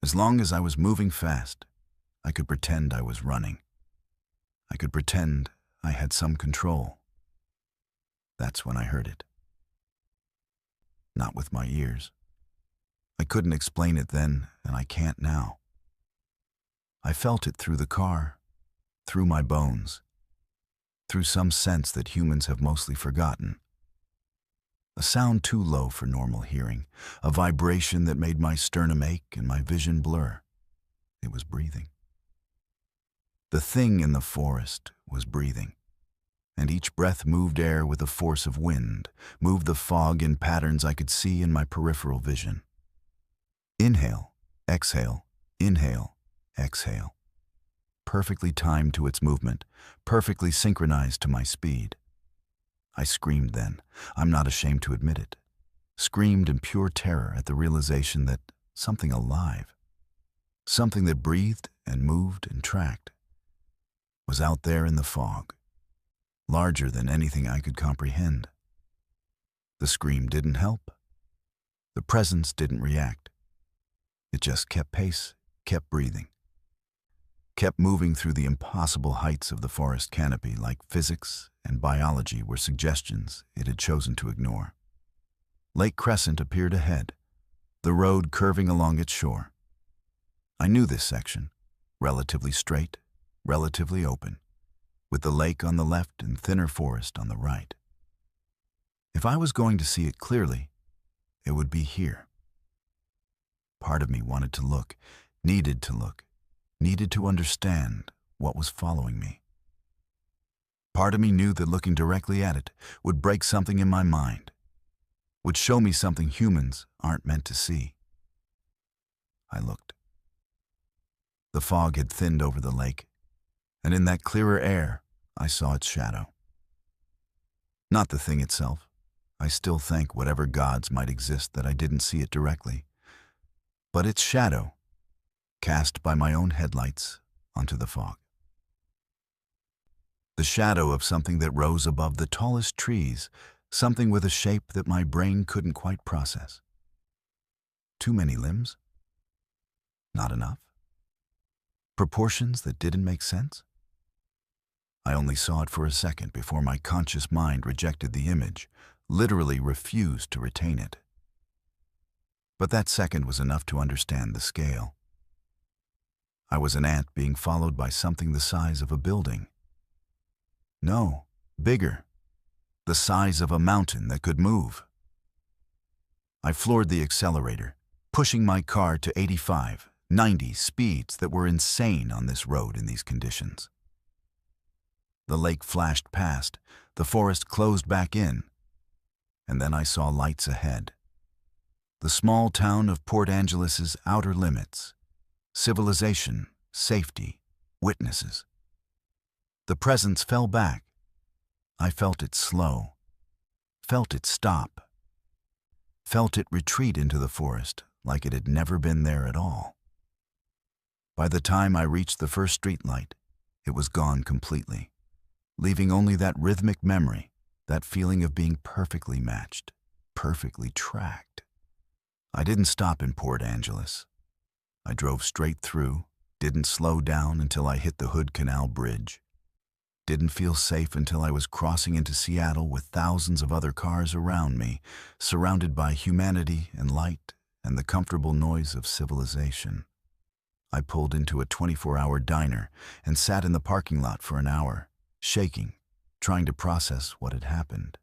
As long as I was moving fast, I could pretend I was running. I could pretend I had some control. That's when I heard it. Not with my ears. I couldn't explain it then, and I can't now. I felt it through the car, through my bones, through some sense that humans have mostly forgotten. A sound too low for normal hearing, a vibration that made my sternum ache and my vision blur. It was breathing. The thing in the forest was breathing, and each breath moved air with the force of wind, moved the fog in patterns I could see in my peripheral vision. Inhale, exhale, inhale, exhale. Perfectly timed to its movement, perfectly synchronized to my speed. I screamed then, I'm not ashamed to admit it. Screamed in pure terror at the realization that something alive, something that breathed and moved and tracked, was out there in the fog, larger than anything I could comprehend. The scream didn't help. The presence didn't react. It just kept pace, kept breathing, kept moving through the impossible heights of the forest canopy like physics and biology were suggestions it had chosen to ignore. Lake Crescent appeared ahead, the road curving along its shore. I knew this section, relatively straight, relatively open, with the lake on the left and thinner forest on the right. If I was going to see it clearly, it would be here. Part of me wanted to look, needed to understand what was following me. Part of me knew that looking directly at it would break something in my mind, would show me something humans aren't meant to see. I looked. The fog had thinned over the lake, and in that clearer air, I saw its shadow. Not the thing itself. I still thank whatever gods might exist that I didn't see it directly, but its shadow, cast by my own headlights onto the fog. The shadow of something that rose above the tallest trees, something with a shape that my brain couldn't quite process. Too many limbs? Not enough? Proportions that didn't make sense? I only saw it for a second before my conscious mind rejected the image, literally refused to retain it. But that second was enough to understand the scale. I was an ant being followed by something the size of a building. No, bigger. The size of a mountain that could move. I floored the accelerator, pushing my car to 85, 90 speeds that were insane on this road in these conditions. The lake flashed past, the forest closed back in, and then I saw lights ahead. The small town of Port Angeles' outer limits, civilization, safety, witnesses. The presence fell back. I felt it slow, felt it stop, felt it retreat into the forest like it had never been there at all. By the time I reached the first streetlight, it was gone completely, leaving only that rhythmic memory, that feeling of being perfectly matched, perfectly tracked. I didn't stop in Port Angeles. I drove straight through, didn't slow down until I hit the Hood Canal Bridge. Didn't feel safe until I was crossing into Seattle with thousands of other cars around me, surrounded by humanity and light and the comfortable noise of civilization. I pulled into a 24-hour diner and sat in the parking lot for an hour, shaking, trying to process what had happened.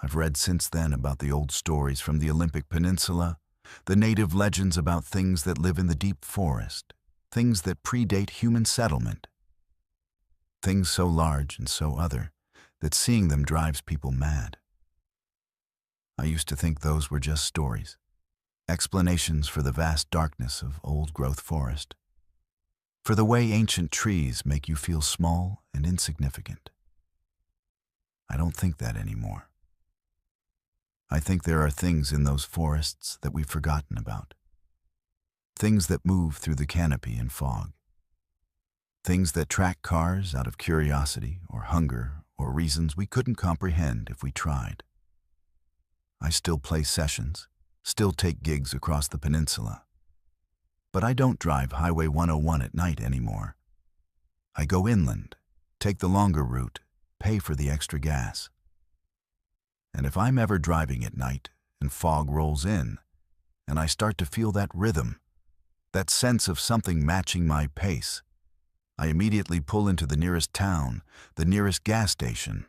I've read since then about the old stories from the Olympic Peninsula, the native legends about things that live in the deep forest, things that predate human settlement, things so large and so other that seeing them drives people mad. I used to think those were just stories, explanations for the vast darkness of old-growth forest, for the way ancient trees make you feel small and insignificant. I don't think that anymore. I think there are things in those forests that we've forgotten about. Things that move through the canopy in fog. Things that track cars out of curiosity or hunger or reasons we couldn't comprehend if we tried. I still play sessions, still take gigs across the peninsula. But I don't drive Highway 101 at night anymore. I go inland, take the longer route, pay for the extra gas. And if I'm ever driving at night and fog rolls in, and I start to feel that rhythm, that sense of something matching my pace, I immediately pull into the nearest town, the nearest gas station,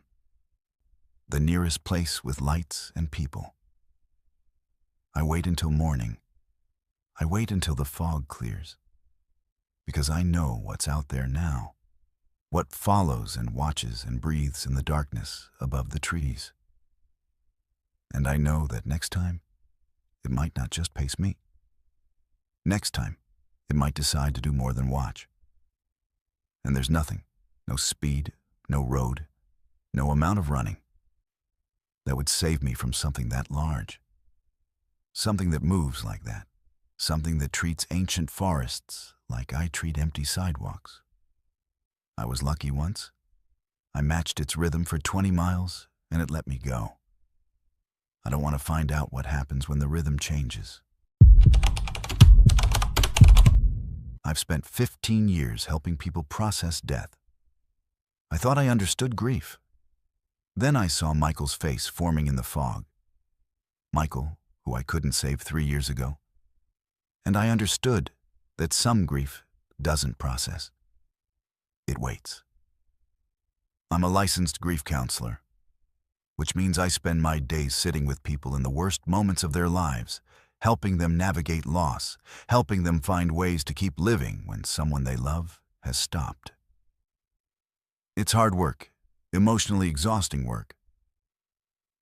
the nearest place with lights and people. I wait until morning. I wait until the fog clears, because I know what's out there now, what follows and watches and breathes in the darkness above the trees. And I know that next time, it might not just pace me. Next time, it might decide to do more than watch. And there's nothing, no speed, no road, no amount of running, that would save me from something that large. Something that moves like that. Something that treats ancient forests like I treat empty sidewalks. I was lucky once. I matched its rhythm for 20 miles, and it let me go. I don't want to find out what happens when the rhythm changes. I've spent 15 years helping people process death. I thought I understood grief. Then I saw Michael's face forming in the fog. Michael, who I couldn't save 3 years ago. And I understood that some grief doesn't process. It waits. I'm a licensed grief counselor, which means I spend my days sitting with people in the worst moments of their lives, helping them navigate loss, helping them find ways to keep living when someone they love has stopped. It's hard work, emotionally exhausting work,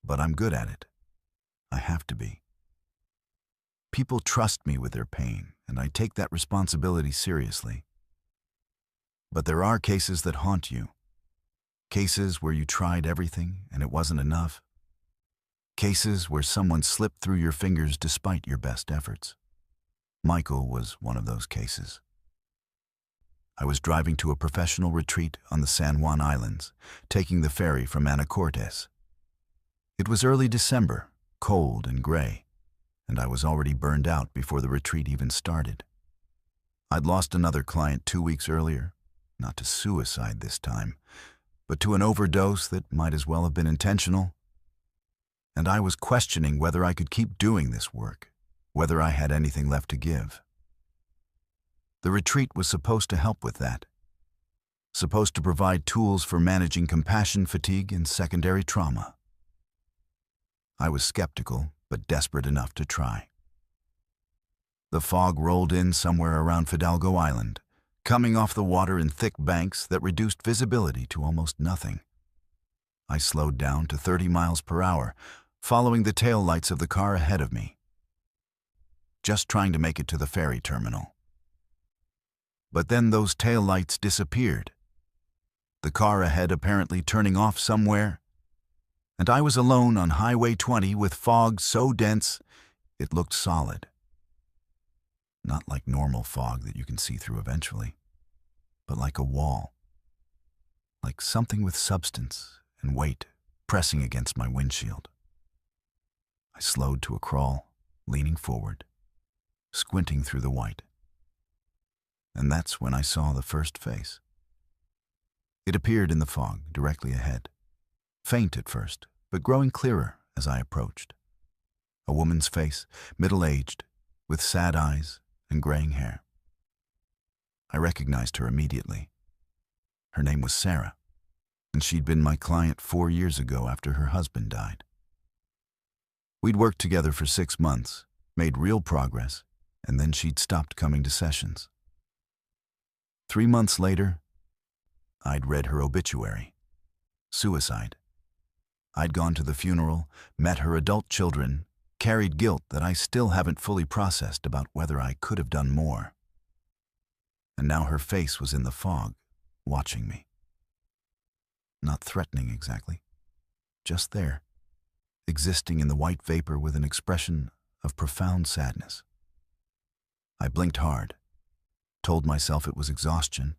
but I'm good at it. I have to be. People trust me with their pain, and I take that responsibility seriously. But there are cases that haunt you. Cases where you tried everything and it wasn't enough. Cases where someone slipped through your fingers despite your best efforts. Michael was one of those cases. I was driving to a professional retreat on the San Juan Islands, taking the ferry from Anacortes. It was early December, cold and gray, and I was already burned out before the retreat even started. I'd lost another client 2 weeks earlier, not to suicide this time, but to an overdose that might as well have been intentional. And I was questioning whether I could keep doing this work, whether I had anything left to give. The retreat was supposed to help with that, supposed to provide tools for managing compassion fatigue and secondary trauma. I was skeptical, but desperate enough to try. The fog rolled in somewhere around Fidalgo Island, coming off the water in thick banks that reduced visibility to almost nothing. I slowed down to 30 miles per hour, following the taillights of the car ahead of me, just trying to make it to the ferry terminal. But then those taillights disappeared, the car ahead apparently turning off somewhere, and I was alone on Highway 20 with fog so dense it looked solid. Not like normal fog that you can see through eventually, but like a wall, like something with substance and weight pressing against my windshield. I slowed to a crawl, leaning forward, squinting through the white. And that's when I saw the first face. It appeared in the fog directly ahead. Faint at first, but growing clearer as I approached. A woman's face, middle-aged, with sad eyes and graying hair. I recognized her immediately. Her name was Sarah, and she'd been my client 4 years ago after her husband died. We'd worked together for 6 months, made real progress, and then she'd stopped coming to sessions. 3 months later, I'd read her obituary. Suicide. I'd gone to the funeral, met her adult children, carried guilt that I still haven't fully processed about whether I could have done more. And now her face was in the fog, watching me. Not threatening exactly, just there, existing in the white vapor with an expression of profound sadness. I blinked hard, told myself it was exhaustion,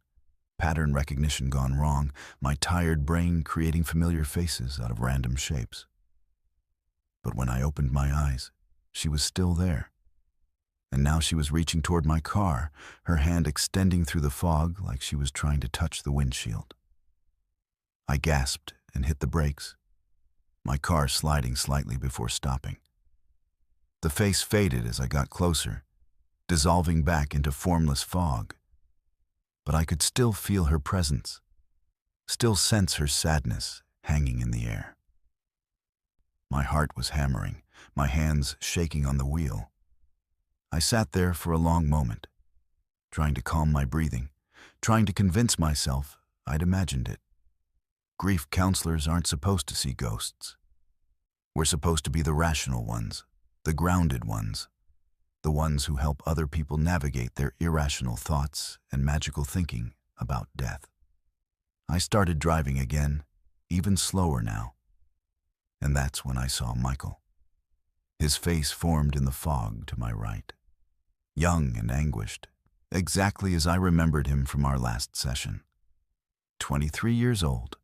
pattern recognition gone wrong, my tired brain creating familiar faces out of random shapes. But when I opened my eyes, she was still there. And now she was reaching toward my car, her hand extending through the fog like she was trying to touch the windshield. I gasped and hit the brakes, my car sliding slightly before stopping. The face faded as I got closer, dissolving back into formless fog. But I could still feel her presence, still sense her sadness hanging in the air. My heart was hammering, my hands shaking on the wheel. I sat there for a long moment, trying to calm my breathing, trying to convince myself I'd imagined it. Grief counselors aren't supposed to see ghosts. We're supposed to be the rational ones, the grounded ones, the ones who help other people navigate their irrational thoughts and magical thinking about death. I started driving again, even slower now. And that's when I saw Michael. His face formed in the fog to my right. Young and anguished, exactly as I remembered him from our last session. 23 years old,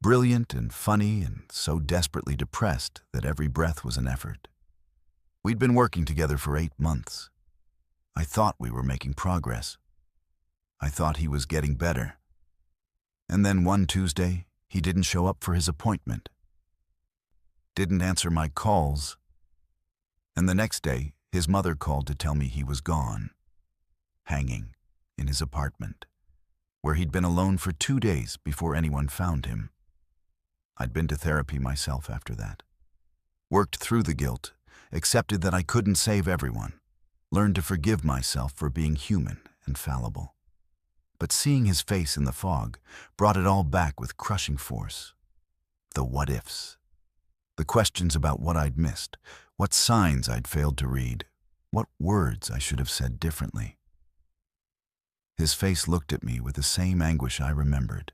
brilliant and funny and so desperately depressed that every breath was an effort. We'd been working together for 8 months. I thought we were making progress. I thought he was getting better. And then one Tuesday, he didn't show up for his appointment. Didn't answer my calls. And the next day, his mother called to tell me he was gone, hanging in his apartment, where he'd been alone for 2 days before anyone found him. I'd been to therapy myself after that, worked through the guilt, accepted that I couldn't save everyone, learned to forgive myself for being human and fallible. But seeing his face in the fog brought it all back with crushing force. The what-ifs. The questions about what I'd missed, what signs I'd failed to read, what words I should have said differently. His face looked at me with the same anguish I remembered,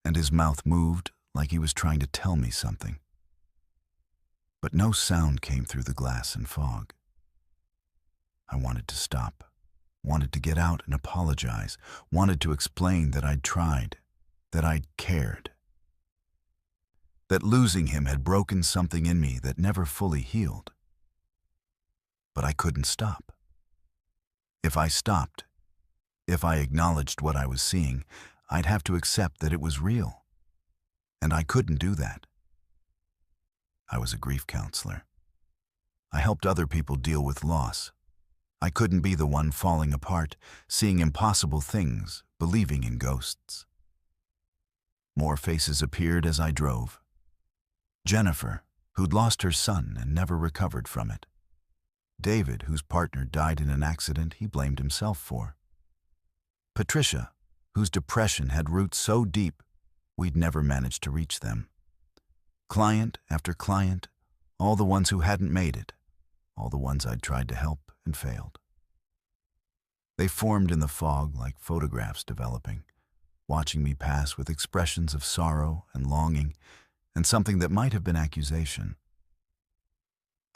and his mouth moved like he was trying to tell me something. But no sound came through the glass and fog. I wanted to stop, wanted to get out and apologize, wanted to explain that I'd tried, that I'd cared. That losing him had broken something in me that never fully healed. But I couldn't stop. If I stopped, if I acknowledged what I was seeing, I'd have to accept that it was real. And I couldn't do that. I was a grief counselor. I helped other people deal with loss. I couldn't be the one falling apart, seeing impossible things, believing in ghosts. More faces appeared as I drove. Jennifer, who'd lost her son and never recovered from it. David, whose partner died in an accident he blamed himself for. Patricia, whose depression had roots so deep we'd never managed to reach them. Client after client, all the ones who hadn't made it, all the ones I'd tried to help and failed. They formed in the fog like photographs developing, watching me pass with expressions of sorrow and longing, and something that might have been accusation.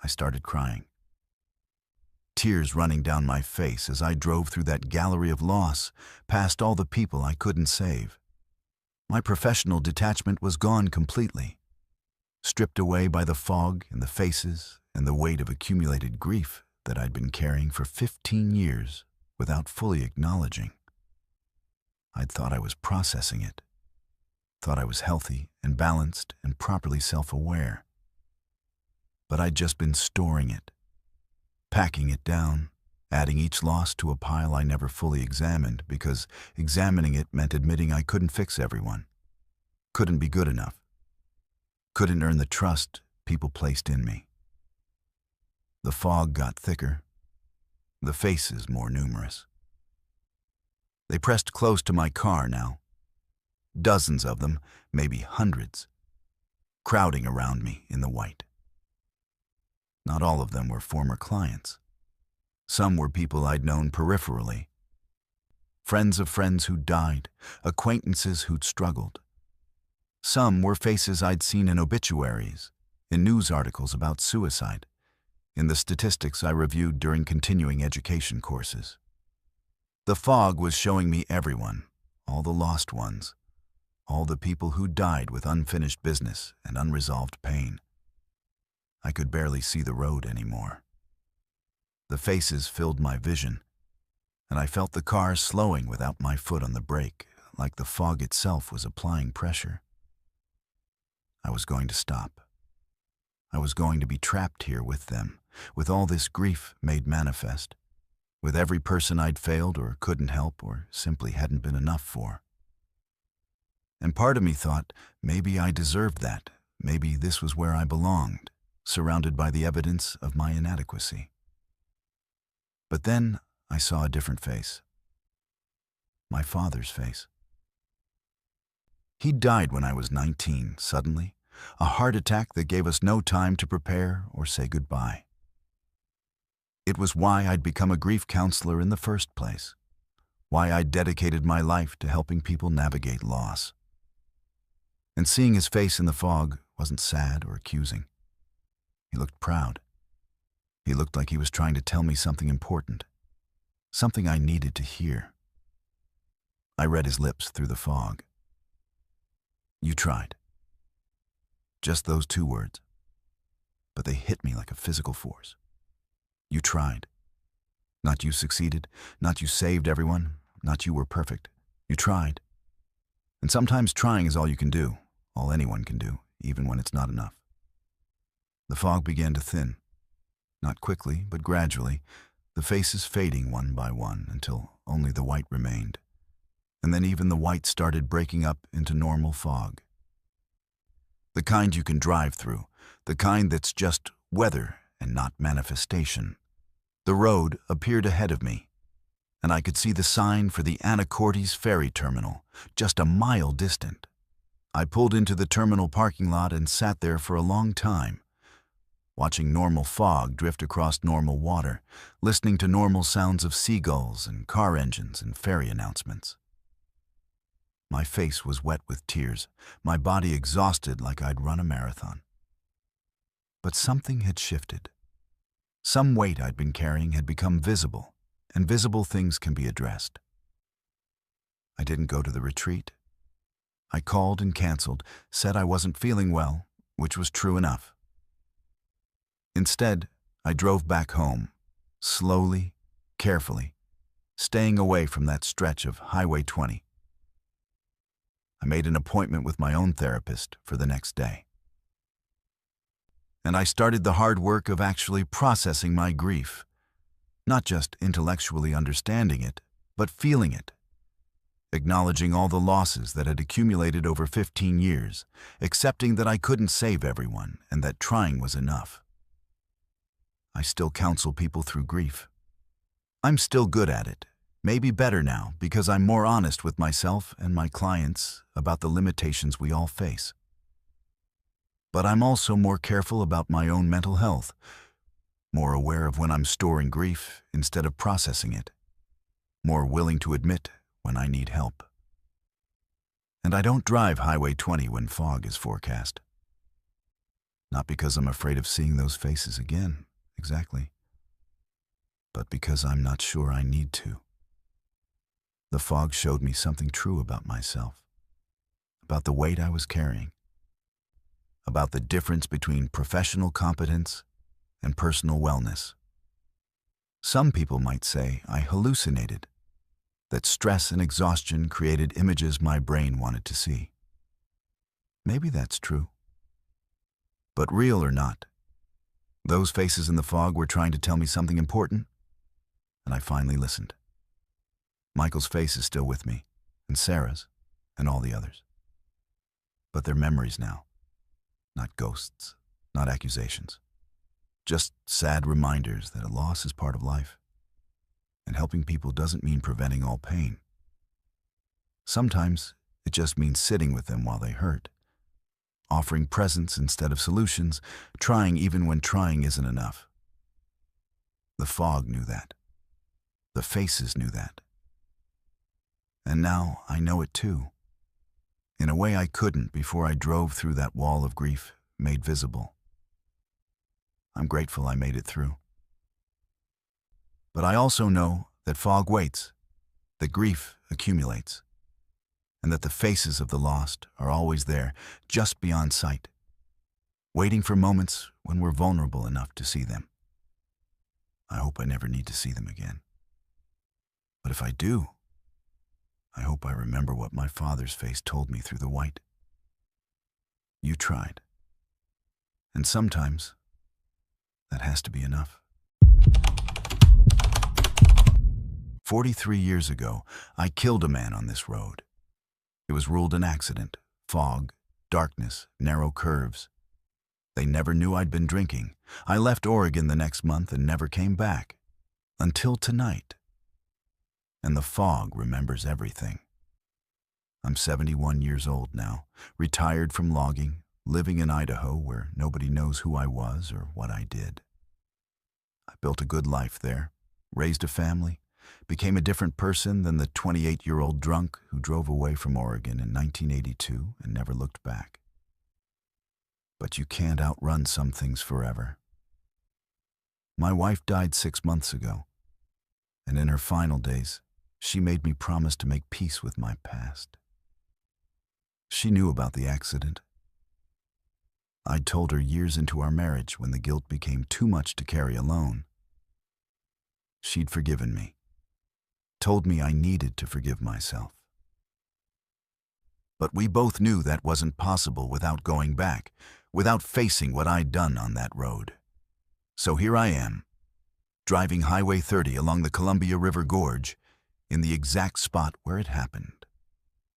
I started crying, tears running down my face as I drove through that gallery of loss, past all the people I couldn't save. My professional detachment was gone completely, stripped away by the fog and the faces and the weight of accumulated grief that I'd been carrying for 15 years without fully acknowledging. I'd thought I was processing it, thought I was healthy and balanced and properly self-aware. But I'd just been storing it, packing it down, adding each loss to a pile I never fully examined because examining it meant admitting I couldn't fix everyone, couldn't be good enough, couldn't earn the trust people placed in me. The fog got thicker, the faces more numerous. They pressed close to my car now, dozens of them, maybe hundreds, crowding around me in the white. Not all of them were former clients. Some were people I'd known peripherally, friends of friends who'd died, acquaintances who'd struggled. Some were faces I'd seen in obituaries, in news articles about suicide, in the statistics I reviewed during continuing education courses. The fog was showing me everyone, all the lost ones, all the people who died with unfinished business and unresolved pain. I could barely see the road anymore. The faces filled my vision, and I felt the car slowing without my foot on the brake, like the fog itself was applying pressure. I was going to stop. I was going to be trapped here with them, with all this grief made manifest, with every person I'd failed or couldn't help or simply hadn't been enough for. And part of me thought, maybe I deserved that. Maybe this was where I belonged, surrounded by the evidence of my inadequacy. But then I saw a different face. My father's face. He died when I was 19, suddenly, a heart attack that gave us no time to prepare or say goodbye. It was why I'd become a grief counselor in the first place, why I'd dedicated my life to helping people navigate loss. And seeing his face in the fog wasn't sad or accusing. He looked proud. He looked like he was trying to tell me something important, something I needed to hear. I read his lips through the fog. You tried. Just those 2 words. But they hit me like a physical force. You tried. Not you succeeded, not you saved everyone, not you were perfect. You tried. And sometimes trying is all you can do, all anyone can do, even when it's not enough. The fog began to thin. Not quickly, but gradually, the faces fading one by one until only the white remained. And then even the white started breaking up into normal fog. The kind you can drive through, the kind that's just weather and not manifestation. The road appeared ahead of me, and I could see the sign for the Anacortes ferry terminal, just a mile distant. I pulled into the terminal parking lot and sat there for a long time, watching normal fog drift across normal water, listening to normal sounds of seagulls and car engines and ferry announcements. My face was wet with tears, my body exhausted like I'd run a marathon. But something had shifted. Some weight I'd been carrying had become visible, and visible things can be addressed. I didn't go to the retreat. I called and canceled, said I wasn't feeling well, which was true enough. Instead, I drove back home, slowly, carefully, staying away from that stretch of Highway 20. I made an appointment with my own therapist for the next day. And I started the hard work of actually processing my grief, not just intellectually understanding it, but feeling it, acknowledging all the losses that had accumulated over 15 years, accepting that I couldn't save everyone and that trying was enough. I still counsel people through grief. I'm still good at it, maybe better now because I'm more honest with myself and my clients about the limitations we all face. But I'm also more careful about my own mental health, more aware of when I'm storing grief instead of processing it, more willing to admit when I need help. And I don't drive Highway 20 when fog is forecast. Not because I'm afraid of seeing those faces again, exactly, but because I'm not sure I need to. The fog showed me something true about myself, about the weight I was carrying, about the difference between professional competence and personal wellness. Some people might say I hallucinated, that stress and exhaustion created images my brain wanted to see. Maybe that's true. But real or not, those faces in the fog were trying to tell me something important, and I finally listened. Michael's face is still with me, and Sarah's, and all the others. But they're memories now, not ghosts, not accusations. Just sad reminders that a loss is part of life, and helping people doesn't mean preventing all pain. Sometimes it just means sitting with them while they hurt, offering presence instead of solutions, trying even when trying isn't enough. The fog knew that. The faces knew that. And now I know it too. in a way I couldn't before I drove through that wall of grief made visible. I'm grateful I made it through. But I also know that fog waits, that grief accumulates, and that the faces of the lost are always there, just beyond sight, waiting for moments when we're vulnerable enough to see them. I hope I never need to see them again. But if I do, I hope I remember what my father's face told me through the white. You tried. And sometimes, that has to be enough. 43 years ago, I killed a man on this road. It was ruled an accident. Fog, darkness, narrow curves. They never knew I'd been drinking. I left Oregon the next month and never came back. Until tonight. And the fog remembers everything. I'm 71 years old now, retired from logging, living in Idaho where nobody knows who I was or what I did. I built a good life there, raised a family, became a different person than the 28-year-old drunk who drove away from Oregon in 1982 and never looked back. But you can't outrun some things forever. My wife died 6 months ago, and in her final days, she made me promise to make peace with my past. She knew about the accident. I'd told her years into our marriage when the guilt became too much to carry alone. She'd forgiven me, told me I needed to forgive myself. But we both knew that wasn't possible without going back, without facing what I'd done on that road. So here I am, driving Highway 30 along the Columbia River Gorge, in the exact spot where it happened,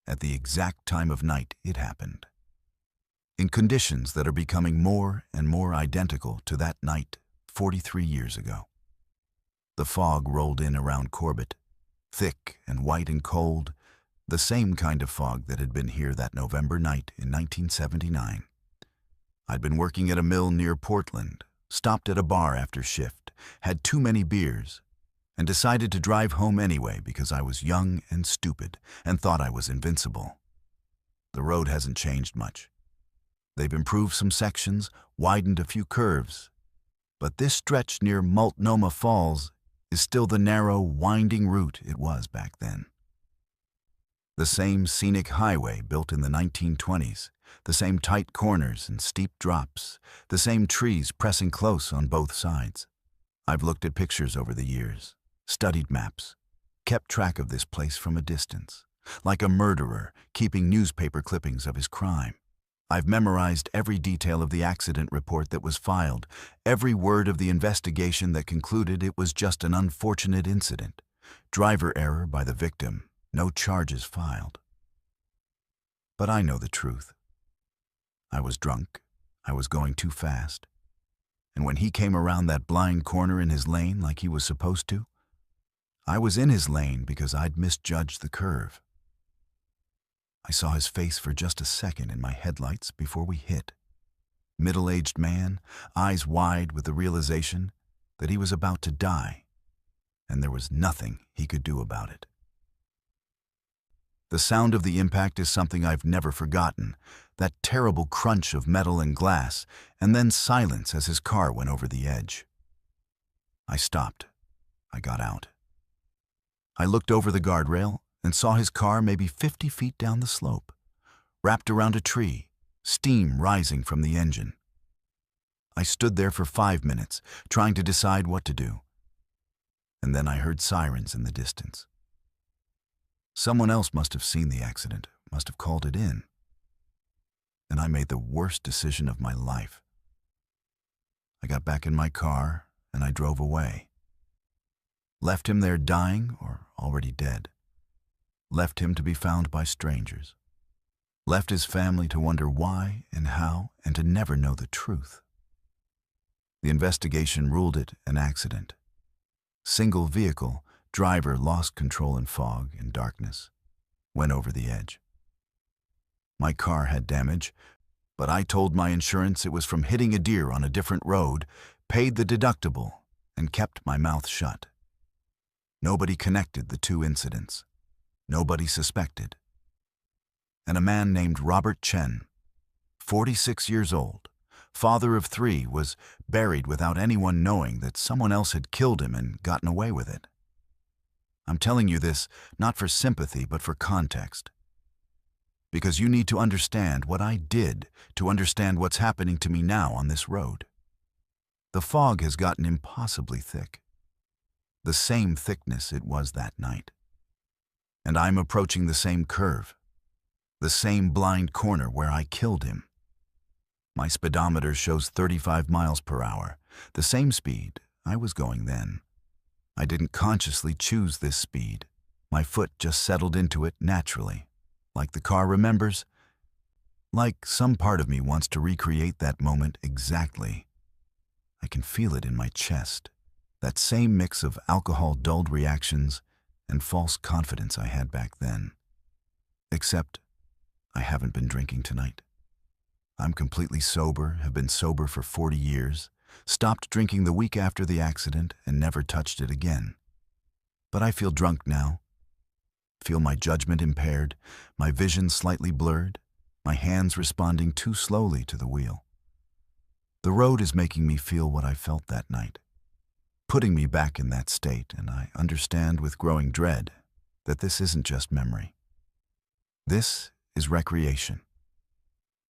at the exact time of night it happened, in conditions that are becoming more and more identical to that night 43 years ago. The fog rolled in around Corbett, thick and white and cold, the same kind of fog that had been here that November night in 1979. I'd been working at a mill near Portland, stopped at a bar after shift, had too many beers, and decided to drive home anyway because I was young and stupid and thought I was invincible. The road hasn't changed much. They've improved some sections, widened a few curves, but this stretch near Multnomah Falls is still the narrow, winding route it was back then. The same scenic highway built in the 1920s, the same tight corners and steep drops, the same trees pressing close on both sides. I've looked at pictures over the years, studied maps, kept track of this place from a distance, like a murderer keeping newspaper clippings of his crime. I've memorized every detail of the accident report that was filed, every word of the investigation that concluded it was just an unfortunate incident, driver error by the victim, no charges filed. But I know the truth. I was drunk, I was going too fast, and when he came around that blind corner in his lane like he was supposed to, I was in his lane because I'd misjudged the curve. I saw his face for just a second in my headlights before we hit. Middle-aged man, eyes wide with the realization that he was about to die, and there was nothing he could do about it. The sound of the impact is something I've never forgotten, that terrible crunch of metal and glass, and then silence as his car went over the edge. I stopped. I got out. I looked over the guardrail and saw his car maybe 50 feet down the slope, wrapped around a tree, steam rising from the engine. I stood there for 5 minutes, trying to decide what to do. And then I heard sirens in the distance. Someone else must have seen the accident, must have called it in. And I made the worst decision of my life. I got back in my car and I drove away. Left him there dying or already dead. Left him to be found by strangers. Left his family to wonder why and how and to never know the truth. The investigation ruled it an accident. Single vehicle, driver lost control in fog and darkness. Went over the edge. My car had damage, but I told my insurance it was from hitting a deer on a different road, paid the deductible, and kept my mouth shut. Nobody connected the two incidents. Nobody suspected. and a man named Robert Chen, 46 years old, father of 3, was buried without anyone knowing that someone else had killed him and gotten away with it. I'm telling you this not for sympathy but for context, because you need to understand what I did to understand what's happening to me now on this road. The fog has gotten impossibly thick, the same thickness it was that night. And I'm approaching the same curve, the same blind corner where I killed him. My speedometer shows 35 miles per hour, the same speed I was going then. I didn't consciously choose this speed. My foot just settled into it naturally, like the car remembers, like some part of me wants to recreate that moment exactly. I can feel it in my chest, that same mix of alcohol-dulled reactions and false confidence I had back then. Except I haven't been drinking tonight. I'm completely sober, have been sober for 40 years, stopped drinking the week after the accident and never touched it again. But I feel drunk now, feel my judgment impaired, my vision slightly blurred, my hands responding too slowly to the wheel. The road is making me feel what I felt that night, putting me back in that state, and I understand with growing dread that this isn't just memory. This is recreation.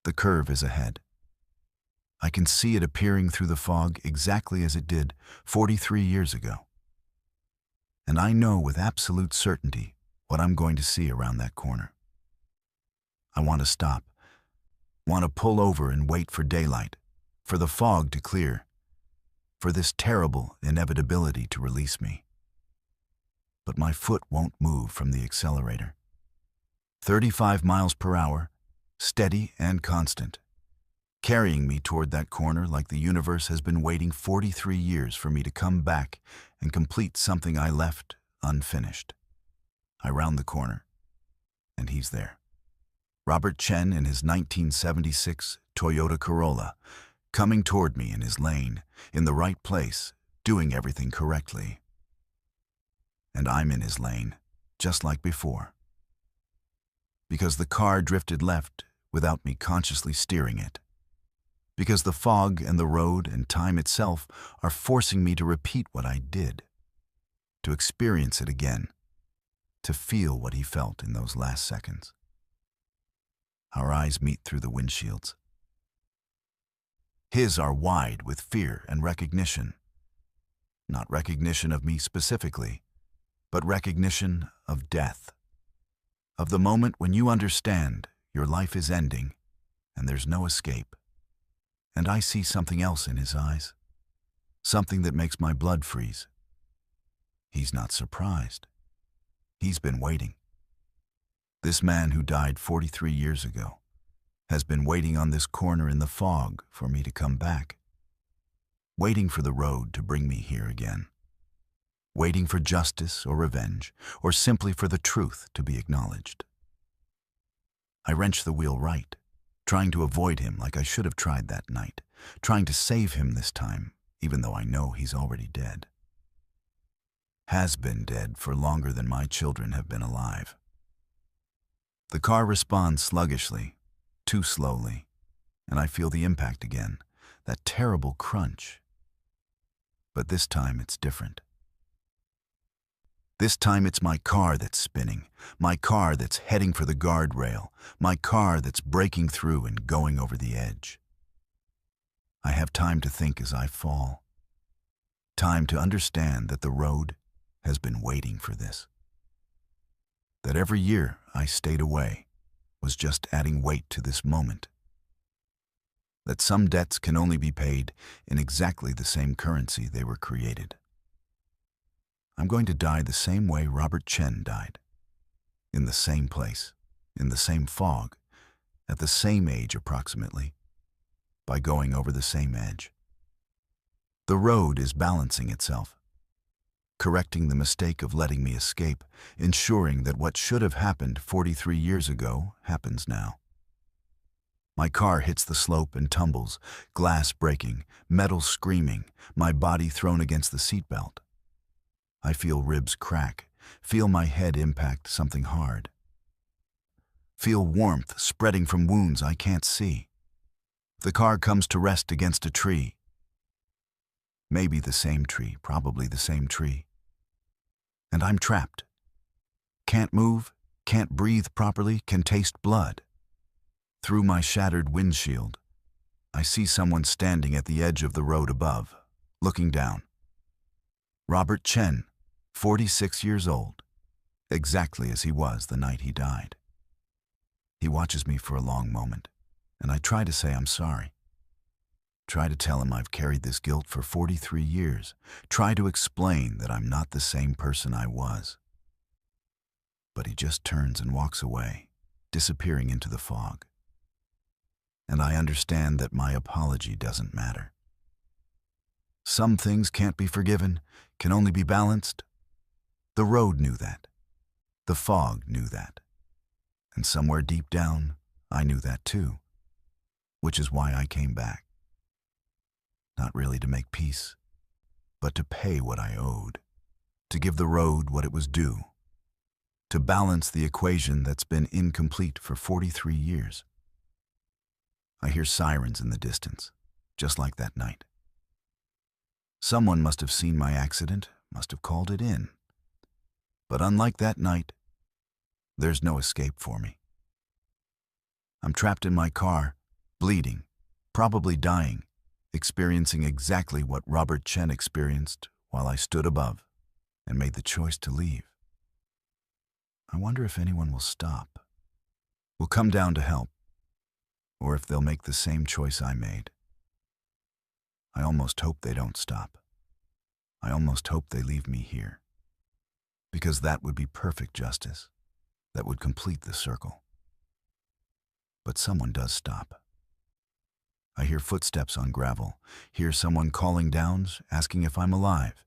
The curve is ahead. I can see it appearing through the fog exactly as it did 43 years ago. And I know with absolute certainty what I'm going to see around that corner. I want to stop, want to pull over and wait for daylight, for the fog to clear, for this terrible inevitability to release me. But my foot won't move from the accelerator. 35 miles per hour, steady and constant, carrying me toward that corner like the universe has been waiting 43 years for me to come back and complete something I left unfinished. I round the corner, and he's there. Robert Chen in his 1976 Toyota Corolla, coming toward me in his lane, in the right place, doing everything correctly. And I'm in his lane, just like before. Because the car drifted left without me consciously steering it. Because the fog and the road and time itself are forcing me to repeat what I did, to experience it again, to feel what he felt in those last seconds. Our eyes meet through the windshields. His are wide with fear and recognition. Not recognition of me specifically, but recognition of death. Of the moment when you understand your life is ending and there's no escape. And I see something else in his eyes, something that makes my blood freeze. He's not surprised. He's been waiting. This man who died 43 years ago has been waiting on this corner in the fog for me to come back, waiting for the road to bring me here again, waiting for justice or revenge, or simply for the truth to be acknowledged. I wrench the wheel right, trying to avoid him like I should have tried that night, trying to save him this time, even though I know he's already dead. Has been dead for longer than my children have been alive. The car responds sluggishly, too slowly, and I feel the impact again, that terrible crunch. But this time it's different. This time it's my car that's spinning, my car that's heading for the guardrail, my car that's breaking through and going over the edge. I have time to think as I fall, time to understand that the road has been waiting for this. That every year I stayed away was just adding weight to this moment. That some debts can only be paid in exactly the same currency they were created. I'm going to die the same way Robert Chen died, in the same place, in the same fog, at the same age approximately, by going over the same edge. The road is balancing itself, correcting the mistake of letting me escape, ensuring that what should have happened 43 years ago happens now. My car hits the slope and tumbles, glass breaking, metal screaming, my body thrown against the seatbelt. I feel ribs crack, feel my head impact something hard. feel warmth spreading from wounds I can't see. The car comes to rest against a tree. Maybe the same tree, probably the same tree. And I'm trapped. Can't move, can't breathe properly, can taste blood. Through my shattered windshield, I see someone standing at the edge of the road above, looking down. Robert Chen, 46 years old, exactly as he was the night he died. He watches me for a long moment, and I try to say I'm sorry. Try to tell him I've carried this guilt for 43 years. Try to explain that I'm not the same person I was. But he just turns and walks away, disappearing into the fog. And I understand that my apology doesn't matter. Some things can't be forgiven, can only be balanced. The road knew that. The fog knew that. And somewhere deep down, I knew that too. Which is why I came back. Not really to make peace, but to pay what I owed. To give the road what it was due. To balance the equation that's been incomplete for 43 years. I hear sirens in the distance, just like that night. Someone must have seen my accident, must have called it in. But unlike that night, there's no escape for me. I'm trapped in my car, bleeding, probably dying, experiencing exactly what Robert Chen experienced while I stood above and made the choice to leave. I wonder if anyone will stop, will come down to help, or if they'll make the same choice I made. I almost hope they don't stop. I almost hope they leave me here. Because that would be perfect justice. That would complete the circle. But someone does stop. I hear footsteps on gravel, hear someone calling down, asking if I'm alive,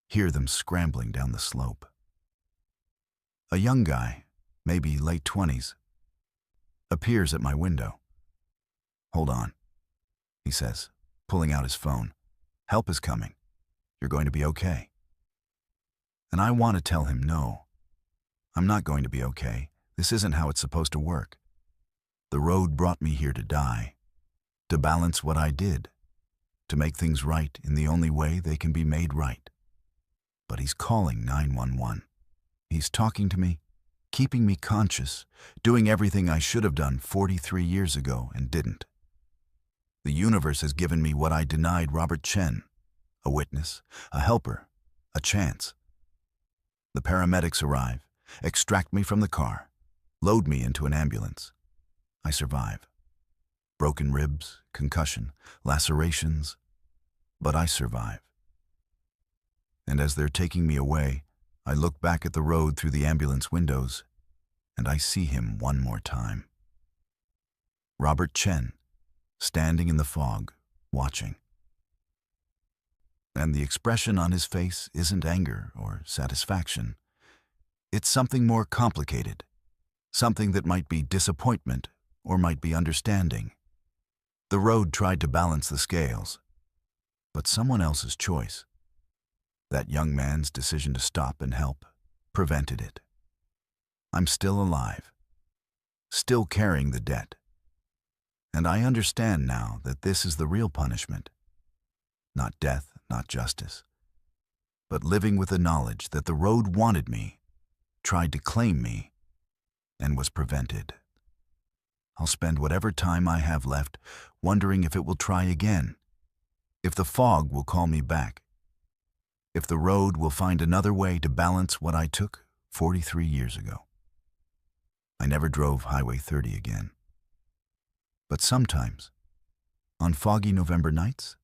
hear them scrambling down the slope. A young guy, maybe late 20s, appears at my window. "Hold on," he says, pulling out his phone. "Help is coming. You're going to be okay." And I want to tell him no. I'm not going to be okay. This isn't how it's supposed to work. The road brought me here to die, to balance what I did, to make things right in the only way they can be made right. But he's calling 911. He's talking to me, keeping me conscious, doing everything I should have done 43 years ago and didn't. The universe has given me what I denied Robert Chen, a witness, a helper, a chance. The paramedics arrive, extract me from the car, load me into an ambulance. I survive. Broken ribs, concussion, lacerations, but I survive. And as they're taking me away, I look back at the road through the ambulance windows, and I see him one more time. Robert Chen, standing in the fog, watching. And the expression on his face isn't anger or satisfaction. It's something more complicated, something that might be disappointment or might be understanding. The road tried to balance the scales, but someone else's choice, that young man's decision to stop and help, prevented it. I'm still alive, still carrying the debt. And I understand now that this is the real punishment. Not death, not justice, but living with the knowledge that the road wanted me, tried to claim me, and was prevented. I'll spend whatever time I have left wondering if it will try again, if the fog will call me back, if the road will find another way to balance what I took 43 years ago. I never drove Highway 30 again. But sometimes, on foggy November nights,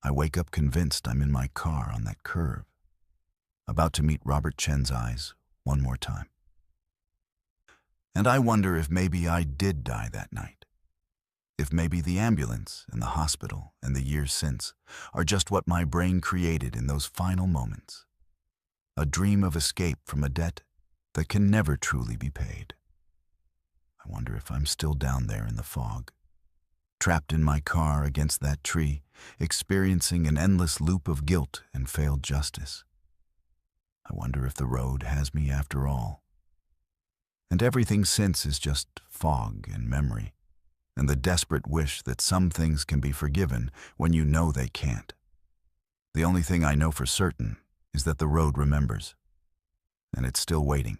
I wake up convinced I'm in my car on that curve, about to meet Robert Chen's eyes one more time. And I wonder if maybe I did die that night. If maybe the ambulance and the hospital and the years since are just what my brain created in those final moments. A dream of escape from a debt that can never truly be paid. I wonder if I'm still down there in the fog, trapped in my car against that tree, experiencing an endless loop of guilt and failed justice. I wonder if the road has me after all. And everything since is just fog and memory, and the desperate wish that some things can be forgiven when you know they can't. The only thing I know for certain is that the road remembers, and it's still waiting.